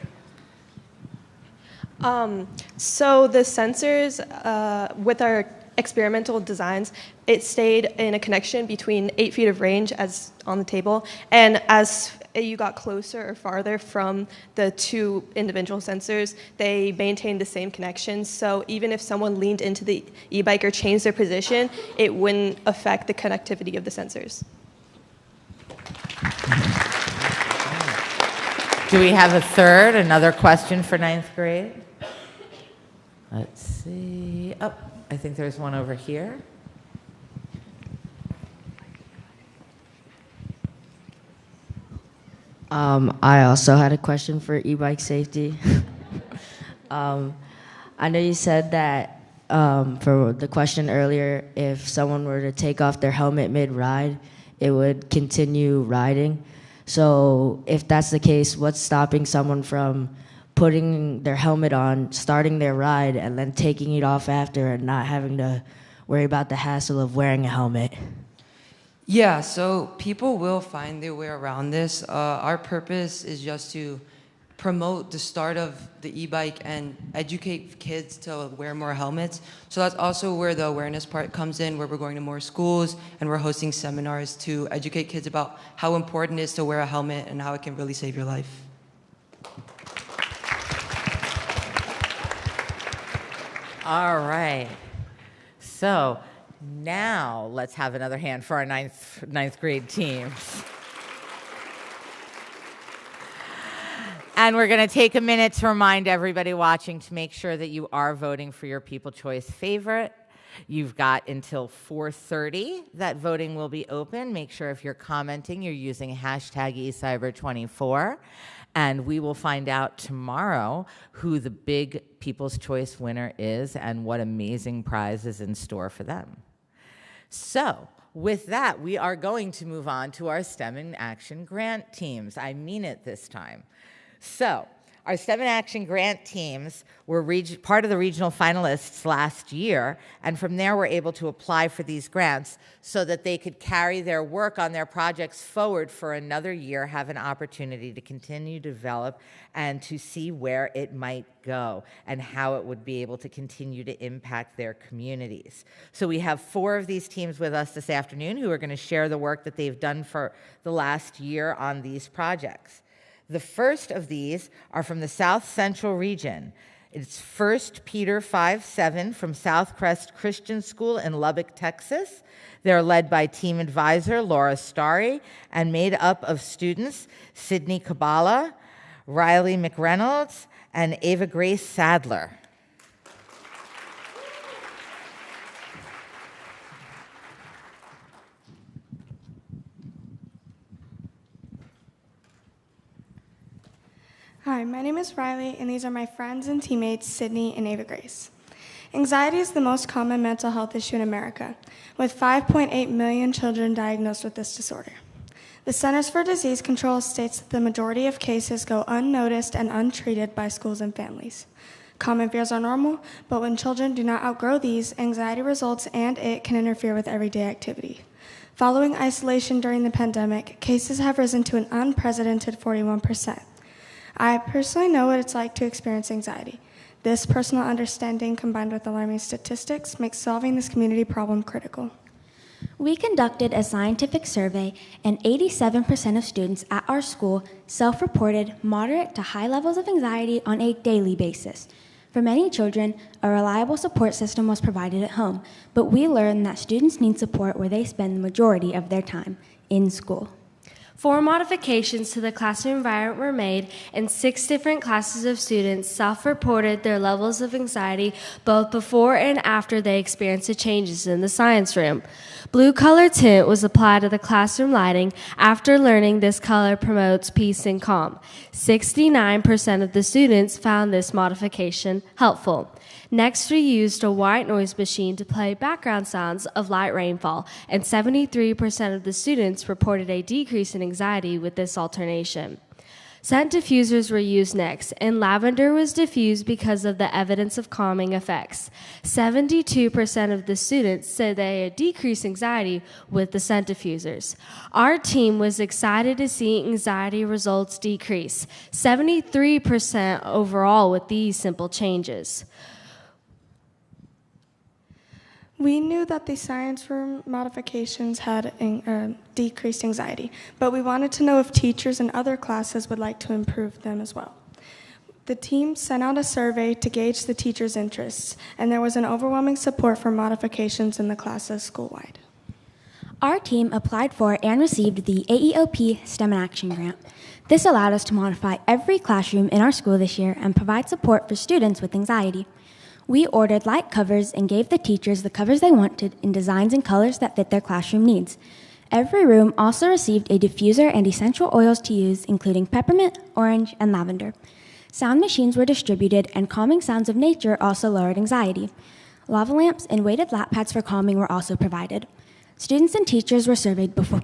Speaker 11: So the sensors with our experimental designs, it stayed in a connection between 8 feet of range as on the table, and as you got closer or farther from the 2 individual sensors, they maintained the same connection. So even if someone leaned into the e-bike or changed their position, it wouldn't affect the connectivity of the sensors.
Speaker 1: Do we have a third, another question for ninth grade? Let's see. Oh, I think there's one over here.
Speaker 15: I also had a question for e-bike safety. I know you said that for the question earlier, if someone were to take off their helmet mid-ride, it would continue riding. So if that's the case, what's stopping someone from putting their helmet on, starting their ride, and then taking it off after and not having to worry about the hassle of wearing a helmet?
Speaker 4: Yeah, so people will find their way around this. Our purpose is just to promote the start of the e-bike and educate kids to wear more helmets. So that's also where the awareness part comes in, where we're going to more schools and we're hosting seminars to educate kids about how important it is to wear a helmet and how it can really save your life.
Speaker 1: All right. So now let's have another hand for our ninth grade teams. And we're going to take a minute to remind everybody watching to make sure that you are voting for your People Choice favorite. You've got until 4:30 that voting will be open. Make sure if you're commenting, you're using hashtag eCYBER24. And we will find out tomorrow who the big People's Choice winner is and what amazing prize is in store for them. So with that, we are going to move on to our STEM in Action grant teams. I mean it this time. So our STEM in Action grant teams were part of the regional finalists last year, and from there were able to apply for these grants so that they could carry their work on their projects forward for another year, have an opportunity to continue to develop and to see where it might go and how it would be able to continue to impact their communities. So we have 4 of these teams with us this afternoon who are going to share the work that they've done for the last year on these projects. The first of these are from the South Central region. It's 1 Peter 5:7 from Southcrest Christian School in Lubbock, Texas. They're led by team advisor Laura Starry and made up of students Sydney Kabbalah, Riley McReynolds, and Ava Grace Sadler.
Speaker 17: Hi, my name is Riley, and these are my friends and teammates, Sydney and Ava Grace. Anxiety is the most common mental health issue in America, with 5.8 million children diagnosed with this disorder. The Centers for Disease Control states that the majority of cases go unnoticed and untreated by schools and families. Common fears are normal, but when children do not outgrow these, anxiety results and it can interfere with everyday activity. Following isolation during the pandemic, cases have risen to an unprecedented 41%. I personally know what it's like to experience anxiety. This personal understanding combined with alarming statistics makes solving this community problem critical.
Speaker 19: We conducted a scientific survey, and 87% of students at our school self-reported moderate to high levels of anxiety on a daily basis. For many children, a reliable support system was provided at home, but we learned that students need support where they spend the majority of their time, in school.
Speaker 21: 4 modifications to the classroom environment were made, and 6 different classes of students self-reported their levels of anxiety both before and after they experienced the changes in the science room. Blue color tint was applied to the classroom lighting after learning this color promotes peace and calm. 69% of the students found this modification helpful. Next, we used a white noise machine to play background sounds of light rainfall, and 73% of the students reported a decrease in anxiety with this alternation. Scent diffusers were used next, and lavender was diffused because of the evidence of calming effects. 72% of the students said they had decreased anxiety with the scent diffusers. Our team was excited to see anxiety results decrease, 73% overall with these simple changes.
Speaker 17: We knew that the science room modifications had decreased anxiety, but we wanted to know if teachers in other classes would like to improve them as well. The team sent out a survey to gauge the teachers' interests, and there was an overwhelming support for modifications in the classes school-wide.
Speaker 19: Our team applied for and received the AEOP STEM in Action grant. This allowed us to modify every classroom in our school this year and provide support for students with anxiety. We ordered light covers and gave the teachers the covers they wanted in designs and colors that fit their classroom needs. Every room also received a diffuser and essential oils to use, including peppermint, orange, and lavender. Sound machines were distributed, and calming sounds of nature also lowered anxiety. Lava lamps and weighted lap pads for calming were also provided. Students and teachers were surveyed before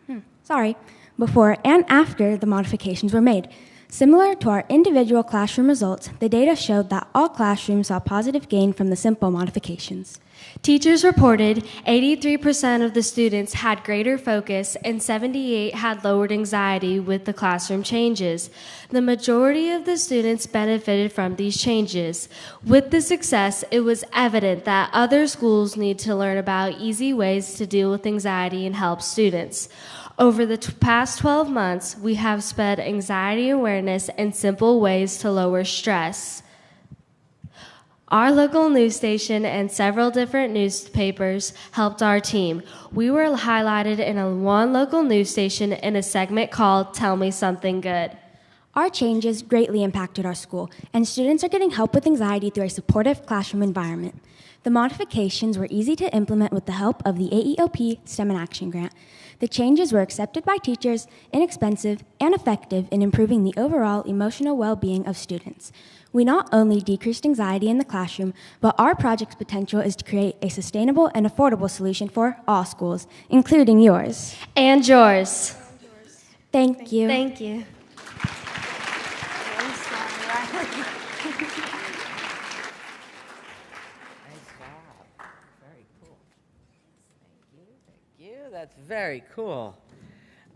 Speaker 19: and after the modifications were made. Similar to our individual classroom results, the data showed that all classrooms saw positive gain from the simple modifications.
Speaker 21: Teachers reported 83% of the students had greater focus and 78% had lowered anxiety with the classroom changes. The majority of the students benefited from these changes. With the success, it was evident that other schools need to learn about easy ways to deal with anxiety and help students. Over the past 12 months, we have spread anxiety awareness and simple ways to lower stress. Our local news station and several different newspapers helped our team. We were highlighted in one local news station in a segment called Tell Me Something Good.
Speaker 19: Our changes greatly impacted our school, and students are getting help with anxiety through a supportive classroom environment. The modifications were easy to implement with the help of the AEOP STEM in Action grant. The changes were accepted by teachers, inexpensive, and effective in improving the overall emotional well-being of students. We not only decreased anxiety in the classroom, but our project's potential is to create a sustainable and affordable solution for all schools, including yours.
Speaker 21: And yours.
Speaker 19: Thank you.
Speaker 21: Thank you.
Speaker 1: That's very cool.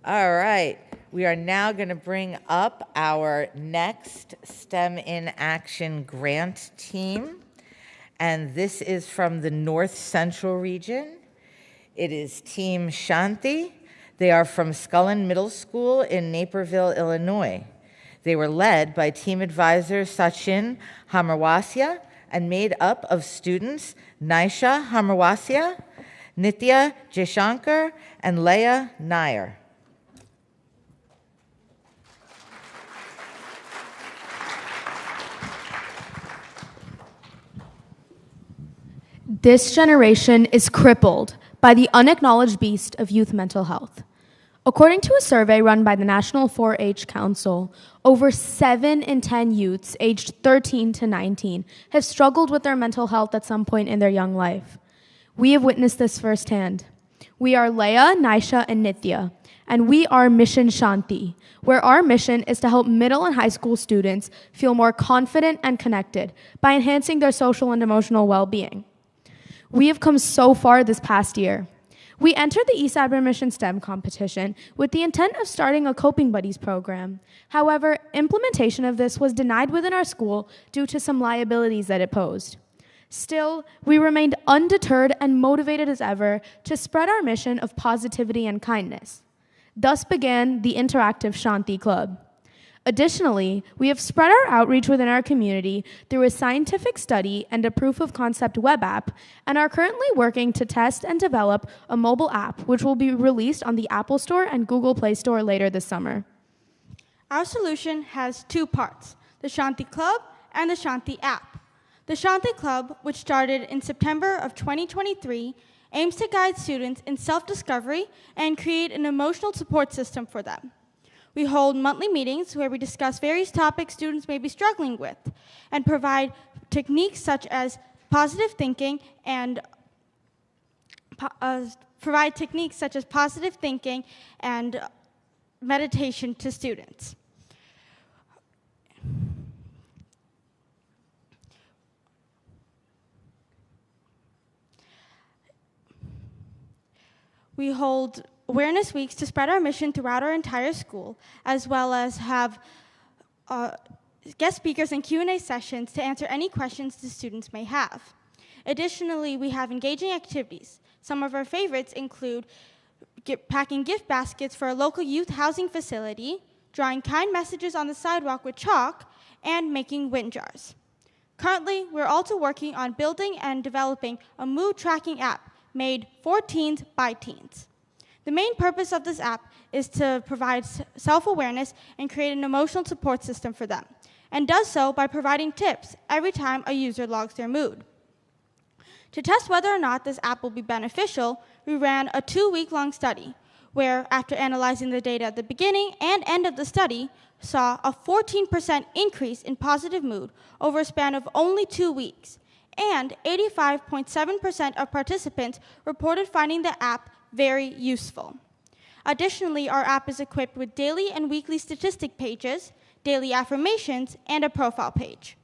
Speaker 1: All right. We are now going to bring up our next STEM in Action grant team. And this is from the North Central region. It is Team Shanti. They are from Scullin Middle School in Naperville, Illinois. They were led by team advisor Sachin Hamarwasya and made up of students Naisha Hamarwasya, Nitya Jaishankar, and Leah Nair.
Speaker 3: This generation is crippled by the unacknowledged beast of youth mental health. According to a survey run by the National 4-H Council, over 7 in 10 youths aged 13 to 19 have struggled with their mental health at some point in their young life. We have witnessed this firsthand. We are Leah, Naisha, and Nitya, and we are Mission Shanti, where our mission is to help middle and high school students feel more confident and connected by enhancing their social and emotional well-being. We have come so far this past year. We entered the eCYBERMISSION STEM competition with the intent of starting a Coping Buddies program. However, implementation of this was denied within our school due to some liabilities that it posed. Still, we remained undeterred and motivated as ever to spread our mission of positivity and kindness. Thus began the Interactive Shanti Club. Additionally, we have spread our outreach within our community through a scientific study and a proof of concept web app, and are currently working to test and develop a mobile app which will be released on the Apple Store and Google Play Store later this summer.
Speaker 20: Our solution has two parts, the Shanti Club and the Shanti app. The Shanti Club, which started in September of 2023, aims to guide students in self-discovery and create an emotional support system for them. We hold monthly meetings where we discuss various topics students may be struggling with and provide techniques such as positive thinking and meditation to students. We hold awareness weeks to spread our mission throughout our entire school, as well as have guest speakers and Q&A sessions to answer any questions the students may have. Additionally, we have engaging activities. Some of our favorites include packing gift baskets for a local youth housing facility, drawing kind messages on the sidewalk with chalk, and making wind jars. Currently, we're also working on building and developing a mood tracking app made for teens by teens. The main purpose of this app is to provide self-awareness and create an emotional support system for them, and does so by providing tips every time a user logs their mood. To test whether or not this app will be beneficial, we ran a 2-week-long study where, after analyzing the data at the beginning and end of the study, saw a 14% increase in positive mood over a span of only 2 weeks, and 85.7% of participants reported finding the app very useful. Additionally, our app is equipped with daily and weekly statistic pages, daily affirmations, and a profile page.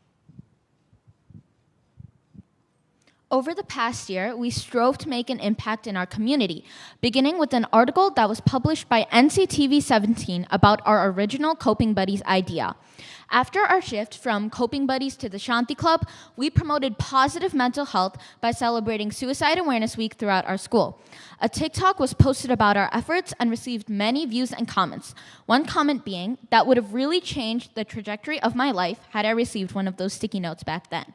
Speaker 6: Over the past year, we strove to make an impact in our community, beginning with an article that was published by NCTV 17 about our original Coping Buddies idea. After our shift from Coping Buddies to the Shanti Club, we promoted positive mental health by celebrating Suicide Awareness Week throughout our school. A TikTok was posted about our efforts and received many views and comments. One comment being, that would have really changed the trajectory of my life had I received one of those sticky notes back then.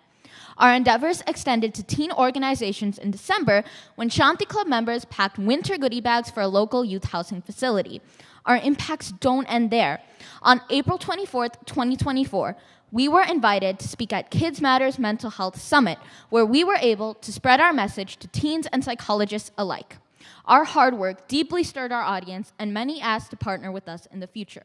Speaker 6: Our endeavors extended to teen organizations in December when Shanti Club members packed winter goodie bags for a local youth housing facility. Our impacts don't end there. On April 24th, 2024, we were invited to speak at Kids Matters Mental Health Summit, where we were able to spread our message to teens and psychologists alike. Our hard work deeply stirred our audience, and many asked to partner with us in the future.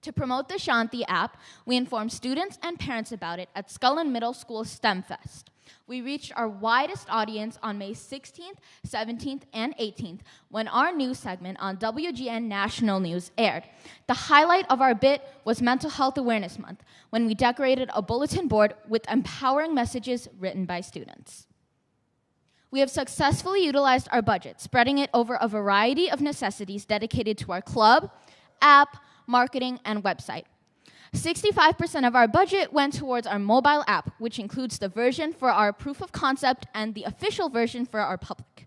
Speaker 6: To promote the Shanti app, we informed students and parents about it at Scullin Middle School STEM Fest. We reached our widest audience on May 16th, 17th, and 18th when our news segment on WGN National News aired. The highlight of our bit was Mental Health Awareness Month, when we decorated a bulletin board with empowering messages written by students. We have successfully utilized our budget, spreading it over a variety of necessities dedicated to our club, app, marketing, and website. 65% of our budget went towards our mobile app, which includes the version for our proof of concept and the official version for our public.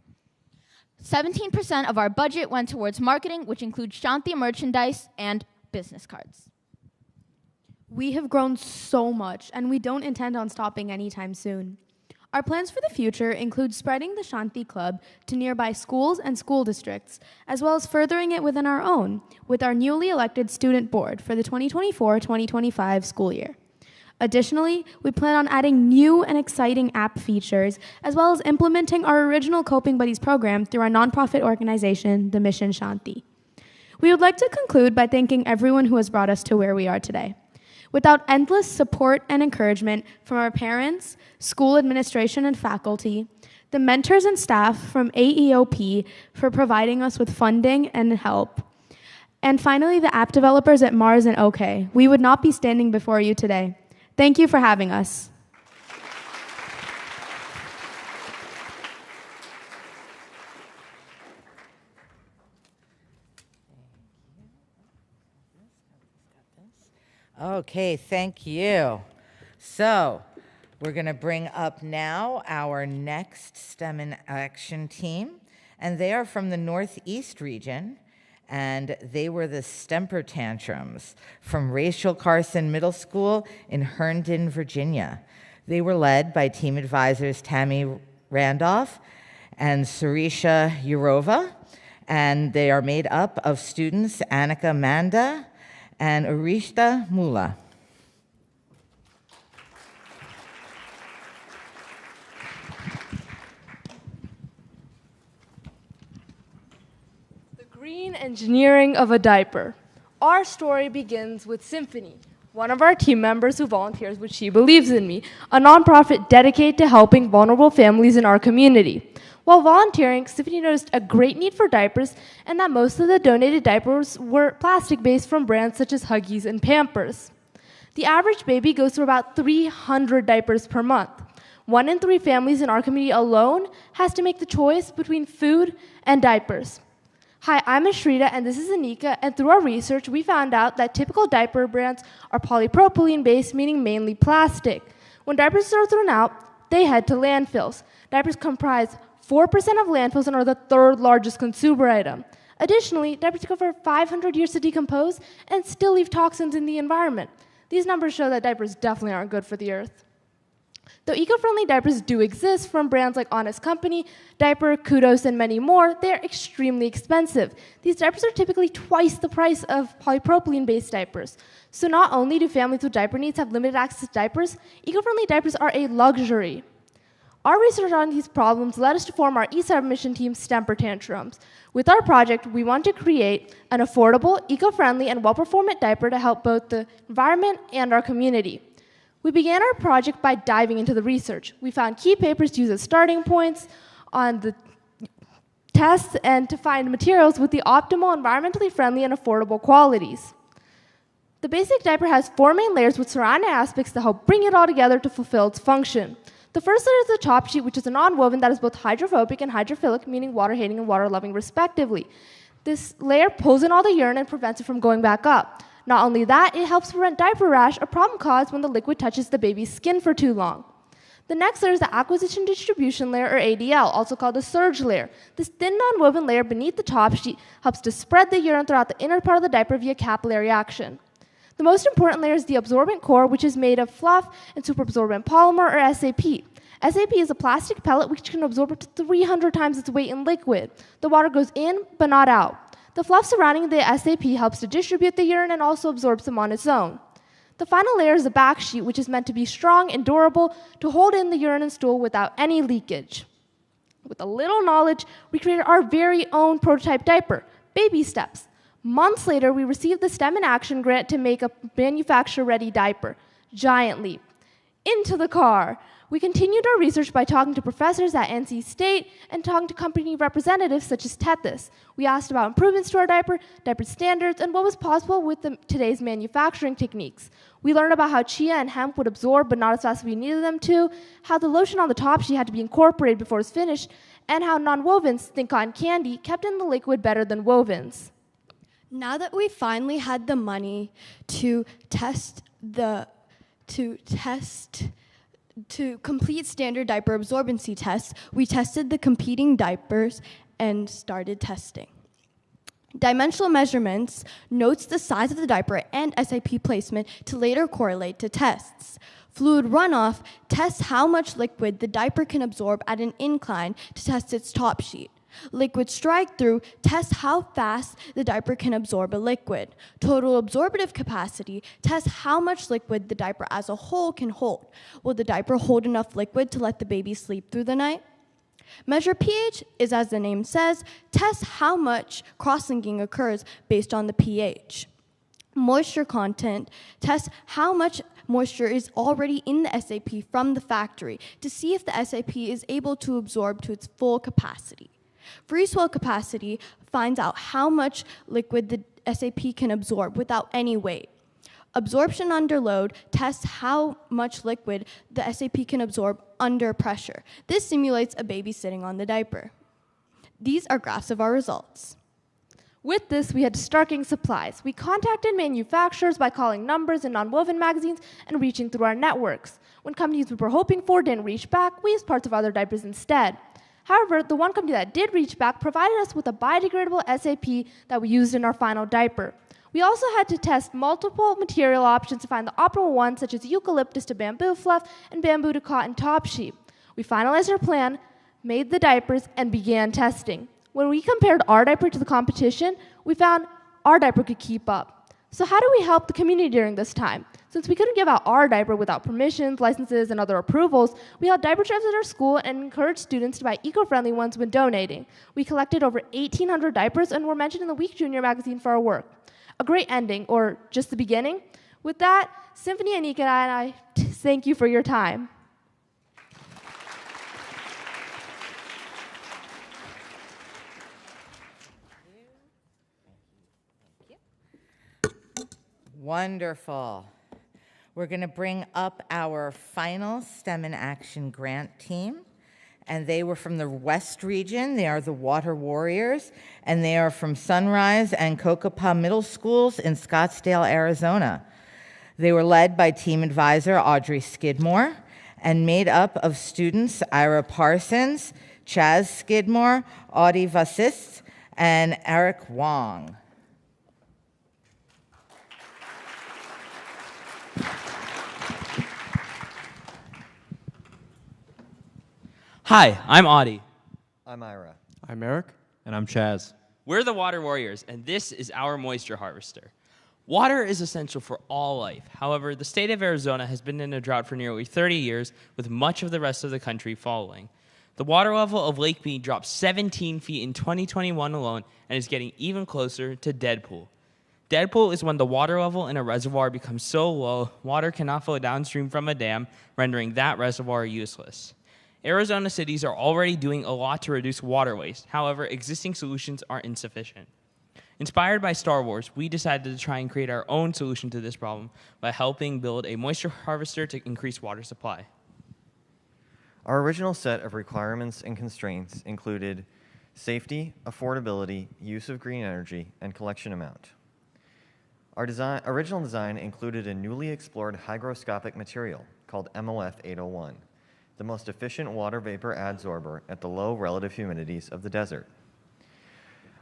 Speaker 6: 17% of our budget went towards marketing, which includes Shanti merchandise and business cards.
Speaker 3: We have grown so much, and we don't intend on stopping anytime soon. Our plans for the future include spreading the Shanti Club to nearby schools and school districts, as well as furthering it within our own, with our newly elected student board for the 2024-2025 school year. Additionally, we plan on adding new and exciting app features, as well as implementing our original Coping Buddies program through our nonprofit organization, the Mission Shanti. We would like to conclude by thanking everyone who has brought us to where we are today. Without endless support and encouragement from our parents, school administration and faculty, the mentors and staff from AEOP for providing us with funding and help, and finally the app developers at Mars and OK, we would not be standing before you today. Thank you for having us.
Speaker 1: Okay, thank you. So we're going to bring up now our next STEM in Action team, and they are from the Northeast region, and they were the Stemper Tantrums from Rachel Carson Middle School in Herndon, Virginia. They were led by team advisors Tammy Randolph and Surisha Yurova, and they are made up of students Annika Manda and Arishta Mula.
Speaker 22: The green engineering of a diaper. Our story begins with Symphony, one of our team members who volunteers with She Believes in Me, a nonprofit dedicated to helping vulnerable families in our community. While volunteering, Symphony noticed a great need for diapers and that most of the donated diapers were plastic-based from brands such as Huggies and Pampers. The average baby goes through about 300 diapers per month. 1 in 3 families in our community alone has to make the choice between food and diapers. Hi, I'm Ashrita and this is Anika, and through our research, we found out that typical diaper brands are polypropylene-based, meaning mainly plastic. When diapers are thrown out, they head to landfills. Diapers comprise 4% of landfills and are the 3rd largest consumer item. Additionally, diapers take over 500 years to decompose and still leave toxins in the environment. These numbers show that diapers definitely aren't good for the earth. Though eco-friendly diapers do exist from brands like Honest Company, Diaper, Kudos, and many more, they are extremely expensive. These diapers are typically twice the price of polypropylene-based diapers. So not only do families with diaper needs have limited access to diapers, eco-friendly diapers are a luxury. Our research on these problems led us to form our eCYBERMISSION team, Stemper Tantrums. With our project, we want to create an affordable, eco-friendly, and well-performant diaper to help both the environment and our community. We began our project by diving into the research. We found key papers to use as starting points on the tests and to find materials with the optimal, environmentally friendly, and affordable qualities. The basic diaper has 4 main layers with surrounding aspects that help bring it all together to fulfill its function. The first layer is the top sheet, which is a non-woven that is both hydrophobic and hydrophilic, meaning water-hating and water-loving respectively. This layer pulls in all the urine and prevents it from going back up. Not only that, it helps prevent diaper rash, a problem caused when the liquid touches the baby's skin for too long. The next layer is the acquisition distribution layer, or ADL, also called the surge layer. This thin non-woven layer beneath the top sheet helps to spread the urine throughout the inner part of the diaper via capillary action. The most important layer is the absorbent core, which is made of fluff and superabsorbent polymer, or SAP. SAP is a plastic pellet which can absorb up to 300 times its weight in liquid. The water goes in, but not out. The fluff surrounding the SAP helps to distribute the urine and also absorbs them on its own. The final layer is the back sheet, which is meant to be strong and durable to hold in the urine and stool without any leakage. With a little knowledge, we created our very own prototype diaper, Baby Steps. Months later, we received the STEM in Action grant to make a manufacturer-ready diaper. Giant leap. Into the car. We continued our research by talking to professors at NC State and talking to company representatives such as Tethys. We asked about improvements to our diaper standards, and what was possible with today's manufacturing techniques. We learned about how chia and hemp would absorb but not as fast as we needed them to, how the lotion on the top sheet had to be incorporated before it was finished, and how non-wovens, think cotton candy, kept in the liquid better than wovens.
Speaker 8: Now that we finally had the money to complete standard diaper absorbency tests, we tested the competing diapers and started testing. Dimensional measurements notes the size of the diaper and SAP placement to later correlate to tests. Fluid runoff tests how much liquid the diaper can absorb at an incline to test its top sheet. Liquid strike-through tests how fast the diaper can absorb a liquid. Total absorptive capacity tests how much liquid the diaper as a whole can hold. Will the diaper hold enough liquid to let the baby sleep through the night? Measure pH is, as the name says, tests how much cross-linking occurs based on the pH. Moisture content tests how much moisture is already in the SAP from the factory to see if the SAP is able to absorb to its full capacity. Free swell capacity finds out how much liquid the SAP can absorb without any weight. Absorption under load tests how much liquid the SAP can absorb under pressure. This simulates a baby sitting on the diaper. These are graphs of our results.
Speaker 22: With this, we had to start getting supplies. We contacted manufacturers by calling numbers in non-woven magazines and reaching through our networks. When companies we were hoping for didn't reach back, we used parts of other diapers instead. However, the one company that did reach back provided us with a biodegradable SAP that we used in our final diaper. We also had to test multiple material options to find the optimal ones, such as eucalyptus to bamboo fluff and bamboo to cotton top sheet. We finalized our plan, made the diapers, and began testing. When we compared our diaper to the competition, we found our diaper could keep up. So how do we help the community during this time? Since we couldn't give out our diaper without permissions, licenses, and other approvals, we held diaper drives at our school and encouraged students to buy eco-friendly ones when donating. We collected over 1,800 diapers and were mentioned in the Week Junior magazine for our work. A great ending, or just the beginning. With that, Symphony, Anika, and I thank you for your time.
Speaker 1: Wonderful. We're going to bring up our final STEM in Action grant team, and they were from the West region. They are the Water Warriors, and they are from Sunrise and Kokopa Middle Schools in Scottsdale, Arizona. They were led by team advisor Audrey Skidmore and made up of students Ira Parsons, Chaz Skidmore, Audie Vasist, and Eric Wong.
Speaker 10: Hi, I'm Audie.
Speaker 14: I'm Ira.
Speaker 23: I'm Eric.
Speaker 24: And I'm Chaz.
Speaker 10: We're the Water Warriors, and this is our moisture harvester. Water is essential for all life. However, the state of Arizona has been in a drought for nearly 30 years, with much of the rest of the country following. The water level of Lake Mead dropped 17 feet in 2021 alone and is getting even closer to Deadpool. Deadpool is when the water level in a reservoir becomes so low, water cannot flow downstream from a dam, rendering that reservoir useless. Arizona cities are already doing a lot to reduce water waste. However, existing solutions are insufficient. Inspired by Star Wars, we decided to try and create our own solution to this problem by helping build a moisture harvester to increase water supply.
Speaker 14: Our original set of requirements and constraints included safety, affordability, use of green energy, and collection amount. Our original design included a newly explored hygroscopic material called MOF 801, the most efficient water vapor adsorber at the low relative humidities of the desert.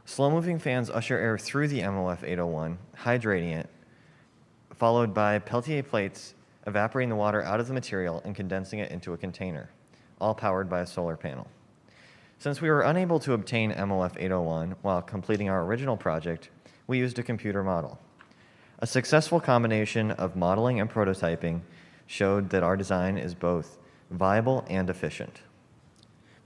Speaker 14: Slow-moving fans usher air through the MOF 801, hydrating it, followed by Peltier plates evaporating the water out of the material and condensing it into a container, all powered by a solar panel. Since we were unable to obtain MOF 801 while completing our original project, we used a computer model. A successful combination of modeling and prototyping showed that our design is both viable and efficient.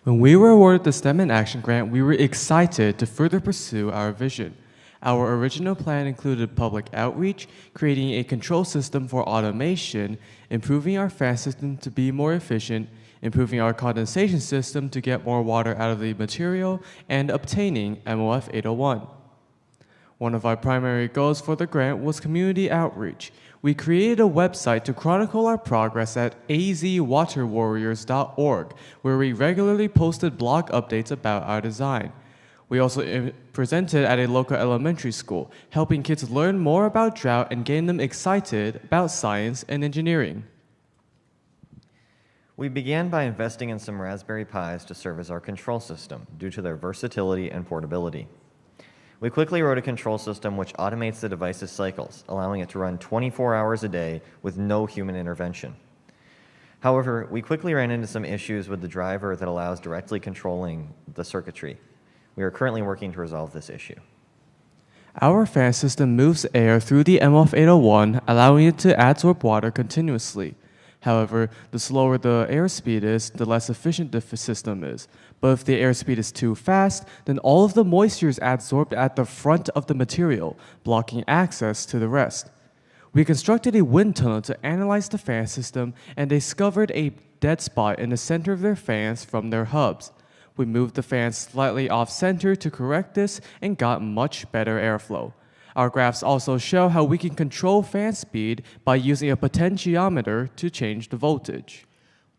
Speaker 23: When we were awarded the STEM in Action grant, we were excited to further pursue our vision. Our original plan included public outreach, creating a control system for automation, improving our fan system to be more efficient, improving our condensation system to get more water out of the material, and obtaining MOF 801. One of our primary goals for the grant was community outreach. We created a website to chronicle our progress at azwaterwarriors.org, where we regularly posted blog updates about our design. We also presented at a local elementary school, helping kids learn more about drought and getting them excited about science and engineering.
Speaker 14: We began by investing in some Raspberry Pis to serve as our control system due to their versatility and portability. We quickly wrote a control system which automates the device's cycles, allowing it to run 24 hours a day with no human intervention. However, we quickly ran into some issues with the driver that allows directly controlling the circuitry. We are currently working to resolve this issue.
Speaker 23: Our fan system moves air through the MOF 801, allowing it to adsorb water continuously. However, the slower the airspeed is, the less efficient the system is. But if the airspeed is too fast, then all of the moisture is adsorbed at the front of the material, blocking access to the rest. We constructed a wind tunnel to analyze the fan system and discovered a dead spot in the center of their fans from their hubs. We moved the fans slightly off-center to correct this and got much better airflow. Our graphs also show how we can control fan speed by using a potentiometer to change the voltage.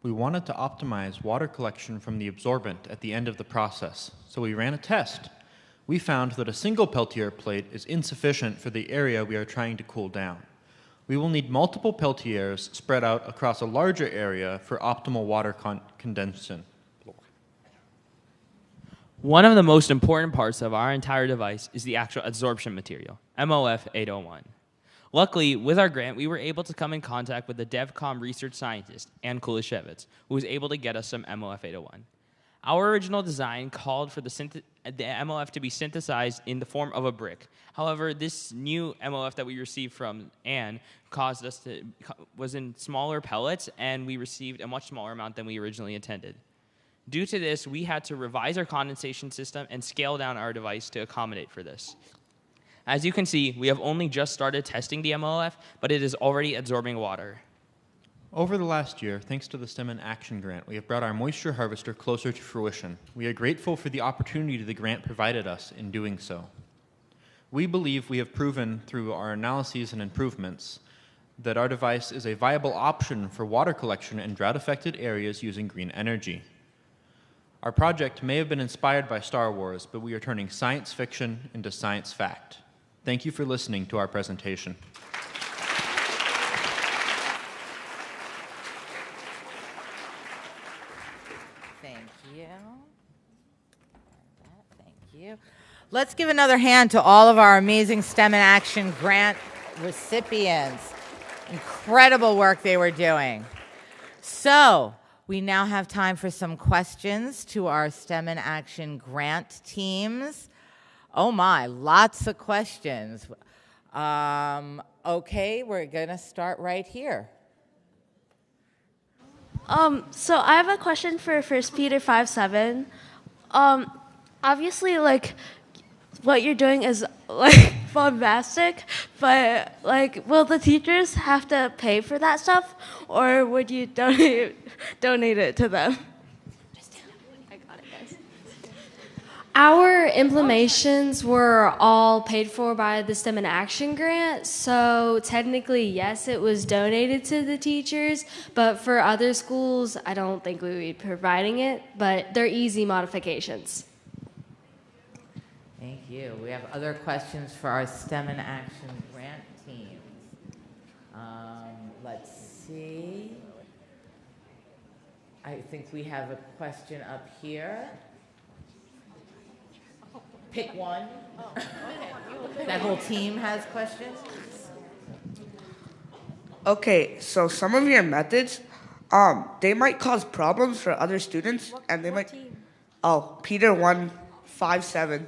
Speaker 25: We wanted to optimize water collection from the absorbent at the end of the process, so we ran a test. We found that a single Peltier plate is insufficient for the area we are trying to cool down. We will need multiple Peltiers spread out across a larger area for optimal water condensation.
Speaker 10: One of the most important parts of our entire device is the actual adsorption material, MOF 801. Luckily, with our grant, we were able to come in contact with the DevCom research scientist, Ann Kulishevitz, who was able to get us some MOF 801. Our original design called for the MOF to be synthesized in the form of a brick. However, this new MOF that we received from Ann was in smaller pellets, and we received a much smaller amount than we originally intended. Due to this, we had to revise our condensation system and scale down our device to accommodate for this. As you can see, we have only just started testing the MOF, but it is already absorbing water.
Speaker 25: Over the last year, thanks to the STEM in Action grant, we have brought our moisture harvester closer to fruition. We are grateful for the opportunity the grant provided us in doing so. We believe we have proven through our analyses and improvements that our device is a viable option for water collection in drought-affected areas using green energy. Our project may have been inspired by Star Wars, but we are turning science fiction into science fact. Thank you for listening to our presentation.
Speaker 1: Thank you. Thank you. Let's give another hand to all of our amazing STEM in Action grant recipients. Incredible work they were doing. So, we now have time for some questions to our STEM in Action grant teams. Oh my, lots of questions. Okay, we're gonna start right here.
Speaker 2: So I have a question for 1 Peter 5:7. Obviously, like, what you're doing is like bombastic, but like, will the teachers have to pay for that stuff, or would you donate it to them?
Speaker 21: Our implementations were all paid for by the STEM in Action grant, so technically, yes, it was donated to the teachers, but for other schools, I don't think we would be providing it, but they're easy modifications.
Speaker 1: Thank you. We have other questions for our STEM in Action grant teams. Let's see. I think we have a question up here. Pick one. That whole team has questions.
Speaker 7: Okay, so some of your methods, they might cause problems for other students, and they might. Oh, Peter 157.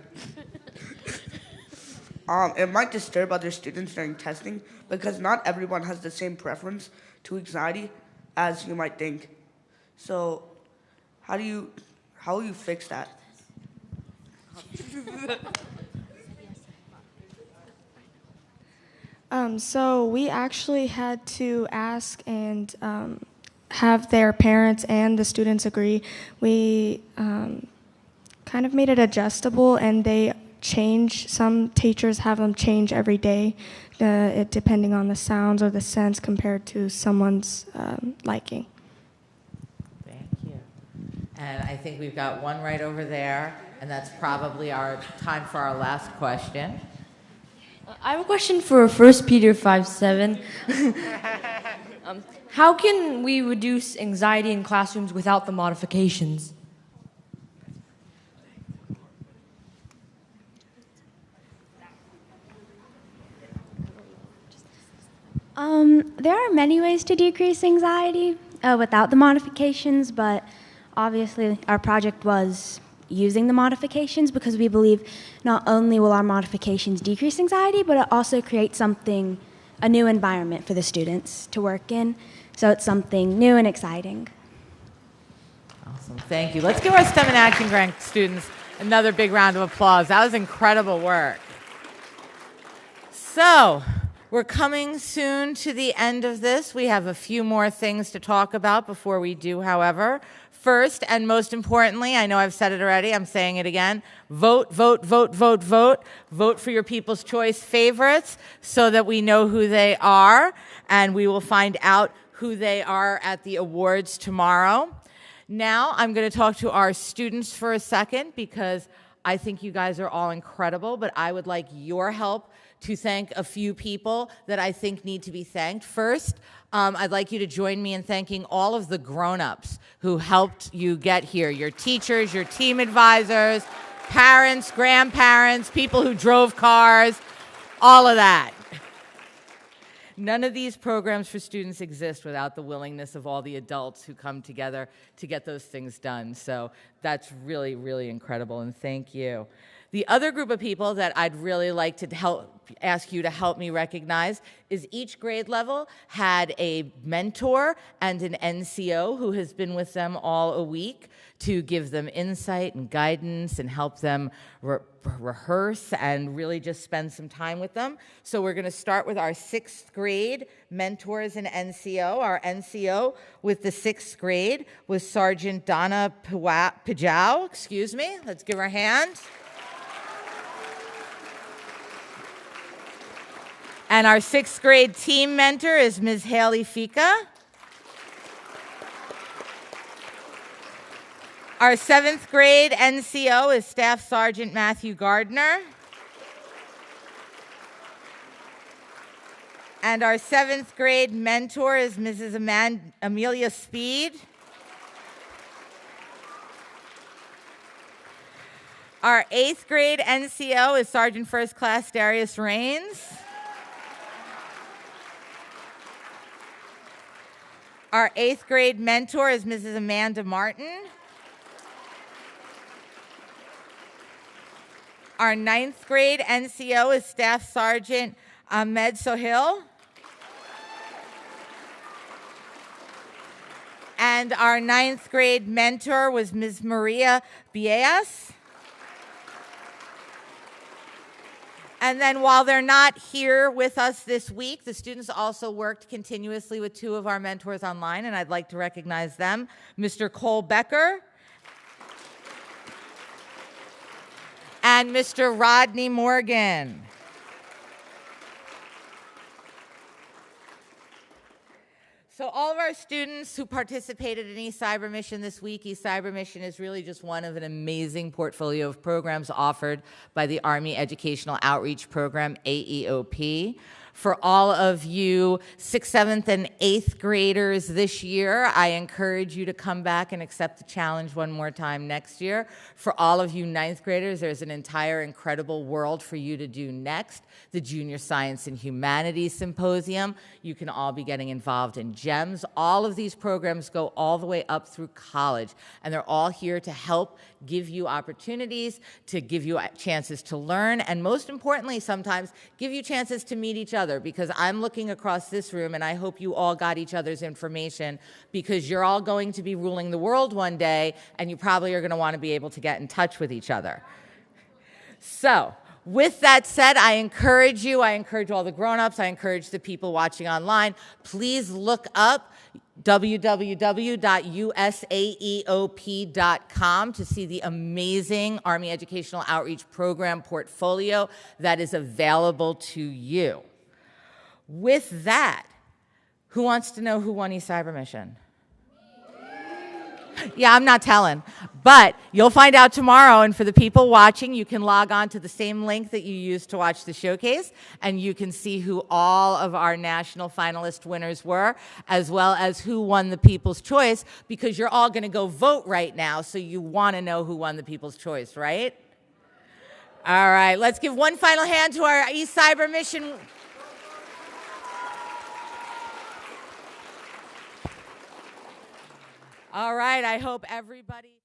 Speaker 7: It might disturb other students during testing because not everyone has the same preference to anxiety as you might think. So, how will you fix that?
Speaker 17: So we actually had to ask and have their parents and the students agree. We kind of made it adjustable, and they change. Some teachers have them change every day, depending on the sounds or the sense compared to someone's liking.
Speaker 1: Thank you. And I think we've got one right over there, and that's probably our time for our last question.
Speaker 9: I have a question for 1 Peter 5:7. How can we reduce anxiety in classrooms without the modifications?
Speaker 19: There are many ways to decrease anxiety without the modifications, but obviously our project was using the modifications because we believe not only will our modifications decrease anxiety, but it also creates a new environment for the students to work in. So it's something new and exciting.
Speaker 1: Awesome, thank you. Let's give our STEM in Action grant students another big round of applause. That was incredible work. So, we're coming soon to the end of this. We have a few more things to talk about before we do, however. First, and most importantly, I know I've said it already, I'm saying it again, vote, vote, vote, vote, vote. Vote for your People's Choice favorites so that we know who they are, and we will find out who they are at the awards tomorrow. Now, I'm going to talk to our students for a second because I think you guys are all incredible, but I would like your help to thank a few people that I think need to be thanked. First, I'd like you to join me in thanking all of the grown-ups who helped you get here. Your teachers, your team advisors, parents, grandparents, people who drove cars, all of that. None of these programs for students exist without the willingness of all the adults who come together to get those things done. So that's really, really incredible, and thank you. The other group of people that I'd really like to ask you to help me recognize is each grade level had a mentor and an NCO who has been with them all a week to give them insight and guidance and help them rehearse and really just spend some time with them. So we're going to start with our 6th grade mentors and NCO. Our NCO with the 6th grade was Sergeant Donna Pajau. Excuse me. Let's give her a hand. And our 6th grade team mentor is Ms. Haley Fika. Our 7th grade NCO is Staff Sergeant Matthew Gardner. And our 7th grade mentor is Mrs. Amelia Speed. Our 8th grade NCO is Sergeant First Class Darius Rains. Our 8th grade mentor is Mrs. Amanda Martin. Our 9th grade NCO is Staff Sergeant Ahmed Sohil. And our 9th grade mentor was Ms. Maria Villegas. And then while they're not here with us this week, the students also worked continuously with 2 of our mentors online, and I'd like to recognize them, Mr. Cole Becker and Mr. Rodney Morgan. So all of our students who participated in eCYBERMISSION this week, eCYBERMISSION is really just one of an amazing portfolio of programs offered by the Army Educational Outreach Program, AEOP. For all of you 6th, 7th, and 8th graders this year, I encourage you to come back and accept the challenge one more time next year. For all of you 9th graders, there's an entire incredible world for you to do next. The Junior Science and Humanities Symposium. You can all be getting involved in GEMS. All of these programs go all the way up through college, and they're all here to help give you opportunities, to give you chances to learn, and most importantly, sometimes give you chances to meet each other, because I'm looking across this room and I hope you all got each other's information, because you're all going to be ruling the world one day, and you probably are going to want to be able to get in touch with each other. So, with that said, I encourage all the grown-ups, I encourage the people watching online, please look up www.usaeop.com to see the amazing Army Educational Outreach Program portfolio that is available to you. With that, who wants to know who won eCYBERMISSION? Yeah, I'm not telling, but you'll find out tomorrow, and for the people watching, you can log on to the same link that you used to watch the showcase, and you can see who all of our national finalist winners were, as well as who won the People's Choice, because you're all going to go vote right now, so you want to know who won the People's Choice, right? All right, let's give one final hand to our eCYBERMISSION. All right, I hope everybody...